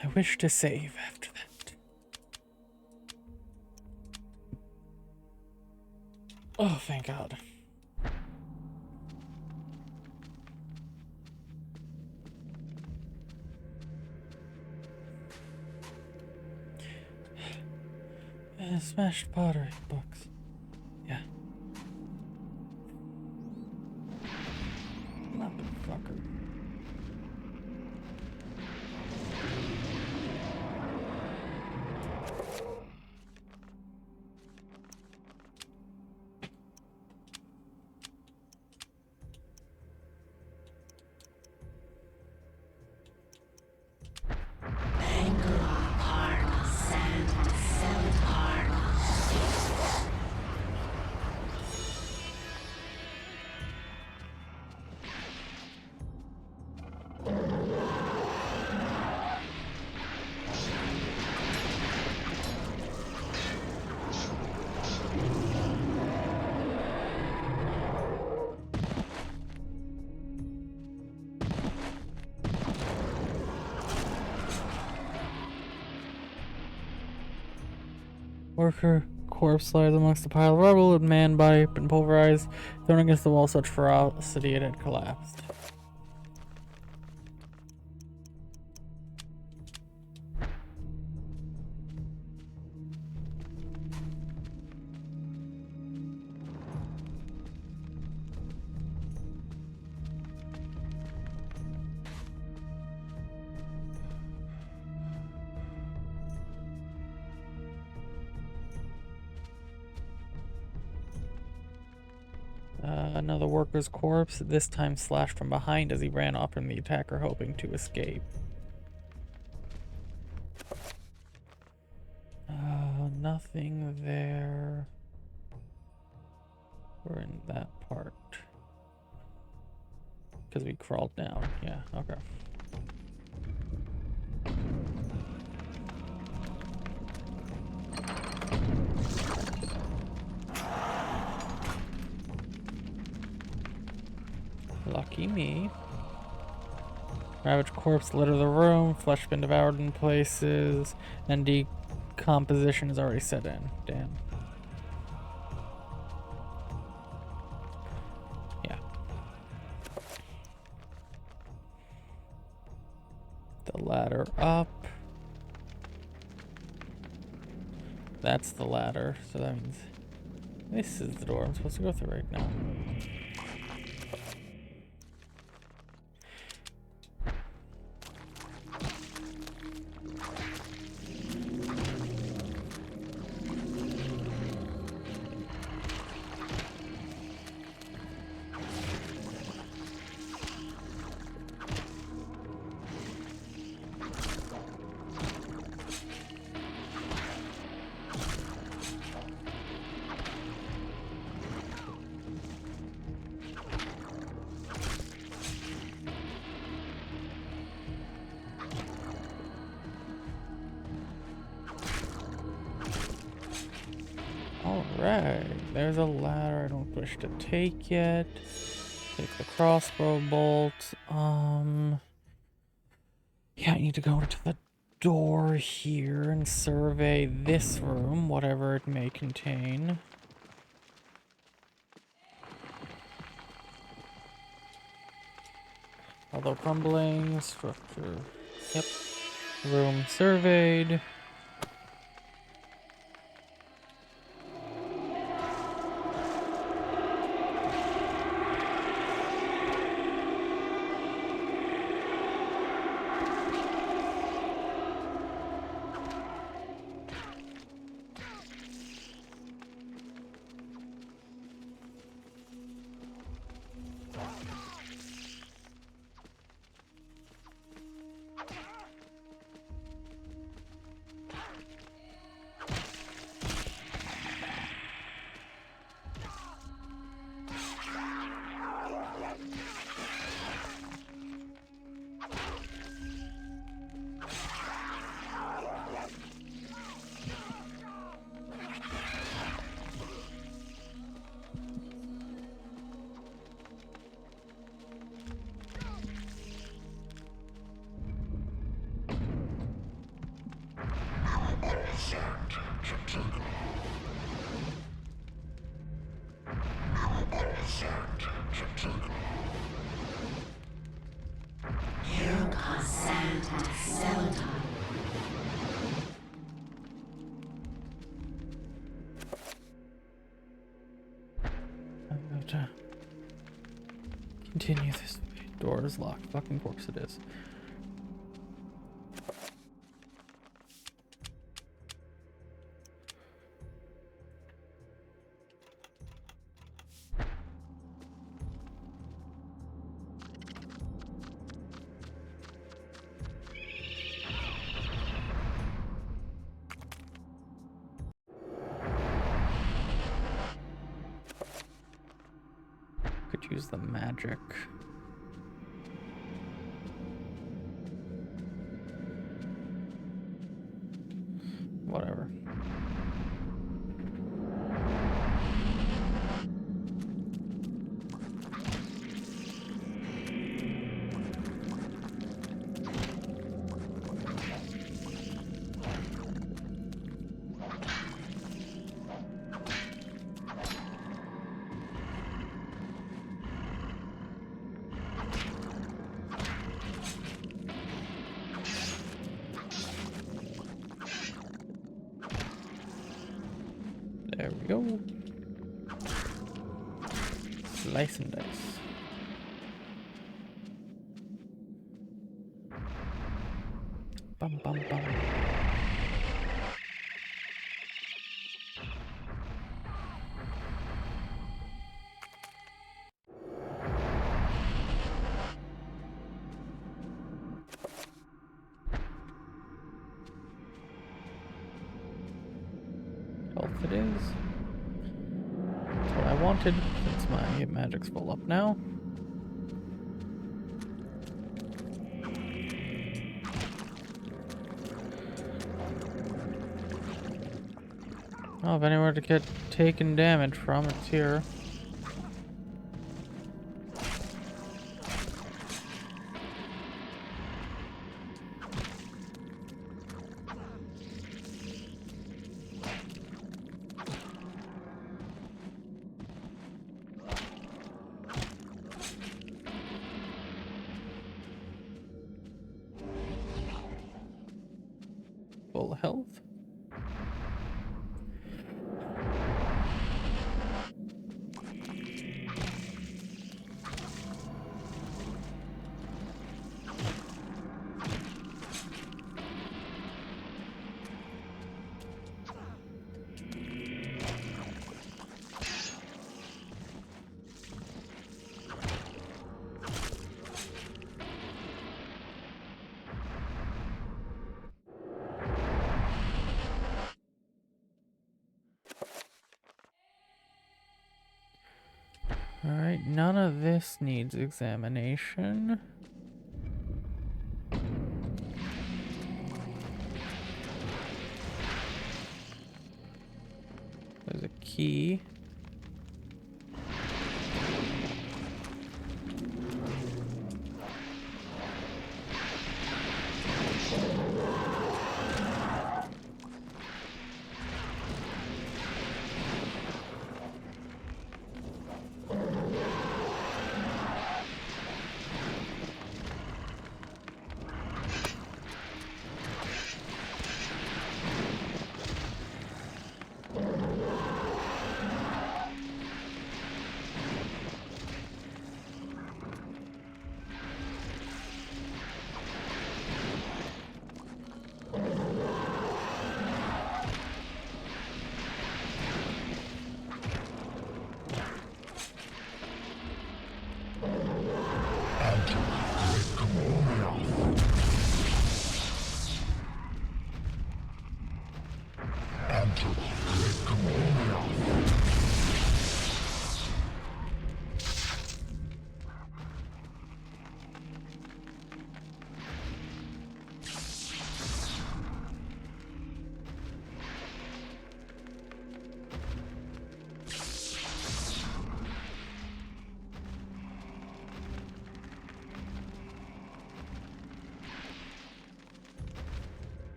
I wish to save after that. Oh, thank God. Smashed pottery books. Yeah. Motherfucker. Worker corpse lies amongst a pile of rubble, with man body been pulverized, thrown against the wall. Such ferocity it had collapsed. Another worker's corpse, this time slashed from behind as he ran off from the attacker, hoping to escape. Nothing there. We're in that part. Because we crawled down. Yeah, okay. Lucky me. Ravaged corpse litter the room, flesh been devoured in places, and decomposition is already set in. Damn. Yeah. The ladder up. That's the ladder, so that means this is the door I'm supposed to go through right now. Alright, there's a ladder I don't wish to take yet. Take the crossbow bolt. Yeah, I need to go into the door here and survey this room, whatever it may contain. Although crumbling, structure. Yep. Room surveyed. I have to continue this. Door is locked. Fucking course it is. Could use the magic. Whatever. There we go. Slice and dice. Bum bum bum. Health it is. That's what I wanted, since my magic's full up now. Oh, if anywhere to get taken damage from, it's here. Full health. Alright, none of this needs examination. There's a key.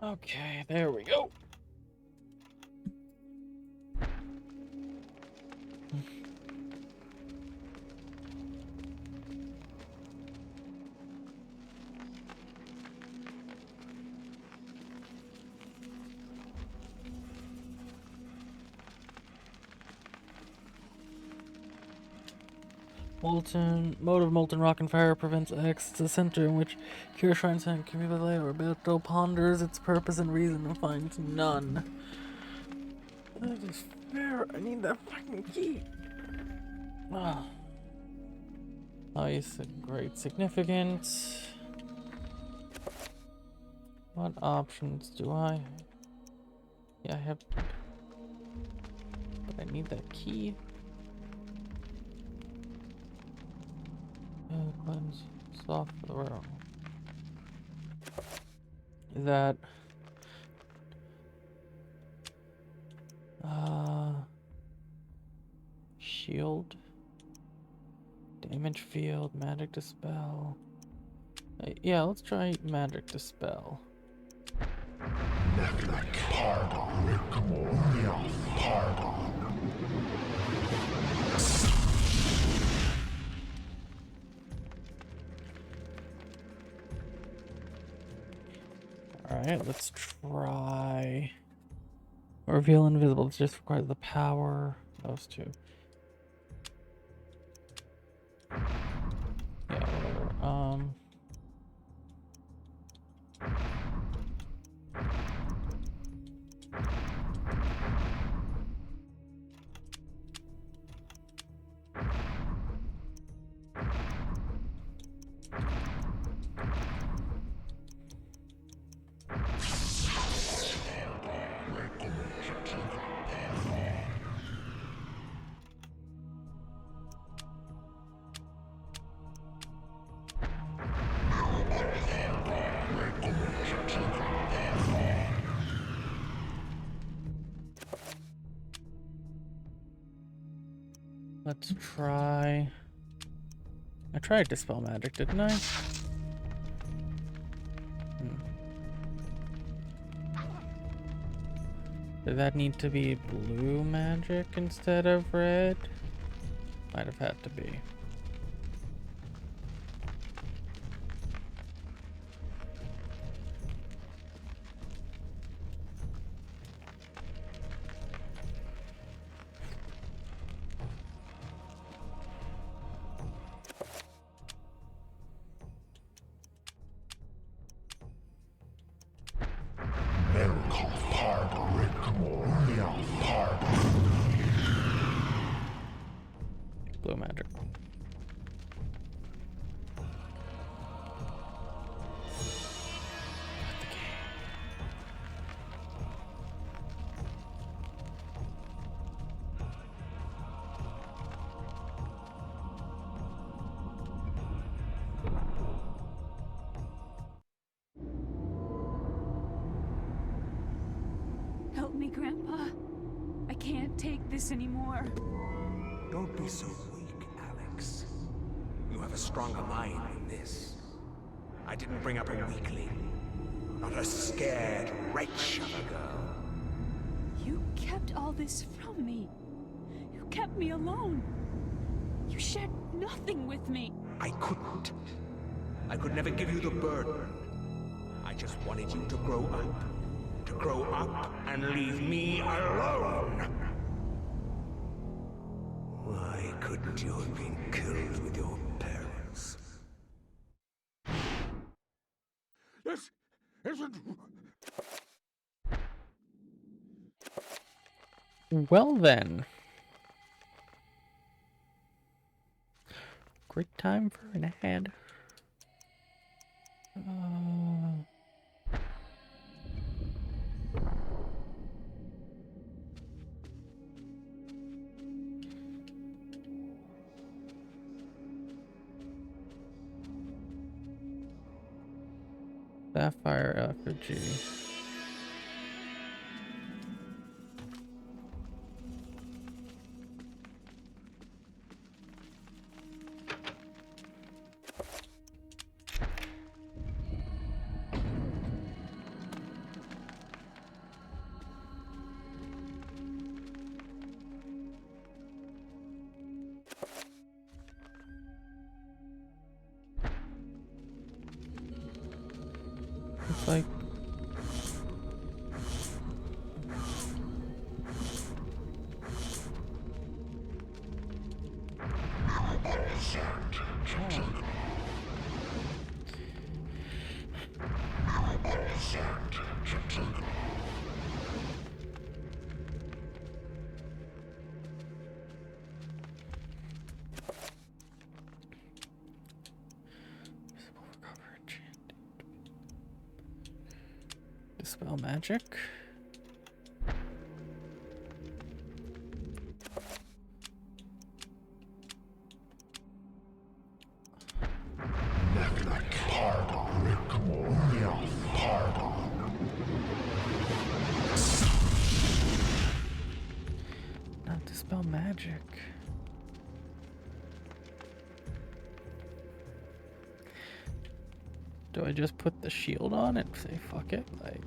Okay, there we go. Mode of molten rock and fire prevents X. It's a center in which pure shrines and community or Beto ponders its purpose and reason and finds none. That is fair. I need that fucking key. Ah. Nice and great significance. What options do I? Yeah, I have. But I need that key. Cleanse. Soft for the realm. Is that shield, damage field, magic dispel. Yeah, let's try magic dispel. Alright, let's try reveal invisible. It just requires the power. Those two. Yeah, whatever. Let's try. I tried dispel magic, didn't I? Did that need to be blue magic instead of red? Might have had to be. Blue magic. Help me, Grandpa. I can't take this anymore. Don't be so weak, Alex. You have a stronger mind than this. I didn't bring up a weakling. Not a scared wretch of a girl. You kept all this from me. You kept me alone. You shared nothing with me. I couldn't. I could never give you the burden. I just wanted you to grow up. To grow up and leave me alone. Why couldn't you have been killed with your parents? This isn't... Well then. Great time for an ad. Sapphire effigy. Dispel magic. Not dispel magic. Do I just put the shield on and say fuck it? Like,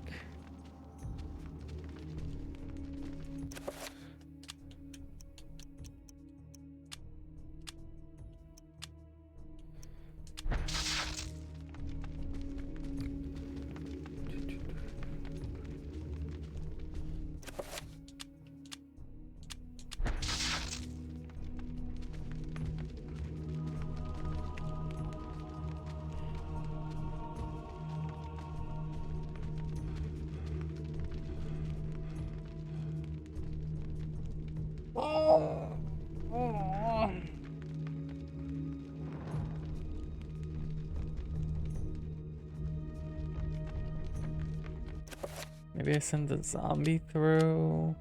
maybe I send the zombie through.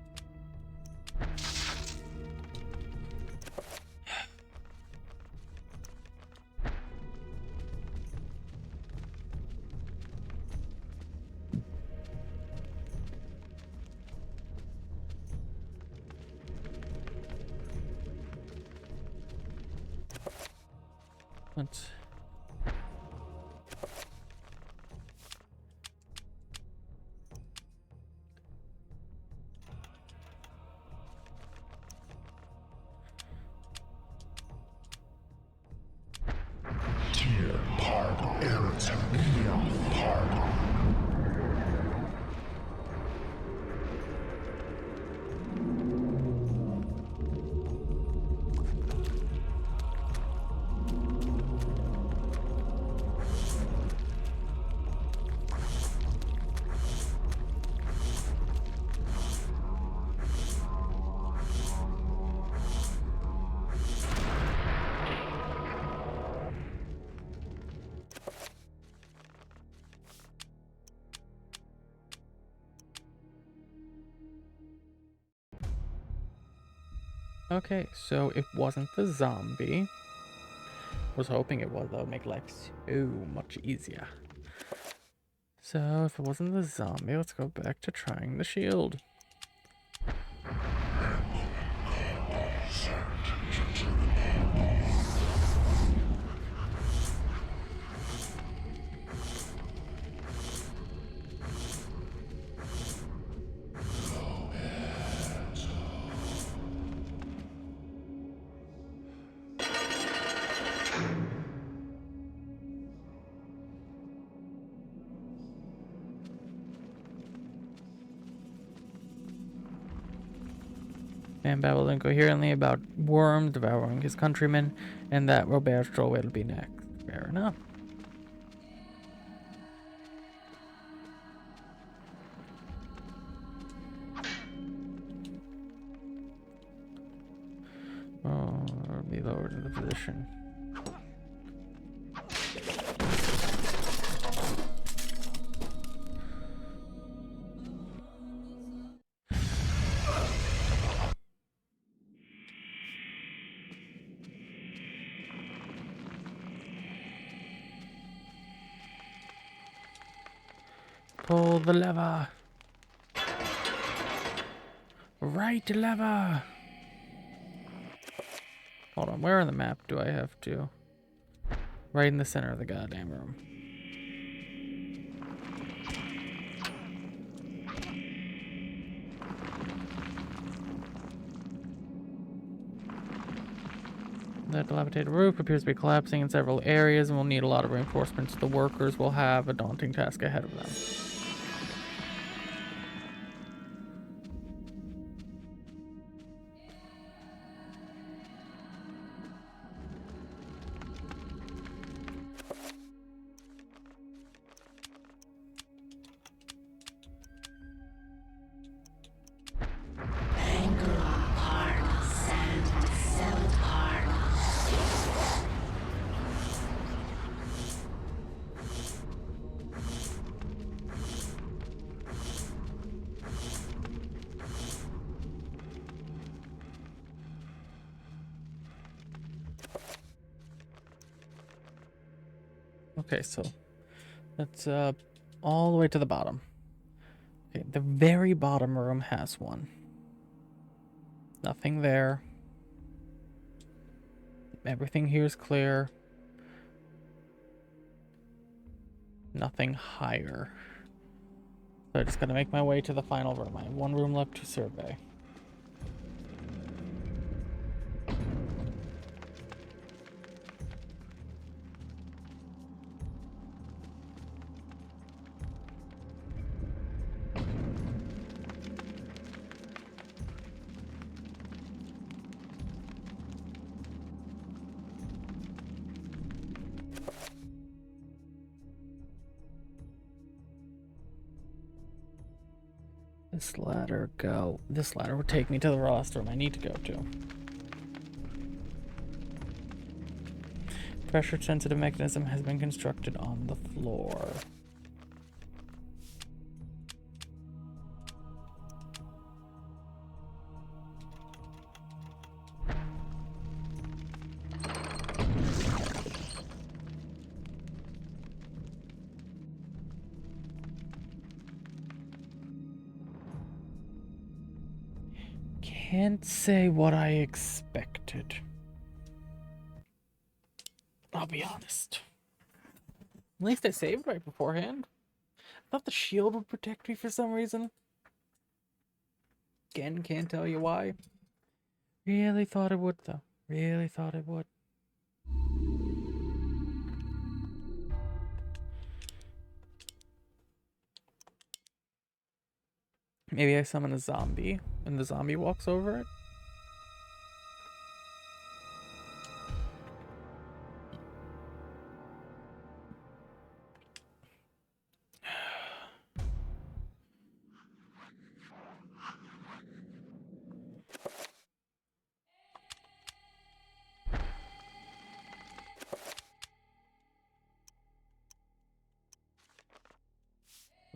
Let's. Okay, so it wasn't the zombie. Was hoping it was, though. Make life so much easier. So if it wasn't the zombie, let's go back to trying the shield. Man babbled incoherently about Worm devouring his countrymen, and that Roberto will be next. Fair enough. Oh, I'll be lowered in the position. Pull the lever. Right lever. Hold on, where on the map do I have to? Right in the center of the goddamn room. The dilapidated roof appears to be collapsing in several areas and will need a lot of reinforcements. The workers will have a daunting task ahead of them. Okay, so that's all the way to the bottom. Okay, the very bottom room has one. Nothing there. Everything here is clear. Nothing higher. So I just gotta make my way to the final room. I have one room left to survey. This ladder would take me to the last room I need to go to. Pressure sensitive mechanism has been constructed on the floor. Can't say what I expected. I'll be honest. At least I saved right beforehand. I thought the shield would protect me for some reason. Again, can't tell you why. Really thought it would, though. Really thought it would. Maybe I summon a zombie, and the zombie walks over it?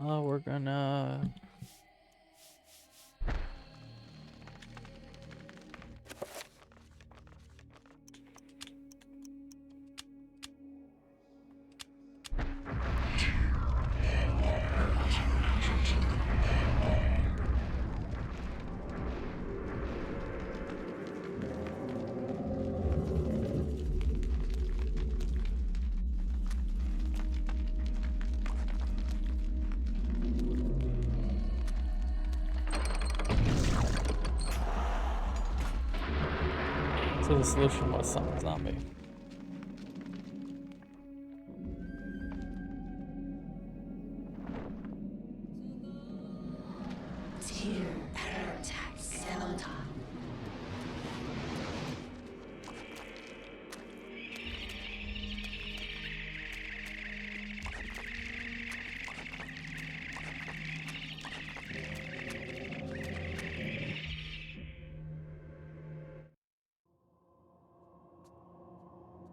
Oh, we're gonna... So the solution was summon zombie.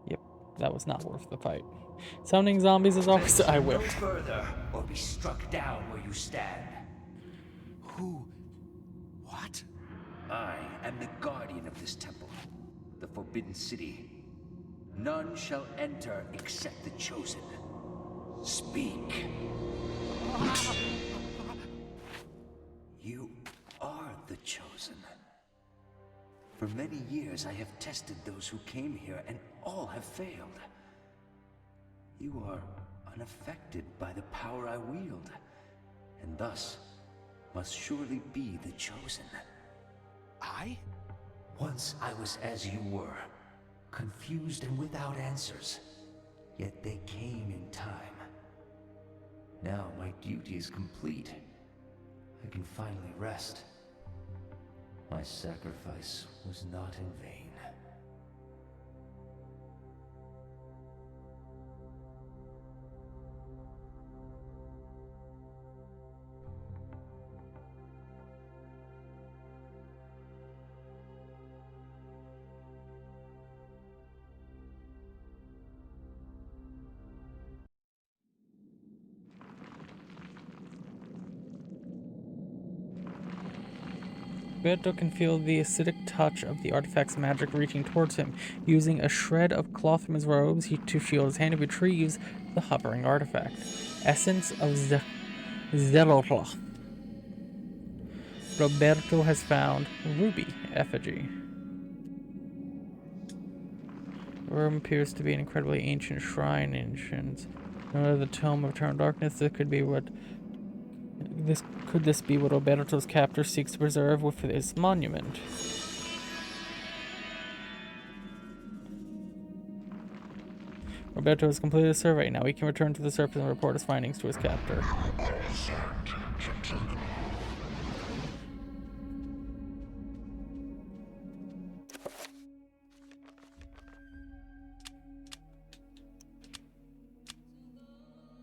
Yep, that was not worth the fight. Summoning zombies is always... I whipped. No further, or be struck down where you stand. Who? What? I am the guardian of this temple, the Forbidden City. None shall enter except the chosen. Speak. You are the chosen. For many years I have tested those who came here, and all have failed. You are unaffected by the power I wield, and thus must surely be the chosen. I? Once I was as you were, confused and without answers. Yet they came in time. Now my duty is complete. I can finally rest. My sacrifice was not in vain. Beto can feel the acidic touch of the artifact's magic reaching towards him. Using a shred of cloth from his robes to shield his hand, he retrieves the hovering artifact. Essence of Zeloloth. Roberto has found ruby effigy. The room appears to be an incredibly ancient shrine. The Tome of Eternal Darkness. Could this be what Roberto's captor seeks to preserve with this monument? Roberto has completed a survey. Now he can return to the surface and report his findings to his captor.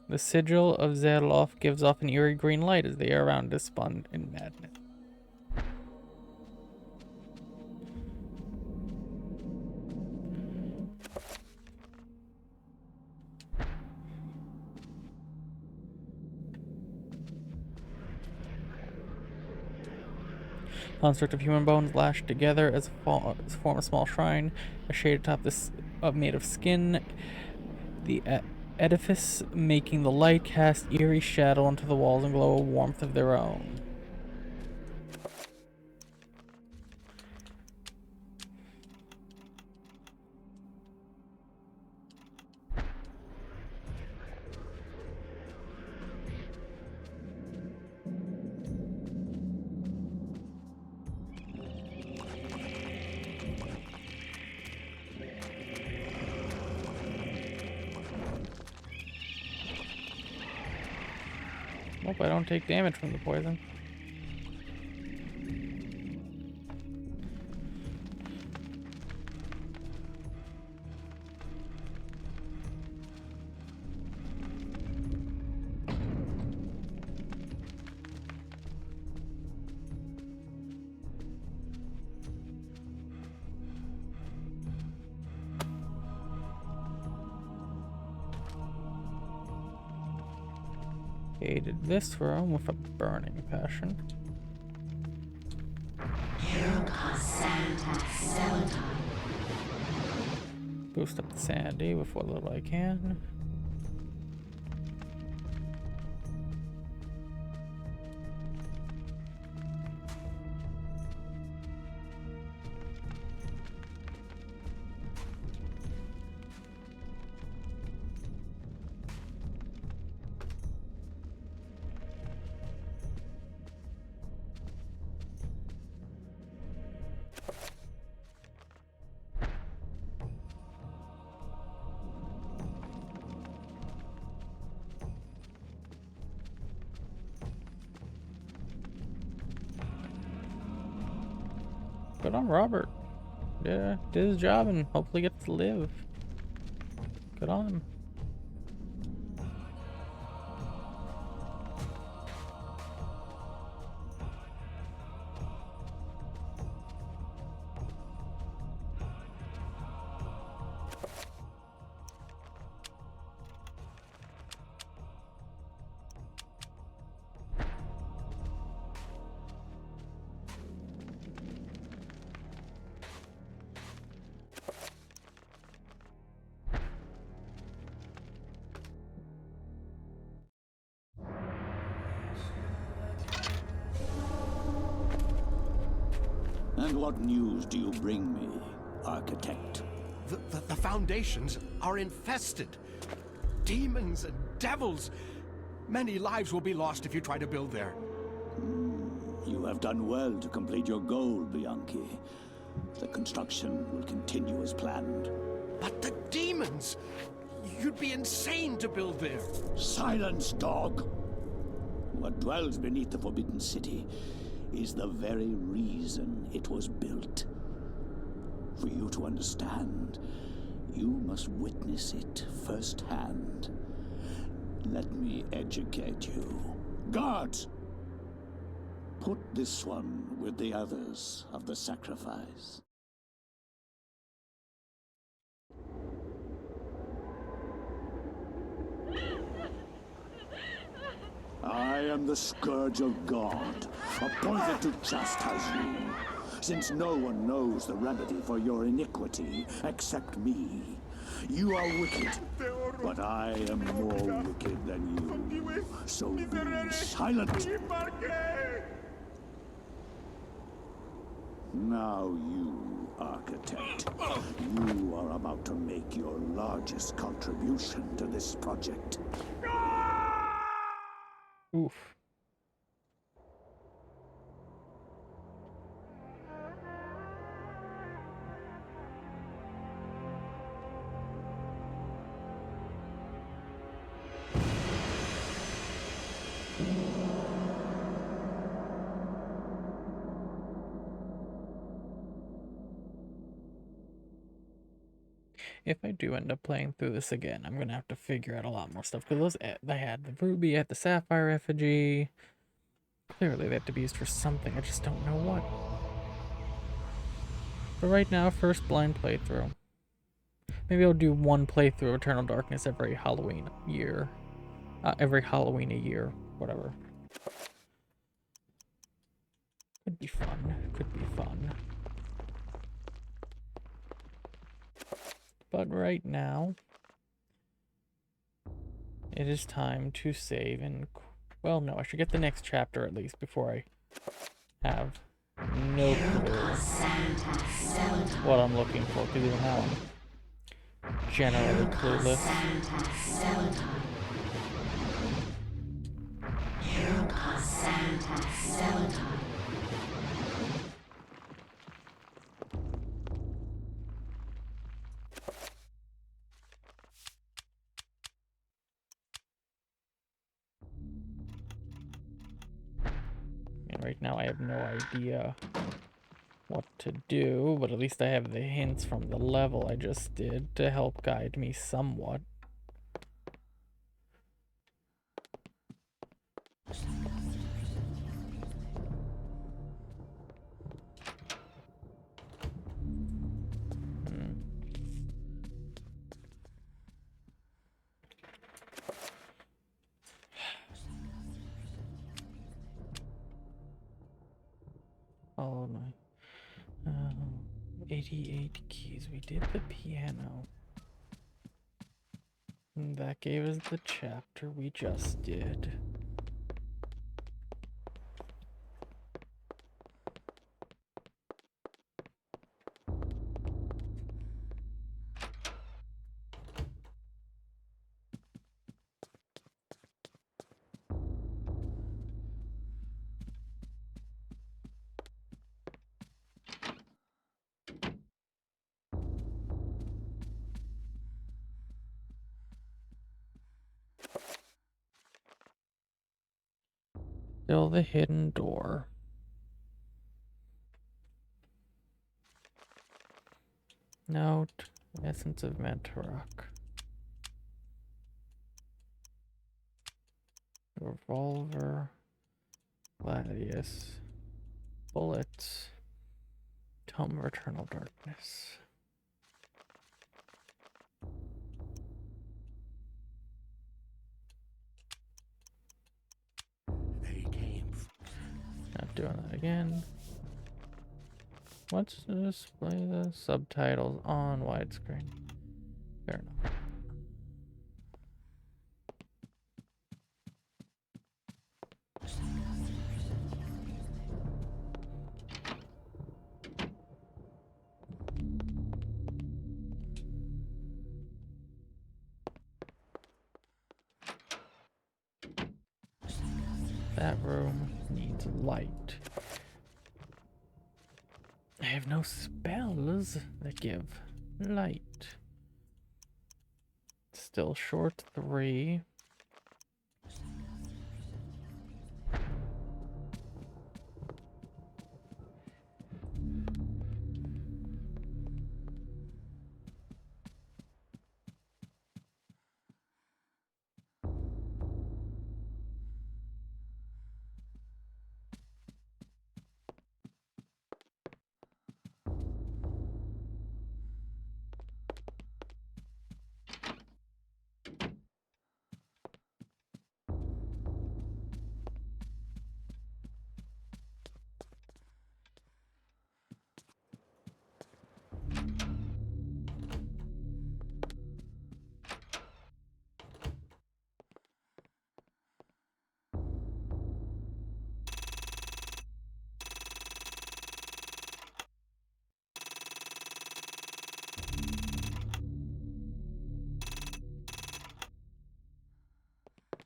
The sigil of Zeloloth gives off an eerie green light as the air around is spun in madness. Construct of human bones lashed together as form a small shrine, a shade atop this made of skin. The edifice making the light cast eerie shadow onto the walls and glow a warmth of their own. Hope I don't take damage from the poison. Hated this room with a burning passion. Boost up the sanity with what little I can. Good on Robert. Yeah, did his job and hopefully gets to live. Good on him. And what news do you bring me, Architect? The foundations are infested. Demons and devils. Many lives will be lost if you try to build there. You have done well to complete your goal, Bianchi. The construction will continue as planned. But the demons! You'd be insane to build there. Silence, dog! What dwells beneath the Forbidden City is the very reason it was built. For you to understand, you must witness it firsthand. Let me educate you. Guards! Put this one with the others of the sacrifice. I am the Scourge of God, appointed to chastise you, since no one knows the remedy for your iniquity except me. You are wicked. There are But I am more wicked than you, so be silent. Now you, Architect, you are about to make your largest contribution to this project. Oof. If I do end up playing through this again, I'm gonna have to figure out a lot more stuff, because they had the ruby, I had the sapphire effigy. Clearly they have to be used for something, I just don't know what. But right now, first blind playthrough. Maybe I'll do one playthrough of Eternal Darkness every Halloween year. Every Halloween a year, whatever. Could be fun, could be fun. But right now, it is time to save and... Well, no, I should get the next chapter at least before I have no clue what I'm looking for, because even now I'm generally clueless. And right now I have no idea what to do, but at least I have the hints from the level I just did to help guide me somewhat. All of my 88 keys. We did the piano. And that gave us the chapter we just did. Still the hidden door. Note, essence of Mantarok. Revolver. Gladius. Bullets. Tome of Eternal Darkness. They came. Not doing that again. Let's display the subtitles on widescreen. Fair enough. That room needs light. I have no spells that give light. Still short 3.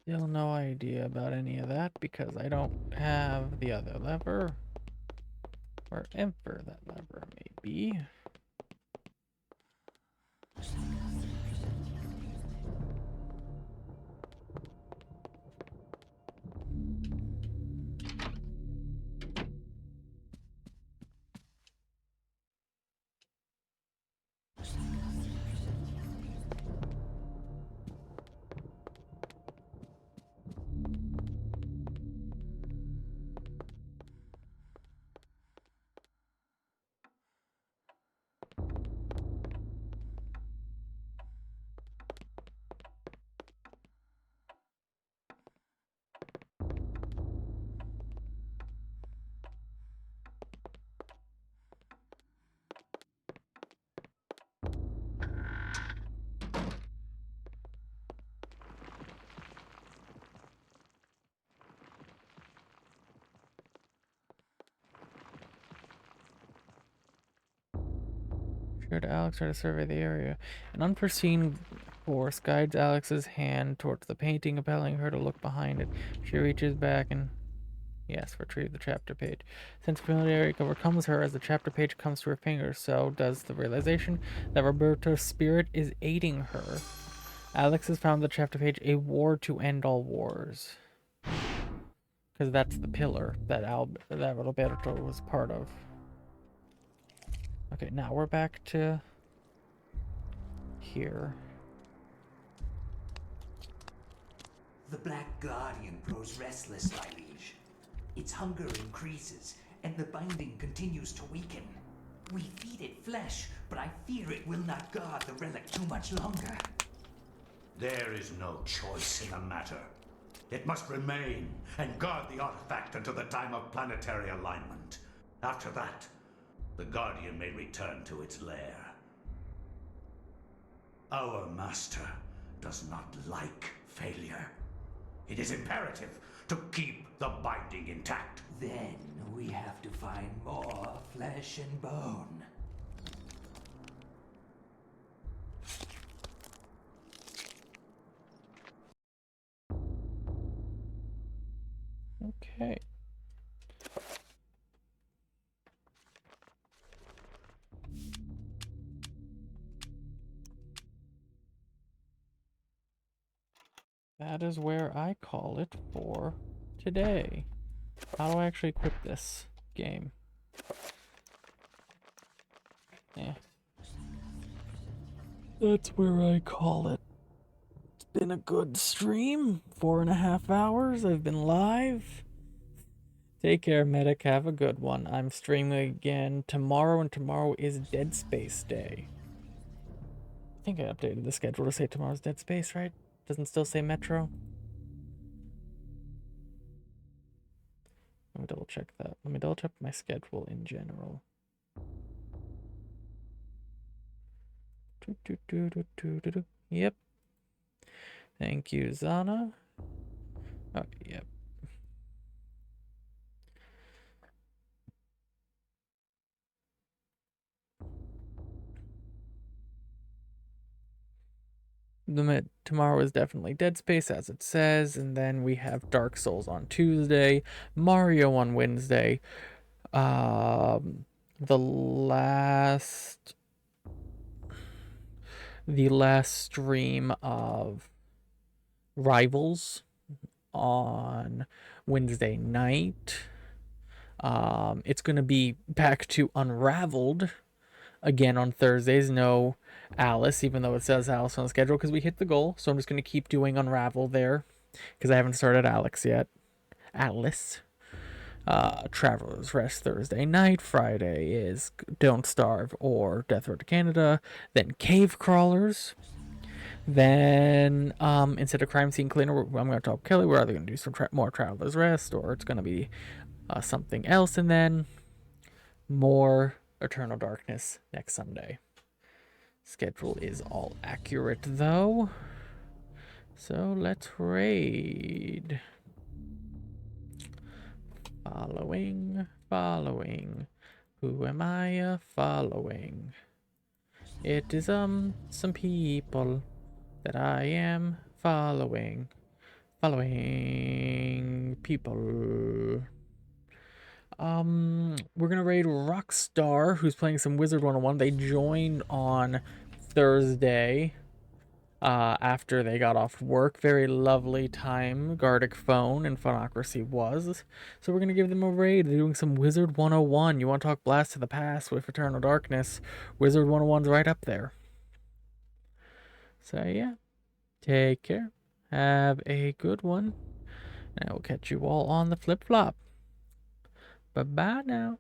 Still no idea about any of that because I don't have the other lever. Wherever that lever may be. Sure to Alex try to survey the area. An unforeseen force guides Alex's hand towards the painting, compelling her to look behind it. She reaches back and yes, retrieve the chapter page. Since familiarity overcomes her as the chapter page comes to her fingers, so does the realization that Roberto's spirit is aiding her. Alex has found the chapter page, a war to end all wars. Because that's the pillar that Roberto was part of. Okay, now we're back to here. The Black Guardian grows restless, my liege. Its hunger increases, and the binding continues to weaken. We feed it flesh, but I fear it will not guard the relic too much longer. There is no choice in the matter. It must remain and guard the artifact until the time of planetary alignment. After that, the Guardian may return to its lair. Our master does not like failure. It is imperative to keep the binding intact. Then we have to find more flesh and bone. Okay. That is where I call it for today. How do I actually equip this game? Yeah. That's where I call it. It's been a good stream. 4.5 hours. I've been live. Take care, Medic. Have a good one. I'm streaming again tomorrow, and tomorrow is Dead Space Day. I think I updated the schedule to say tomorrow's Dead Space, right? Doesn't still say Metro? Let me double check that. Let me double check my schedule in general. Yep. Thank you, Zana. Oh, yep. Tomorrow is definitely Dead Space, as it says, and then we have Dark Souls on Tuesday, Mario on Wednesday. The last stream of Rivals on Wednesday night. It's gonna be back to Unraveled again on Thursdays. No Alice, even though it says Alice on the schedule, because we hit the goal. So I'm just gonna keep doing Unravel there, because I haven't started Alex yet. Alice. Traveler's Rest Thursday night. Friday is Don't Starve or Death Road to Canada. Then Cave Crawlers. Then instead of Crime Scene Cleaner, I'm going to talk Kelly. We're either going to do some more Traveler's Rest, or it's going to be something else. And then more Eternal Darkness next Sunday. Schedule is all accurate though. So let's raid. Following. Who am I following? It is some people that I am following. Following people. We're gonna raid Rockstar, who's playing some Wizard 101. They joined on Thursday, after they got off work. Very lovely time Gardic Phone and Funocracy was. So we're gonna give them a raid. They're doing some Wizard 101. You want to talk Blast to the Past with Eternal Darkness? Wizard 101's right up there. So yeah, take care. Have a good one. And I will catch you all on the flip-flop. Bye-bye now.